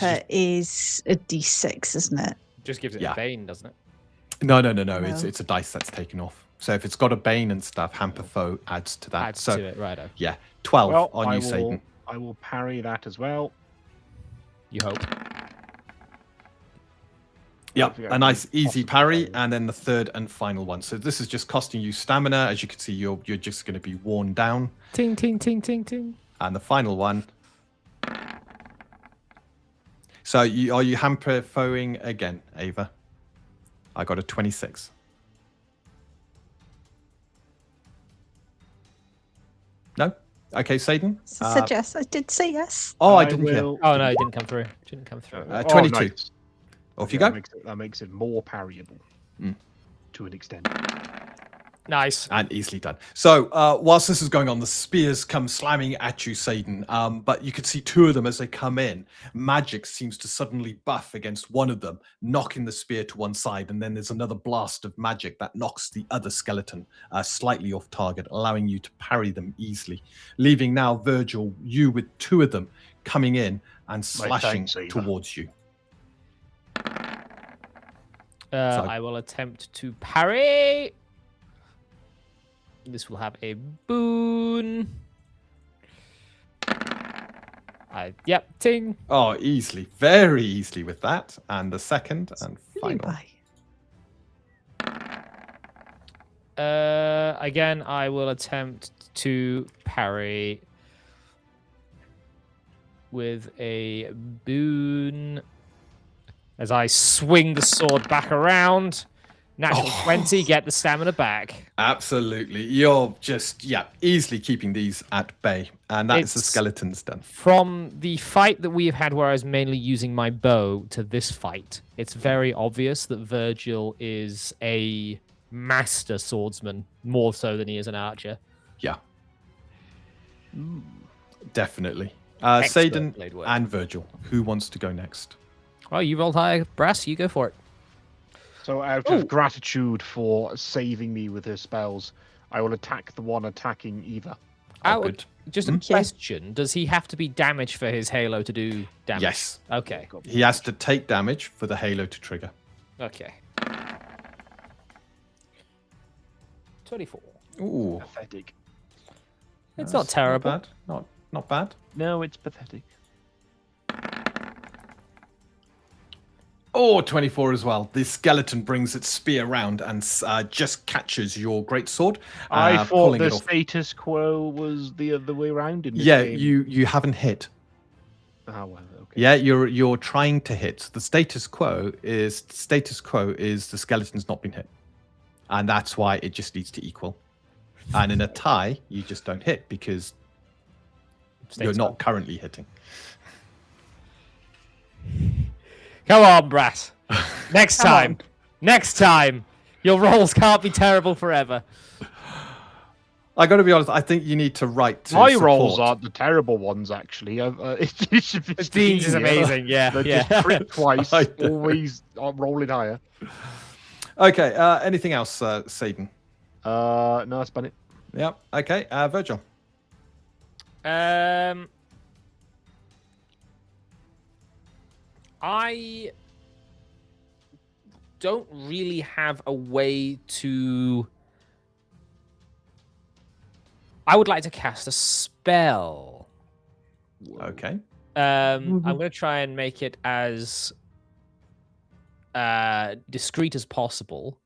Hamper is a d6, isn't it? Just gives it Yeah. a bane, doesn't it? No. No. It's a dice that's taken off. So if it's got a bane and stuff, hamper foe adds to that. Adds so to it, right? yeah, 12 Well, on you, Saden. I will parry that as well. You hope. Yep, think a I nice can easy possibly parry, parry. and then the third and final one. So this is just costing you stamina. As you can see, you're just going to be worn down. Ting, ting, ting, ting, ting. And the final one. So are you hamper foeing again, Ava? I got a 26. No? Okay, Saden? I said yes. I did say yes. Oh, I didn't hear. will- Oh no, it didn't come through. Didn't come through. 22. Nice. Off you Yeah, go. That makes it more parryable to an extent. Nice. And easily done. So, whilst this is going on, the spears come slamming at you, Saden. But you can see 2 of them as they come in. Magic seems to suddenly buff against one of them, knocking the spear to one side. And then there's another blast of magic that knocks the other skeleton slightly off target, allowing you to parry them easily. Leaving now, Virgil, you with 2 of them coming in and slashing thanks, Ava. towards you. I will attempt to parry. This will have a boon. Yep, ting. Oh, easily. Very easily with that. And the second and final. Again, I will attempt to parry with a boon as I swing the sword back around. Natural 20, get the stamina back. Absolutely. You're just, easily keeping these at bay. And that is the It's- skeletons done. From the fight that we have had where I was mainly using my bow to this fight, it's very obvious that Virgil is a master swordsman, more so than he is an archer. Yeah. Definitely. Expert Saden blade work. and Virgil. Who wants to go next? Oh, you rolled high, Brass. You go for it. So out of gratitude for saving me with her spells, I will attack the one attacking Eva. Good. Just a question. Does he have to be damaged for his halo to do damage? Yes. Okay. He has to take damage for the halo to trigger. Okay. 24. Ooh. Pathetic. It's not terrible. Not bad. Not bad. No, it's pathetic. Oh, 24 as well. The skeleton brings its spear round and just catches your great sword. I thought pulling the it off. status quo was the other way around in this Yeah, game. you haven't hit. Ah, well, okay. Yeah, you're trying to hit. The status quo is the skeleton's not been hit. And that's why it just needs to equal. And in a tie, you just don't hit because you're not currently hitting. Come on, Brass. Next Come time. on. Next time. Your rolls can't be terrible forever. I got to be honest. I think you need to write. To My rolls support. aren't the terrible ones, actually. It should be Dean's is easier. amazing. Yeah, They're yeah. just crit twice, I know. always rolling higher. Okay. Anything else, Saden? No, that's about it. Yep. Okay. Virgil. I don't really have a way to... I would like to cast a spell. Okay. I'm going to try and make it as discreet as possible.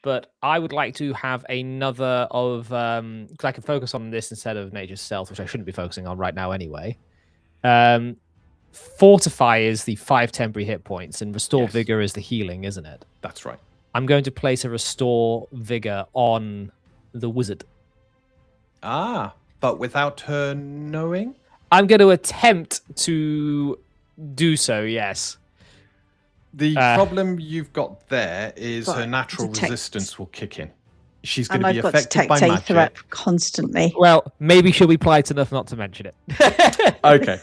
But I would like to have another of... because I can focus on this instead of Nature's Stealth, which I shouldn't be focusing on right now anyway. Fortify is the 5 temporary hit points, and Restore Vigor is the healing, isn't it? That's right. I'm going to place a Restore Vigor on the wizard. Ah, but without her knowing? I'm going to attempt to do so, yes. The problem you've got there is her natural detect. Resistance will kick in. She's going And to I've be got affected by detect Aether up magic. constantly. Well, maybe she'll be polite enough not to mention it. Okay.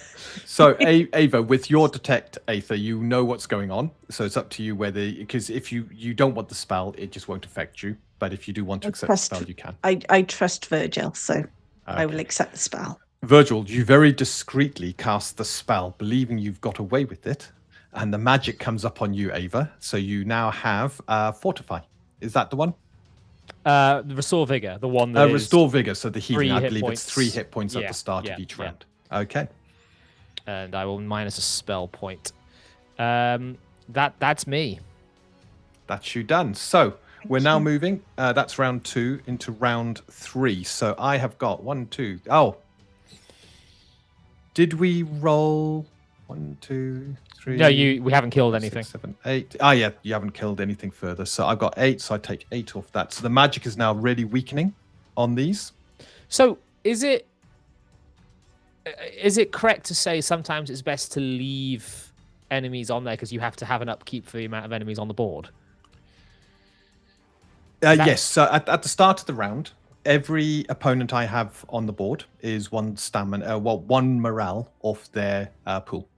So, Ava, with your detect Aether, you know what's going on. So it's up to you whether... Because if you don't want the spell, it just won't affect you. But if you do want to accept the spell, you can. I trust Virgil, so I will accept the spell. Virgil, you very discreetly cast the spell, believing you've got away with it. And the magic comes up on you, Ava. So you now have Fortify. Is that the one? The Restore Vigor, the one that Restore Vigor, so the healing. I believe points. it's 3 hit points at Yeah, the start of each round. Okay. And I will minus a spell point. That's me. That's you done. So we're now moving. That's round 2 into round 3. So I have got 1, 2. Oh. Did we roll 1, 2, 3? No, we haven't killed anything. 6, 7, 8. Ah, yeah, you haven't killed anything further. So I've got 8, so I take 8 off that. So the magic is now really weakening on these. So is it correct to say sometimes it's best to leave enemies on there because you have to have an upkeep for the amount of enemies on the board? Yes. So at the start of the round, every opponent I have on the board is 1 stamina, 1 morale off their pool.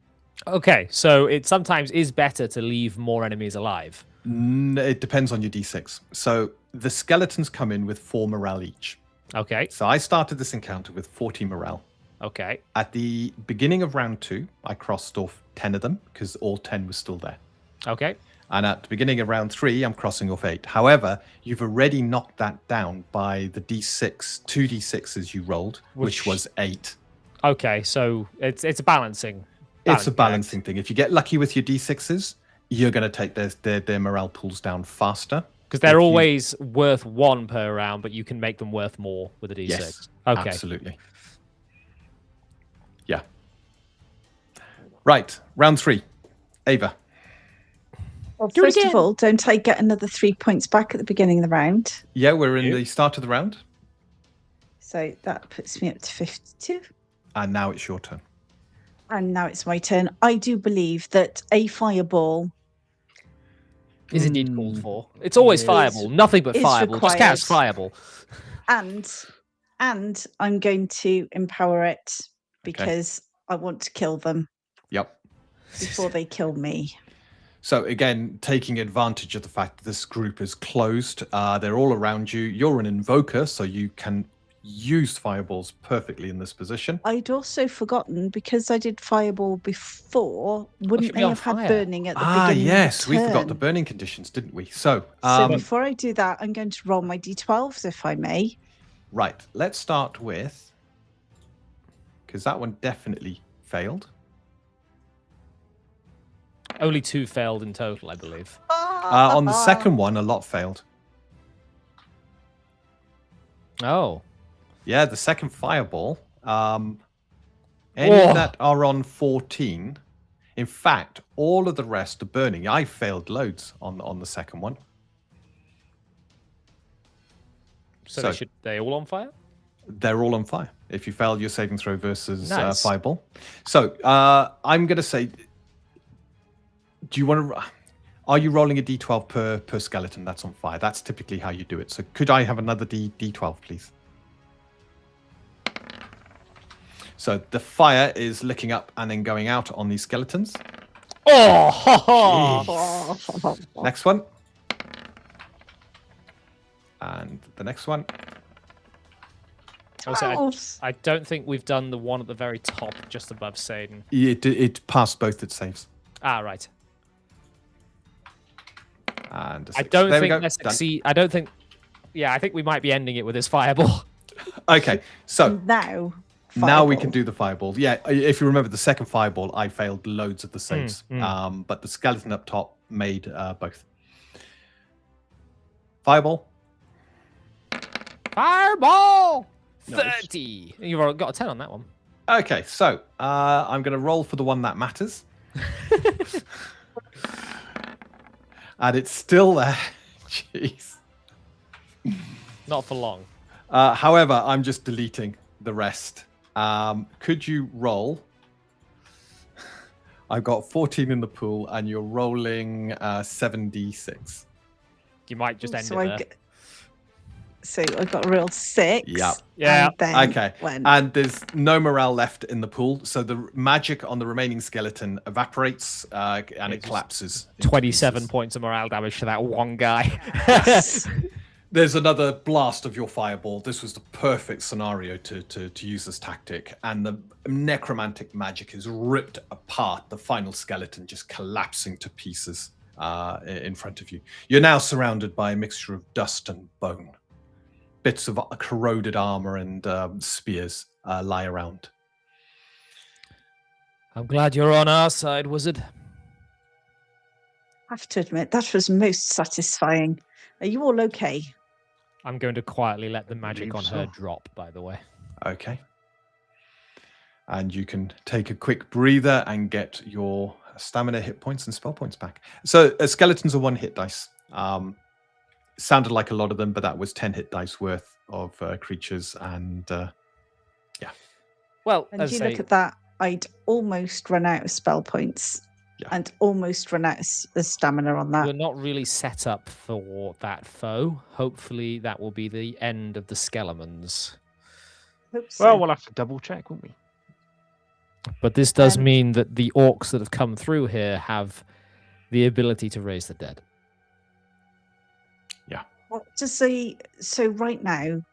Okay, so it sometimes is better to leave more enemies alive. It depends on your d6. So the skeletons come in with 4 morale each. Okay. So I started this encounter with 40 morale. Okay. At the beginning of round 2, I crossed off 10 of them because all 10 were still there. Okay. And at the beginning of round 3, I'm crossing off 8. However, you've already knocked that down by the d6, 2 d6s you rolled, which was 8. Okay, so it's a balancing. It's a balancing thing. If you get lucky with your d6s, you're going to take their morale pools down faster. Because they're always worth 1 per round, but you can make them worth more with a d6. Yes, okay. Absolutely. Yeah. Right, round 3. Ava. Well, first of all, don't I get another 3 points back at the beginning of the round? Yeah, we're in the start of the round. So that puts me up to 52. And now it's your turn. And now it's my turn. I do believe that a fireball is indeed called for. It's always fireball. Nothing but fireball. Just cast fireball. And I'm going to empower it because I want to kill them. Yep. Before they kill me. So again, taking advantage of the fact that this group is closed, they're all around you. You're an invoker, so you can use fireballs perfectly in this position. I'd also forgotten, because I did fireball before, wouldn't they have had burning at the beginning? Ah, yes, of the turn? we forgot the burning conditions, didn't we? So before I do that, I'm going to roll my d12s, if I may. Right, let's start with, because that one definitely failed. Only 2 failed in total, I believe. On the second one, a lot failed. Oh. Yeah, the second fireball. Any that are on 14. In fact, all of the rest are burning. I failed loads on the second one. So they all on fire? They're all on fire. If you fail your saving throw versus fireball. So I'm going to say, do you want to... Are you rolling a d12 per skeleton that's on fire? That's typically how you do it. So could I have another d12, please? So the fire is licking up and then going out on these skeletons. Oh! Next one. And the next one. 12s. I don't think we've done the one at the very top, just above Saden. It passed both its saves. Ah, right. And I don't there we think go. let's Done. succeed. I don't think. Yeah, I think we might be ending it with this fireball. Okay, so And now, now we can fireball. do the fireball. Yeah, if you remember the second fireball, I failed loads of the saves. But the skeleton up top made both. Fireball. Fireball! Nice. 30. You've already got a 10 on that one. Okay, so I'm going to roll for the one that matters. And it's still there. Jeez. Not for long. However, I'm just deleting the rest. Could you roll? I've got 14 in the pool, and you're rolling 7d6. You might just end So it I there. So I got a real 6. Yeah. And then Okay. went. And there's no morale left in the pool, so the magic on the remaining skeleton evaporates and it collapses. into 27 pieces. points of morale damage to that one guy. Yes. There's another blast of your fireball. This was the perfect scenario to use this tactic. And the necromantic magic is ripped apart, the final skeleton just collapsing to pieces in front of you. You're now surrounded by a mixture of dust and bone. Bits of corroded armor and spears lie around. I'm glad you're on our side, wizard. I have to admit, that was most satisfying. Are you all okay? I'm going to quietly let the magic on believe her so. drop, by the way. Okay. And you can take a quick breather and get your stamina, hit points, and spell points back. So skeletons are 1 hit dice. Sounded like a lot of them, but that was 10 hit dice worth of creatures. And yeah. Well, And as you I look say, at that, I'd almost run out of spell points. Yeah. And almost run out of stamina on that. we're not really set up for that foe. Hopefully, that will be the end of the skeletons. Hope so. Well, we'll have to double check, won't we? But this does Um, mean that the orcs that have come through here have the ability to raise the dead. What does so right now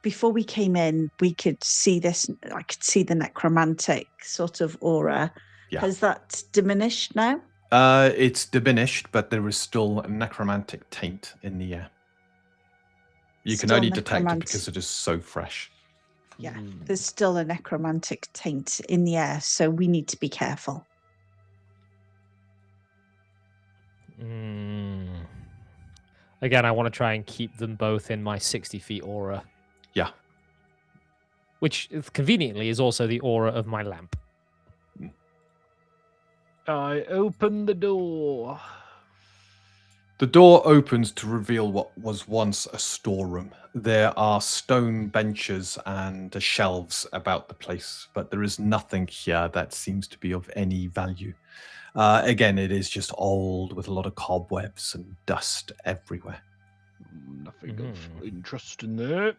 before we came in, we could see this. I could see the necromantic sort of aura. Yeah. Has that diminished now? It's diminished, but there is still a necromantic taint in the air. You can Still only detect it necromantic. because it is so fresh. Yeah, there's still a necromantic taint in the air, so we need to be careful. Again, I want to try and keep them both in my 60 feet aura. Yeah. Which conveniently is also the aura of my lamp. I open the door. The door opens to reveal what was once a storeroom. There are stone benches and shelves about the place, but there is nothing here that seems to be of any value. Again, it is just old with a lot of cobwebs and dust everywhere. Nothing of interest in there.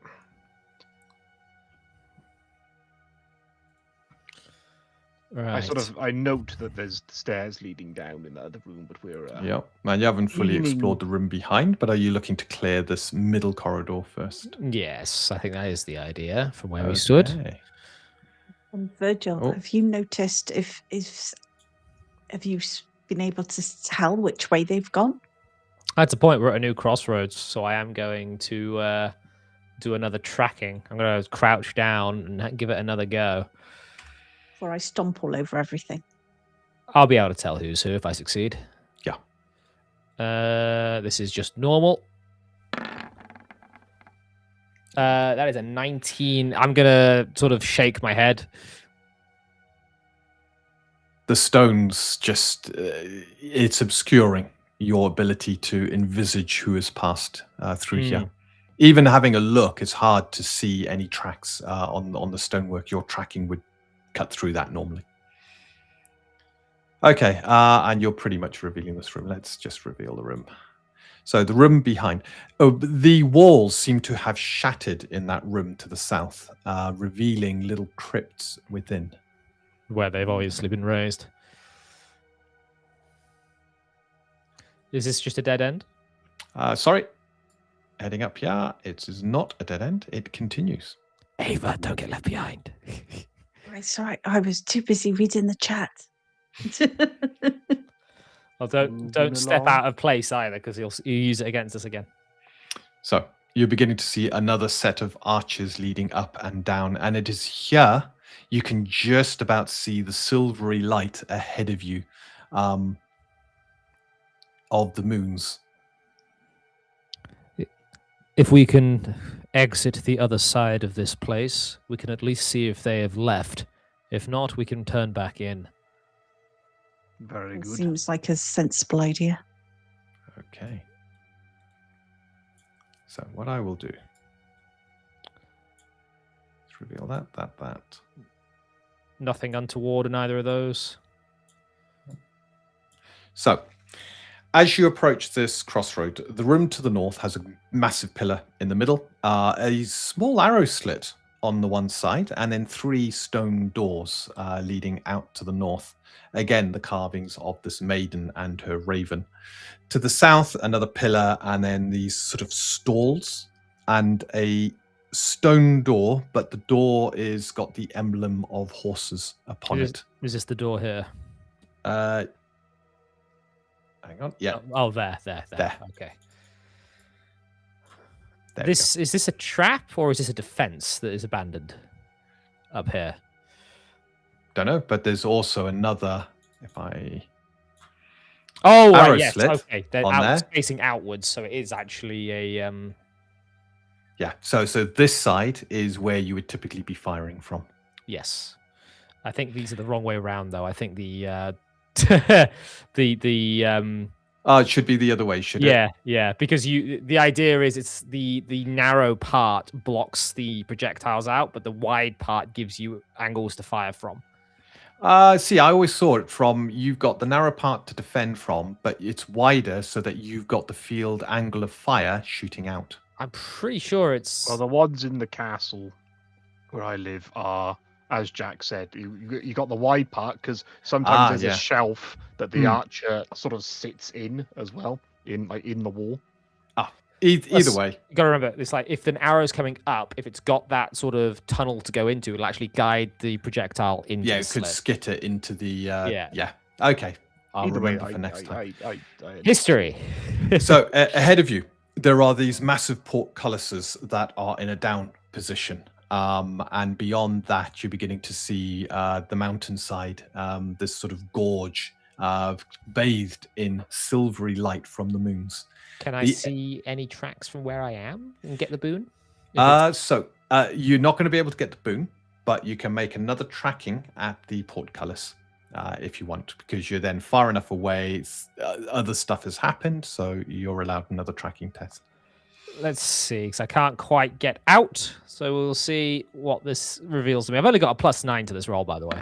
Right. I note that there's stairs leading down in the other room, but we're Yep. And you haven't fully Leaning- explored the room behind, but are you looking to clear this middle corridor first? Yes, I think that is the idea from where we stood. Okay. And Virgil, Oh. have you noticed have you been able to tell which way they've gone? That's a point. We're at a new crossroads, so I am going to do another tracking. I'm going to crouch down and give it another go. Before I stomp all over everything. I'll be able to tell who's who if I succeed. Yeah. This is just normal. That is a 19. I'm going to sort of shake my head. The stones just, it's obscuring your ability to envisage who has passed through here. Even having a look, it's hard to see any tracks on the stonework. Your tracking would cut through that normally. Okay, and you're pretty much revealing this room. Let's just reveal the room. So the room behind. The walls seem to have shattered in that room to the south, revealing little crypts within. Where they've obviously been raised. Is this just a dead end? Sorry. Heading up here, it is not a dead end. It continues. Ava, don't get left behind. It's all right. I was too busy reading the chat. Well, don't step out of place either, because you'll use it against us again. So you're beginning to see another set of arches leading up and down, and it is here you can just about see the silvery light ahead of you of the moons. If we can exit the other side of this place, we can at least see if they have left. If not, we can turn back in. Very It good. seems like a sensible idea. Okay. So what I will do is reveal that. Nothing untoward in either of those. So as you approach this crossroad, the room to the north has a massive pillar in the middle, a small arrow slit on the one side, and then 3 stone doors leading out to the north. Again, the carvings of this maiden and her raven. To the south, another pillar, and then these sort of stalls and a stone door, but the door is got the emblem of horses upon it. Is this the door here? Hang on. Yeah. Oh, there. Okay. Is this a trap or is this a defense that is abandoned up here? Don't know, but there's also another. If I arrow yes, slit okay. They're on there. facing outwards, so it is actually a Yeah. So this side is where you would typically be firing from. Yes, I think these are the wrong way around, though. I think the it should be the other way, should it? Yeah, because the idea is it's the narrow part blocks the projectiles out, but the wide part gives you angles to fire from. See, I always saw it from you've got the narrow part to defend from, but it's wider so that you've got the field angle of fire shooting out. I'm pretty sure it's... Well, the ones in the castle where I live are, as Jack said, you got the wide part because sometimes there's a shelf that the archer sort of sits in as well, in the wall. Either way. You gotta remember, it's like if an arrow's coming up, if it's got that sort of tunnel to go into, it'll actually guide the projectile into the it could slit. skitter into the... Yeah. Okay. I'll remember for next time. History. So ahead of you, there are these massive portcullises that are in a down position. And beyond that, you're beginning to see the mountainside, this sort of gorge bathed in silvery light from the moons. Can I see any tracks from where I am and get the boon? So you're not going to be able to get the boon, but you can make another tracking at the portcullis if you want, because you're then far enough away. Other stuff has happened, so you're allowed another tracking test. Let's see, because I can't quite get out, so we'll see what this reveals to me. I've only got a +9 to this roll, by the way.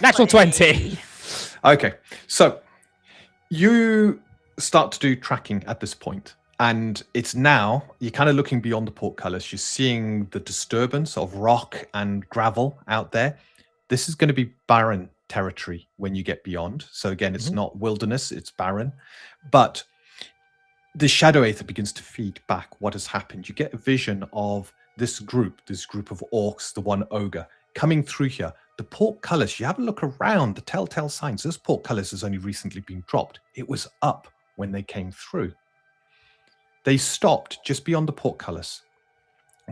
Natural 20. Okay, so you start to do tracking at this point, and it's now you're kind of looking beyond the portcullis. You're seeing the disturbance of rock and gravel out there. This is going to be barren territory when you get beyond. So again, it's not wilderness, it's barren. But the Shadow Aether begins to feed back what has happened. You get a vision of this group of orcs, the one ogre, coming through here. The portcullis, you have a look around, the telltale signs. This portcullis has only recently been dropped. It was up when they came through. They stopped just beyond the portcullis.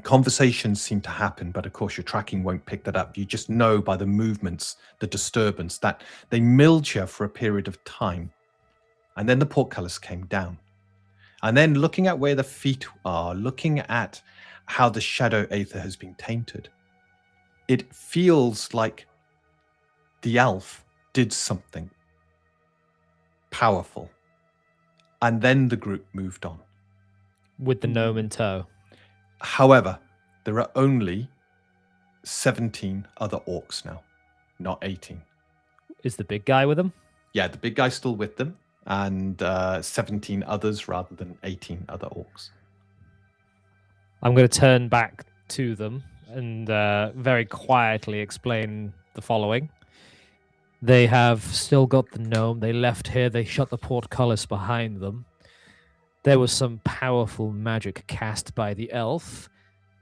Conversations seem to happen, but of course your tracking won't pick that up. You just know by the movements, the disturbance, that they milled here for a period of time. And then the portcullis came down. And then looking at where the feet are, looking at how the Shadow Aether has been tainted, it feels like the elf did something powerful. And then the group moved on. With the gnome in tow. However, there are only 17 other orcs now, not 18. Is the big guy with them? Yeah, the big guy's still with them, and 17 others rather than 18 other orcs. I'm going to turn back to them and very quietly explain the following. They have still got the gnome. They left here. They shut the portcullis behind them. There was some powerful magic cast by the elf.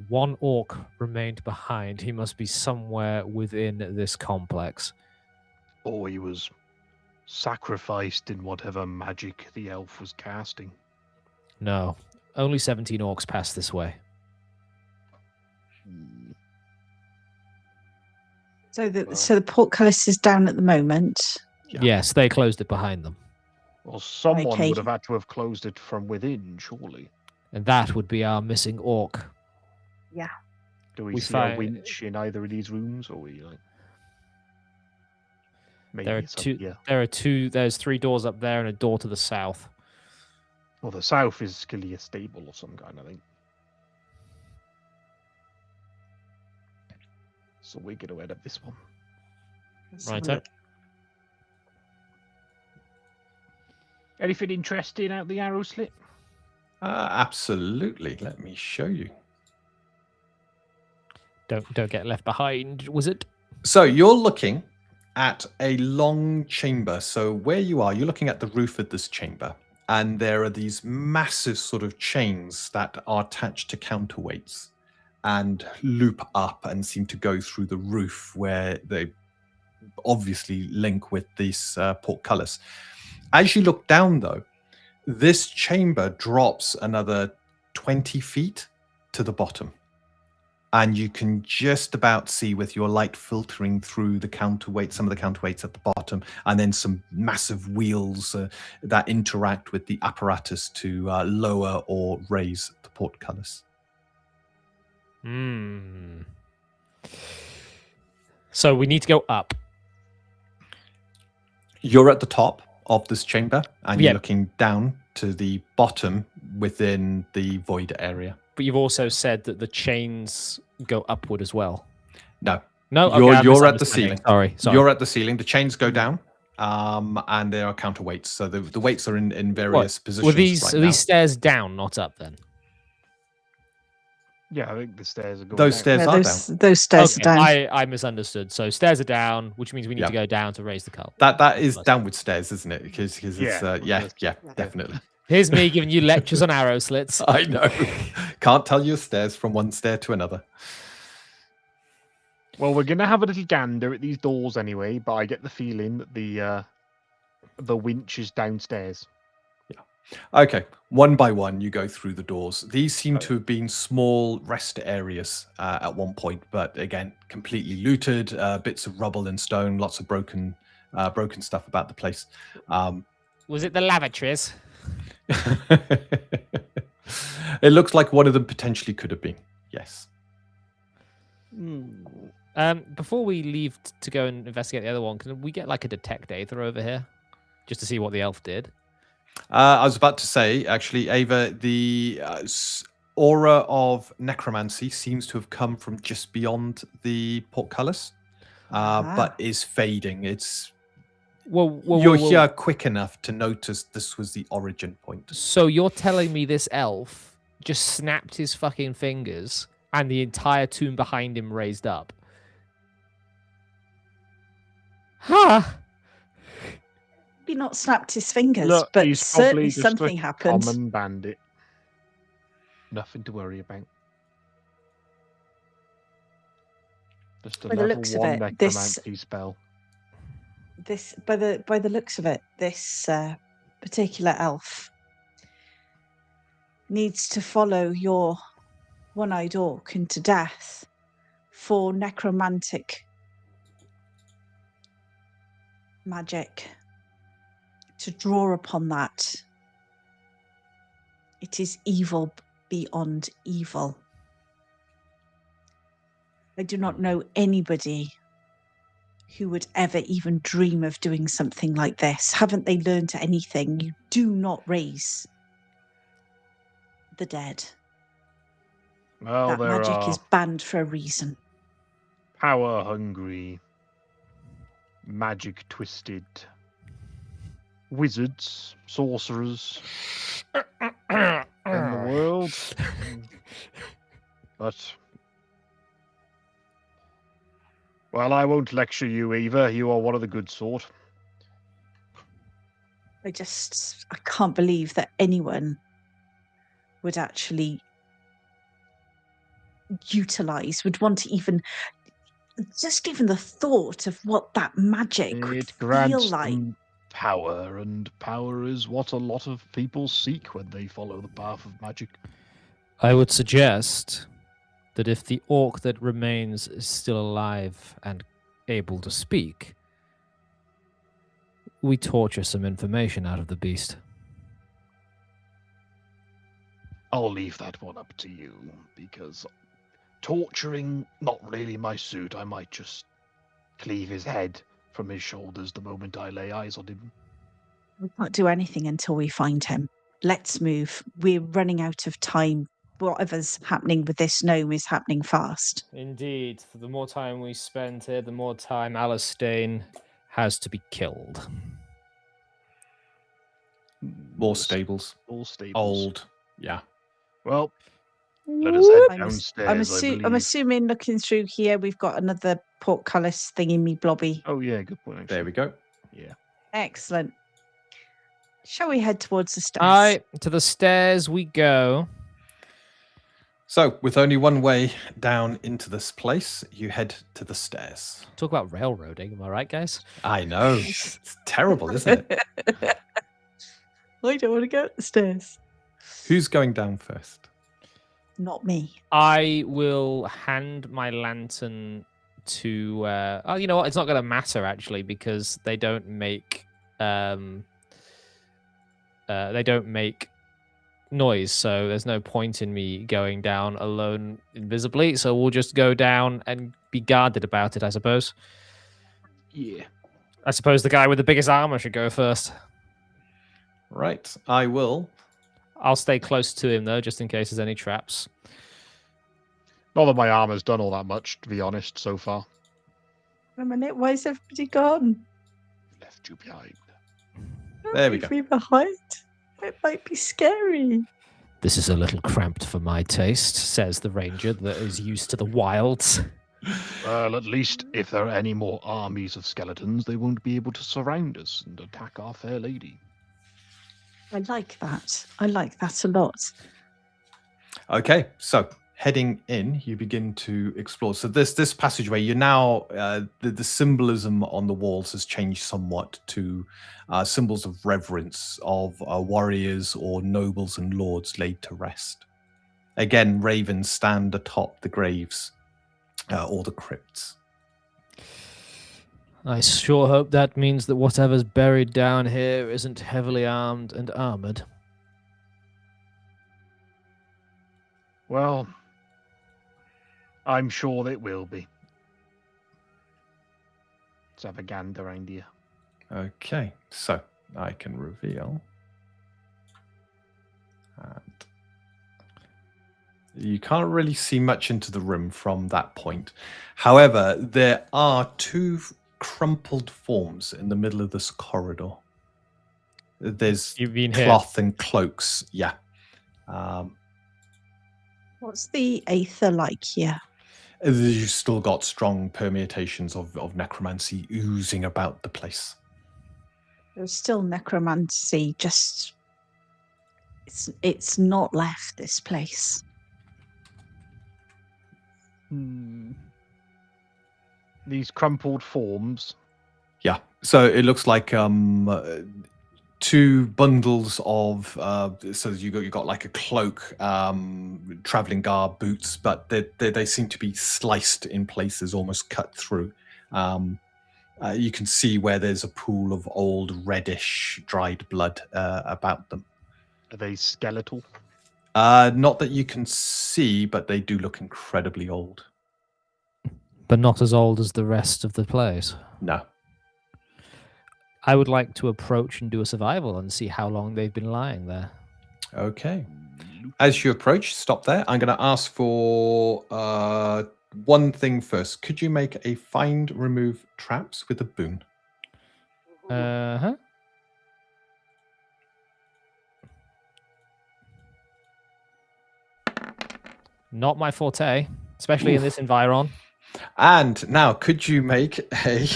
One orc remained behind. He must be somewhere within this complex. Or he was sacrificed in whatever magic the elf was casting. No, only 17 orcs passed this way. So the portcullis is down at the moment. Yeah. Yes, they closed it behind them. Well, someone Okay. would have had to have closed it from within, surely. And that would be our missing orc. Yeah. Do we We see find- a winch in either of these rooms, or we like? Maybe There are it's up two. here. There's 3 doors up there and a door to the south. Well, the south is clearly a stable of some kind, I think. So we're going to head up this one. Let's have a Righto. look. Anything interesting out the arrow slit? Absolutely. Let me show you. Don't get left behind, wizard. So you're looking at a long chamber. So where you are, you're looking at the roof of this chamber, and there are these massive sort of chains that are attached to counterweights and loop up and seem to go through the roof, where they obviously link with this portcullis. As you look down, though, this chamber drops another 20 feet to the bottom. And you can just about see, with your light filtering through the counterweight, some of the counterweights at the bottom, and then some massive wheels that interact with the apparatus to lower or raise the portcullis. So we need to go up. You're at the top of this chamber, and Yeah. you're looking down to the bottom within the void area. But you've also said that the chains go upward as well. No, No, You're- I'm you're at the misunderstanding. ceiling. Sorry. you're at the ceiling. The chains go down, and there are counterweights. So the weights are in various positions. Were these right are now. these stairs down, not up? Then Yeah, I think the stairs are going Those down. stairs Yeah, are those, down. those stairs Okay, are down. I misunderstood. So stairs are down, which means we need Yeah. to go down to raise the cult. That is downward stairs, isn't it? Because it's Yeah. definitely. Here's me giving you lectures on arrow slits. I know. Can't tell your stairs from one stair to another. Well, we're going to have a little gander at these doors anyway, but I get the feeling that the winch is downstairs. Okay, one by one, you go through the doors. These seem to have been small rest areas at one point, but again, completely looted. Bits of rubble and stone, lots of broken stuff about the place. Was it the lavatories? It looks like one of them potentially could have been. Yes. Before we leave to go and investigate the other one, can we get like a detect Aether over here, just to see what the elf did? I was about to say, actually, Ava, the aura of necromancy seems to have come from just beyond the portcullis, but is fading. It's you're here quick enough to notice this was the origin point. So you're telling me this elf just snapped his fucking fingers and the entire tomb behind him raised up? Huh? Maybe not snapped his fingers, Look, but he's probably certainly just something a happened. common bandit. Nothing to worry about. Just a By the level looks of 1 it, necromancy spell. This, by the looks of it, this particular elf needs to follow your one-eyed orc into death for necromantic magic to draw upon that. It is evil beyond evil. I do not know anybody who would ever even dream of doing something like this. Haven't they learned anything? You do not raise the dead. Well, That there magic are is banned for a reason. power-hungry, magic-twisted wizards, sorcerers in the world. But, well, I won't lecture you, Eva. You are one of the good sort. I can't believe that anyone would actually utilize, would want to even the thought of what that magic would It feel grants like. them power, and power is what a lot of people seek when they follow the path of magic. I would suggest that if the orc that remains is still alive and able to speak, we torture some information out of the beast. I'll leave that one up to you, because torturing, not really my suit. I might just cleave his head from his shoulders the moment I lay eyes on him. We can't do anything until we find him. Let's move. We're running out of time. Whatever's happening with this gnome is happening fast. Indeed. The more time we spend here, the more time Alistair has to be killed. More stables. All stables. Old. Yeah. Well, let us head I'm downstairs. I'm assuming, looking through here, we've got another portcullis thingy me blobby. Oh yeah, good point. Actually. There we go. Yeah. Excellent. Shall we head towards the stairs? Aye, to the stairs we go. So, with only one way down into this place, you head to the stairs. Talk about railroading, am I right, guys? I know. It's terrible, isn't it? I don't want to go up the stairs. Who's going down first? Not me. I will hand my lantern to. Oh, you know what? It's not going to matter actually because they don't make. They don't make noise, so there's no point in me going down alone invisibly. So we'll just go down and be guarded about it, I suppose. Yeah. I suppose the guy with the biggest armor should go first. Right, I will. I'll stay close to him though, just in case there's any traps. Not that my armor's done all that much, to be honest, so far. Wait a minute, why is everybody gone? Left you behind. Don't There we leave go. me behind. It might be scary. This is a little cramped for my taste, says the ranger that is used to the wilds. Well, at least if there are any more armies of skeletons, they won't be able to surround us and attack our fair lady. I like that. I like that a lot. Okay, so heading in, you begin to explore. So this passageway, you're now the symbolism on the walls has changed somewhat to symbols of reverence of warriors or nobles and lords laid to rest. Again, ravens stand atop the graves or the crypts. I sure hope that means that whatever's buried down here isn't heavily armed and armored. Well, I'm sure it will be. Let's have a gander around here. Okay, so I can reveal. And you can't really see much into the room from that point. However, there are two crumpled forms in the middle of this corridor. There's You mean here? cloth and cloaks. Yeah. What's the aether like here? You've still got strong permutations of necromancy oozing about the place. There's still necromancy, just it's not left this place. These crumpled forms. Yeah. So it looks like two bundles of so you got like a cloak, traveling garb, boots, but they seem to be sliced in places, almost cut through. You can see where there's a pool of old reddish dried blood about them. Are they skeletal? Not that you can see, but they do look incredibly old. But not as old as the rest of the place. No. I would like to approach and do a survival and see how long they've been lying there. Okay. As you approach, stop there. I'm going to ask for one thing first. Could you make a find remove traps with a boon? Uh-huh. Not my forte, especially in this environ. And now, could you make a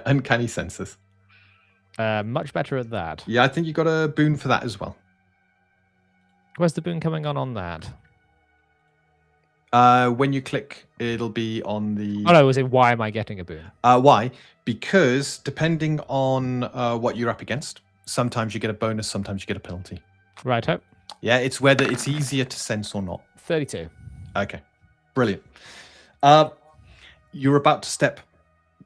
uncanny senses? Much better at that. Yeah, I think you got a boon for that as well. Where's the boon coming on that? When you click, it'll be on the... Oh, no, was it why am I getting a boon? Why? Because depending on what you're up against, sometimes you get a bonus, sometimes you get a penalty. Right, hope. Yeah, it's whether it's easier to sense or not. 32. Okay, brilliant. You're about to step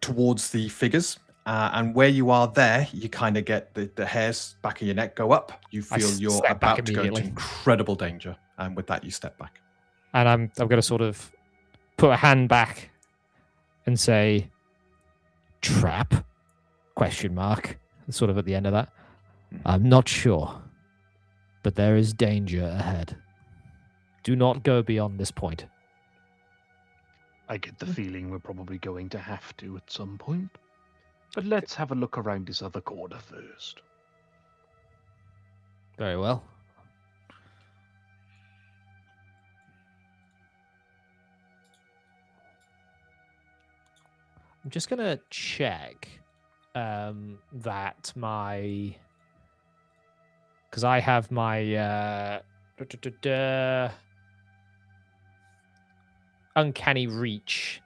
towards the figures, and where you are there, you kind of get the hairs back of your neck go up. You feel you're about to go into incredible danger, and with that, you step back. And I'm going to sort of put a hand back and say, trap? Question mark. Sort of at the end of that. I'm not sure, but there is danger ahead. Do not go beyond this point. I get the feeling we're probably going to have to at some point. But let's have a look around this other corner first. Very well. I'm just going to check that my... Because I have my uncanny reach.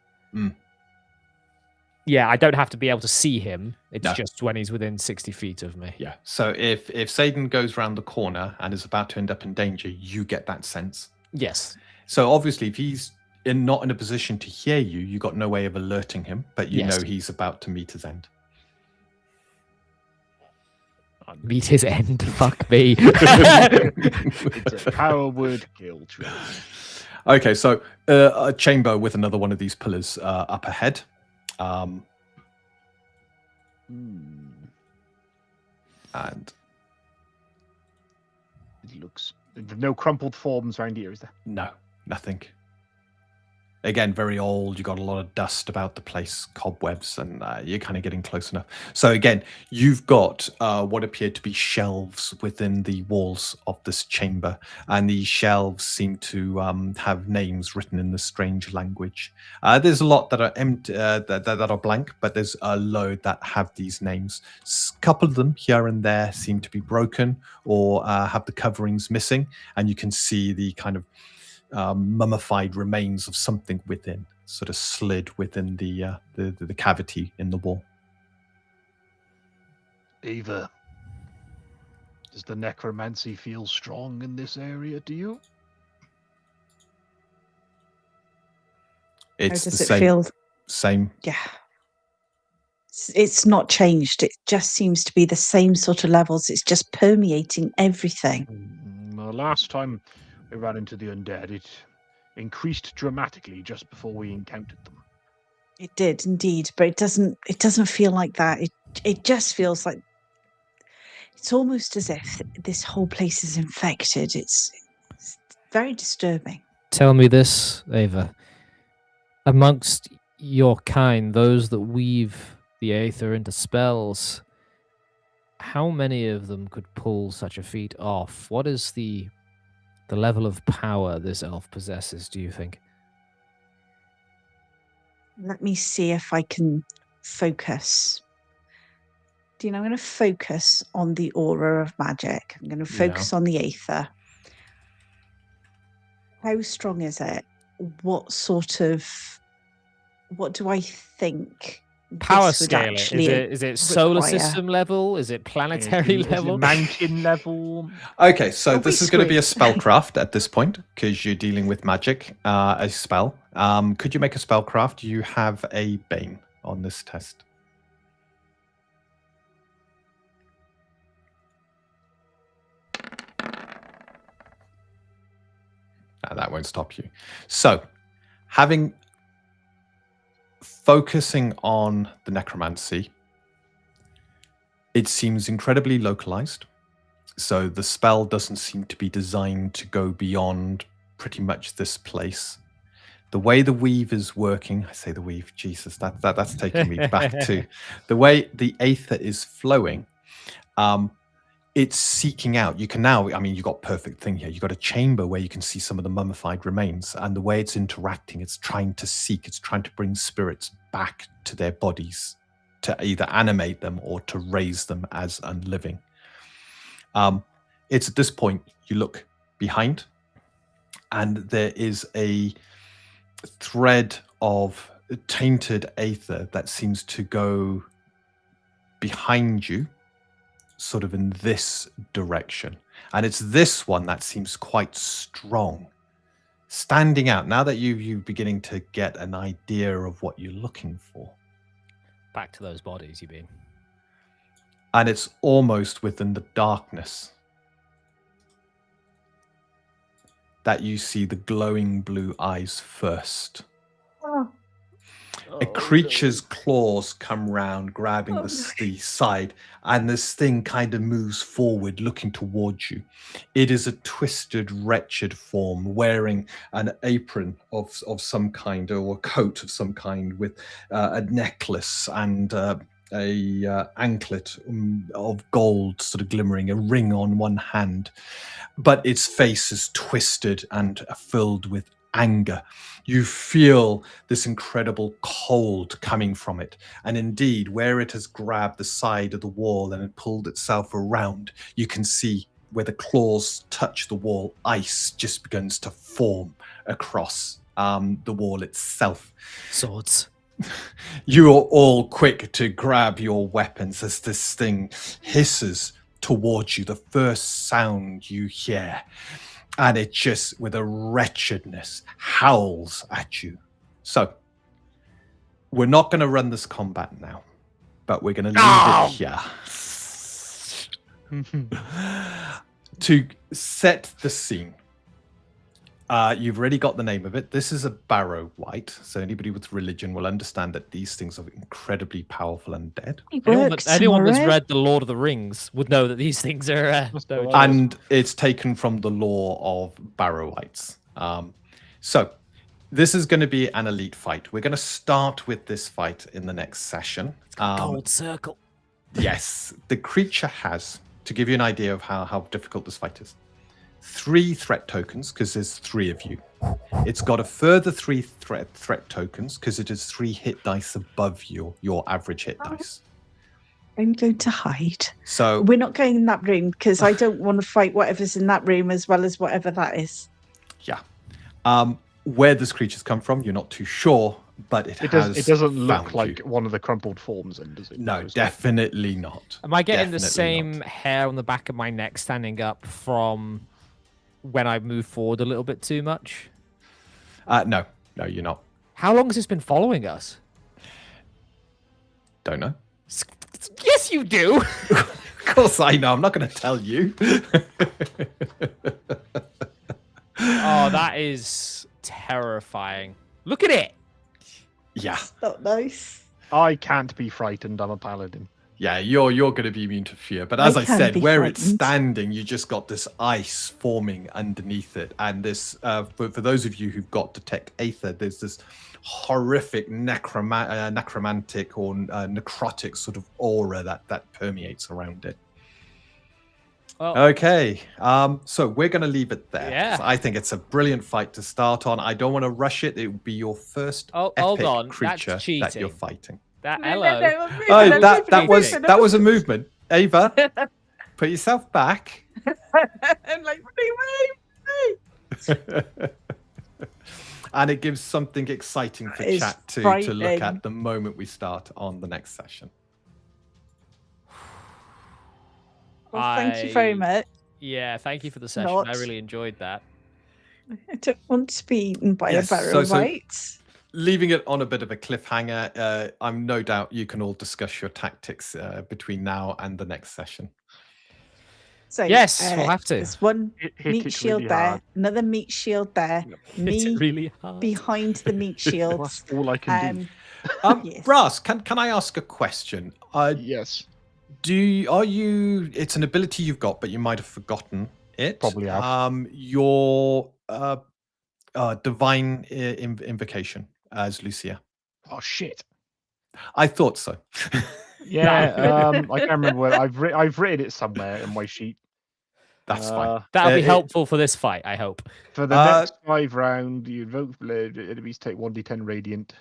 Yeah, I don't have to be able to see him. It's just when he's within 60 feet of me. Yeah. So if Saden goes round the corner and is about to end up in danger, you get that sense. Yes. So obviously, if he's not in a position to hear you, you got no way of alerting him, but you know he's about to meet his end. Meet his end. Fuck me. It's a power word kill. Okay, so a chamber with another one of these pillars up ahead. And it looks... No crumpled forms around here, is there? No, nothing. Again, very old. You got a lot of dust about the place, cobwebs, and you're kind of getting close enough. So again, you've got what appear to be shelves within the walls of this chamber, and these shelves seem to have names written in the strange language. There's a lot that are empty, that are blank, but there's a load that have these names. A couple of them here and there seem to be broken or have the coverings missing, and you can see the kind of mummified remains of something within, sort of slid within the cavity in the wall. Ava, does the necromancy feel strong in this area to you? It's How does the it same. feel? Same. Yeah. It's not changed. It just seems to be the same sort of levels. It's just permeating everything. Well, last time we ran into the undead, it increased dramatically just before we encountered them. It did indeed, but it doesn't feel like that. It just feels like it's almost as if this whole place is infected. It's very disturbing. Tell me this, Ava. Amongst your kind, those that weave the aether into spells, how many of them could pull such a feat off? What is the level of power this elf possesses, do you think? Let me see if I can focus. Dean, I'm going to focus on the aura of magic. I'm going to focus on the aether. How strong is it? What do I think? Power scale. Is it solar require? system level? Is it planetary level? Is it mountain level? Okay, so this is going to be a sweet. spellcraft at this point because you're dealing with magic, a spell. Could you make a spellcraft? You have a Bane on this test. That won't stop you. So, focusing on the necromancy, it seems incredibly localized. So the spell doesn't seem to be designed to go beyond pretty much this place. The way the weave is working, I say the weave, Jesus, that's taking me back to the way the aether is flowing. It's seeking out. You can now, I mean, you've got perfect thing here. You've got a chamber where you can see some of the mummified remains, and the way it's interacting, it's trying to seek, it's trying to bring spirits back to their bodies, to either animate them or to raise them as unliving. It's at this point you look behind, and there is a thread of tainted aether that seems to go behind you, sort of in this direction. And it's this one that seems quite strong, standing out now that you're beginning to get an idea of what you're looking for. Back to those bodies, you mean? And it's almost within the darkness that you see the glowing blue eyes first. Oh, A creature's claws come round, grabbing the side, and this thing kind of moves forward, looking towards you. It is a twisted, wretched form, wearing an apron of some kind, or a coat of some kind, with a necklace and a anklet of gold sort of glimmering, a ring on one hand. But its face is twisted and filled with anger. You feel this incredible cold coming from it. And indeed, where it has grabbed the side of the wall and it pulled itself around, you can see where the claws touch the wall, ice just begins to form across the wall itself. Swords. You are all quick to grab your weapons as this thing hisses towards you, the first sound you hear. And it just, with a wretchedness, howls at you. So, we're not going to run this combat now, but we're going to leave it here. To set the scene, you've already got the name of it. This is a barrow wight, so anybody with religion will understand that these things are incredibly powerful undead. Anyone that's read The Lord of the Rings would know that these things are... and it's taken from the lore of barrow wights. So this is going to be an elite fight. We're going to start with this fight in the next session. Gold circle. Yes, the creature has, to give you an idea of how difficult this fight is, 3 threat tokens, because there's 3 of you. It's got a further 3 threat tokens, because it is 3 hit dice above your average hit dice. I'm going to hide. So we're not going in that room, because I don't want to fight whatever's in that room as well as whatever that is. Yeah. Where this creature's come from, you're not too sure, but it doesn't look like one of the crumpled forms, then, does it? No, definitely not. Am I getting the same hair on the back of my neck standing up from when I move forward a little bit too much? No, you're not. How long has this been following us? Don't know. Yes, you do. Of course I know. I'm not going to tell you. Oh, that is terrifying. Look at it. Yeah. It's not nice. I can't be frightened. I'm a paladin. Yeah, you're going to be immune to fear. But as I said, where it's standing, you just got this ice forming underneath it. And this, for those of you who've got Detect Aether, there's this horrific necromantic or necrotic sort of aura that permeates around it. Well, okay, so we're going to leave it there. Yeah. I think it's a brilliant fight to start on. I don't want to rush it. It will be your first epic creature that you're fighting. That was a movement. Ava, put yourself back. I'm like, wait. And it gives something exciting for chat to look at the moment we start on the next session. Well, thank you very much. Yeah, thank you for the session. I really enjoyed that. I don't want to be eaten by a barrow wight. Leaving it on a bit of a cliffhanger, I'm no doubt you can all discuss your tactics between now and the next session. So, yes, we'll have to. There's one meat shield really there, another meat shield there, me really behind the meat shields. That's all I can do. Yes. Brass, can I ask a question? Yes. It's an ability you've got, but you might have forgotten it. Probably have. Your divine invocation as Lucia. Oh shit! I thought so. Yeah, I can't remember where I've written it somewhere in my sheet. That's fine. That'll be helpful for this fight, I hope. For the next 5 rounds, you invoke enemies take 1d10 radiant.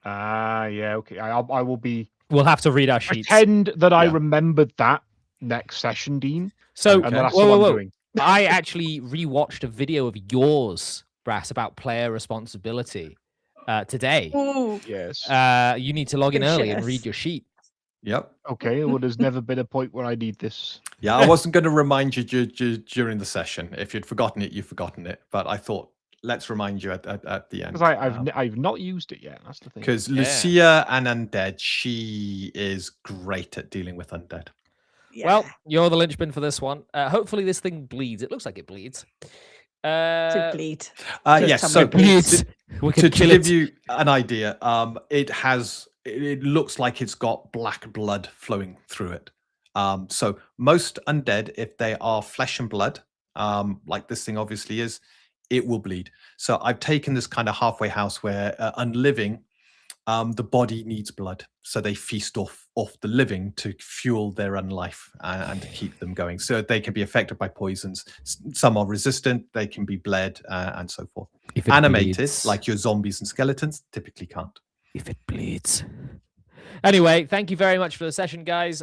Yeah, okay. I will be. We'll have to read our sheets. Pretend that I remembered that next session, Dean. So, and that's what I'm doing. I actually rewatched a video of yours Brass, about player responsibility today. Ooh, Yes. You need to log in early and read Vicious. your sheet. Yep. Okay, well, there's never been a point where I need this. Yeah, I wasn't going to remind you during the session. If you'd forgotten it, you've forgotten it. But I thought, let's remind you at the end. Because I've not used it yet. That's the thing. Because Lucia and Undead, she is great at dealing with Undead. Yeah. Well, you're the linchpin for this one. Hopefully this thing bleeds. It looks like it bleeds. To bleed. Yes, Just so tell me it bleeds. We to could kill give it. you an idea, it looks like it's got black blood flowing through it. So most undead, if they are flesh and blood, like this thing obviously is, it will bleed. So I've taken this kind of halfway house where unliving, the body needs blood, so they feast off the living to fuel their unlife and to keep them going. So they can be affected by poisons. Some are resistant, they can be bled, and so forth. If it Animated, bleeds. like your zombies and skeletons, typically can't. If it bleeds. Anyway, thank you very much for the session, guys.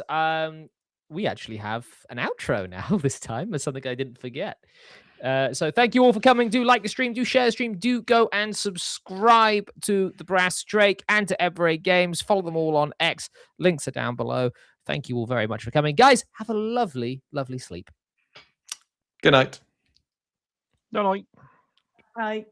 We actually have an outro now this time. That's something I didn't forget. So thank you all for coming. Do like the stream, do share the stream, do go and subscribe to the Brass Drake and to Everett Games. Follow them all on X. Links are down below. Thank you all very much for coming. Guys, have a lovely, lovely sleep. Good night. No, no. Right.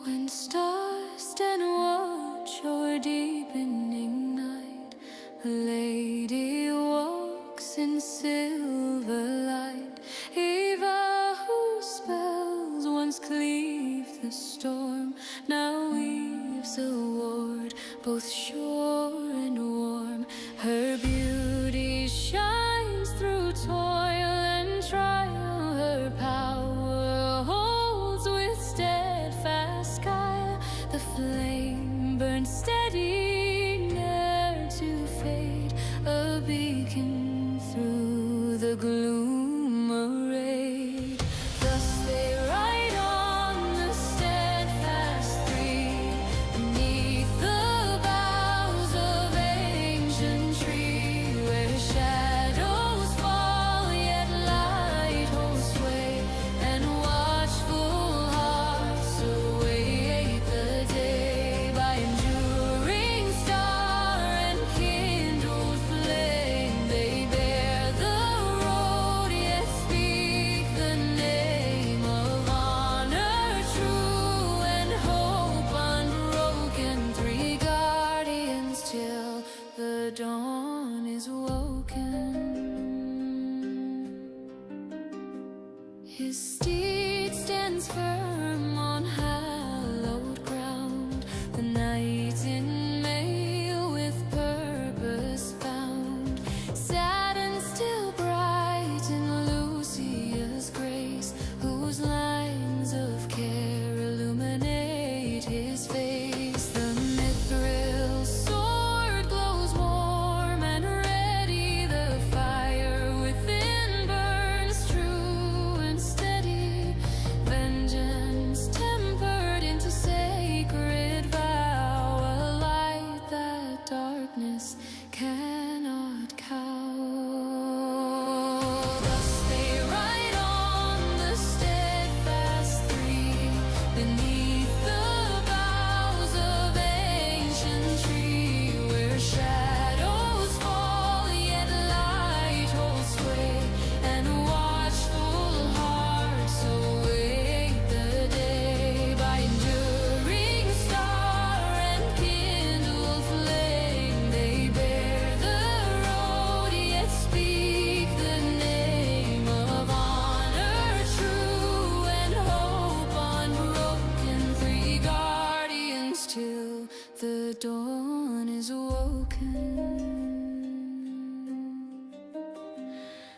When stars stand watch over deepening night, a lady walks in silver light. Eva, whose spells once cleaved the storm, now weaves a ward both sure and warm. Her beauty shines through toil and trial. Her power holds with steadfast guile. The flame burns steady, ne'er to fade. A beacon through the gloom arrayed. Thus they ride on the steadfast three, beneath the boughs of ancient tree, where shadows fall yet light holds sway, and watchful hearts await the day. By enduring star and kindled flame, they bear the road, yet speak the name of honor true and hope unbroken. Three guardians till the dawn is woken. His steed stands firm on hallowed ground, the knight in mail with purpose bound. Saden still bright in Lucia's grace, whose lines of care illuminate his face. The mithril sword glows warm and ready, the fire within burns true and steady.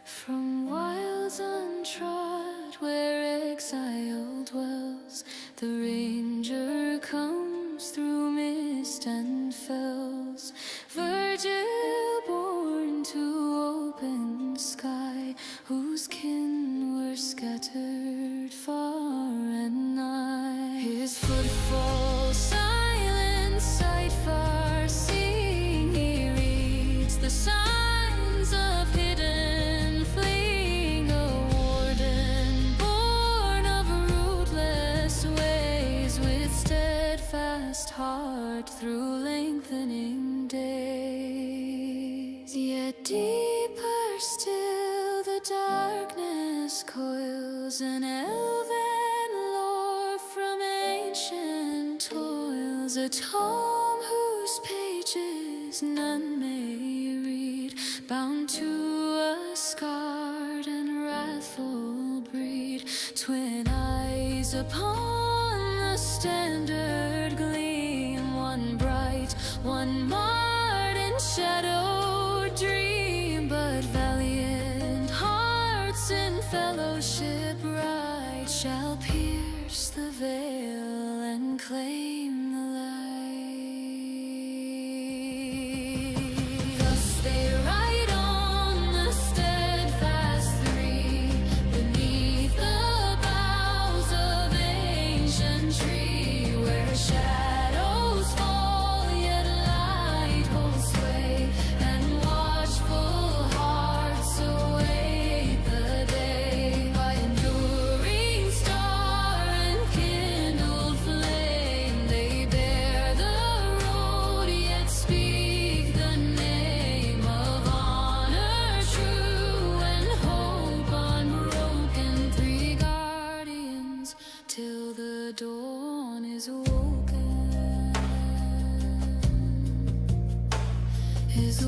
From wilds untrod where exile dwells, the ranger comes through mist and fells. Virgil born to open sky, whose kin were scattered far and nigh. His footfall silent, sight far seeing, he reads the signs of hidden fleeing. A warden born of rootless ways, with steadfast heart through lengthening days. Yet deeper still the darkness coils, an elven lore from ancient toils, a tome whose pages none may read, bound to a scarred and wrathful breed. Twin eyes upon the standard gleam, one bright, one marred in shadow dream, but valiant hearts in fellowship right shall pierce the veil and claim the light. Thus they ride on the steadfast three, beneath the boughs of ancient tree, where shadows fall yet light holds sway, and watchful hearts await the day. By enduring star and kindled flame, they bear the road, yet speak the name of honor true and hope unbroken. Three guardians till the dawn is woken. Is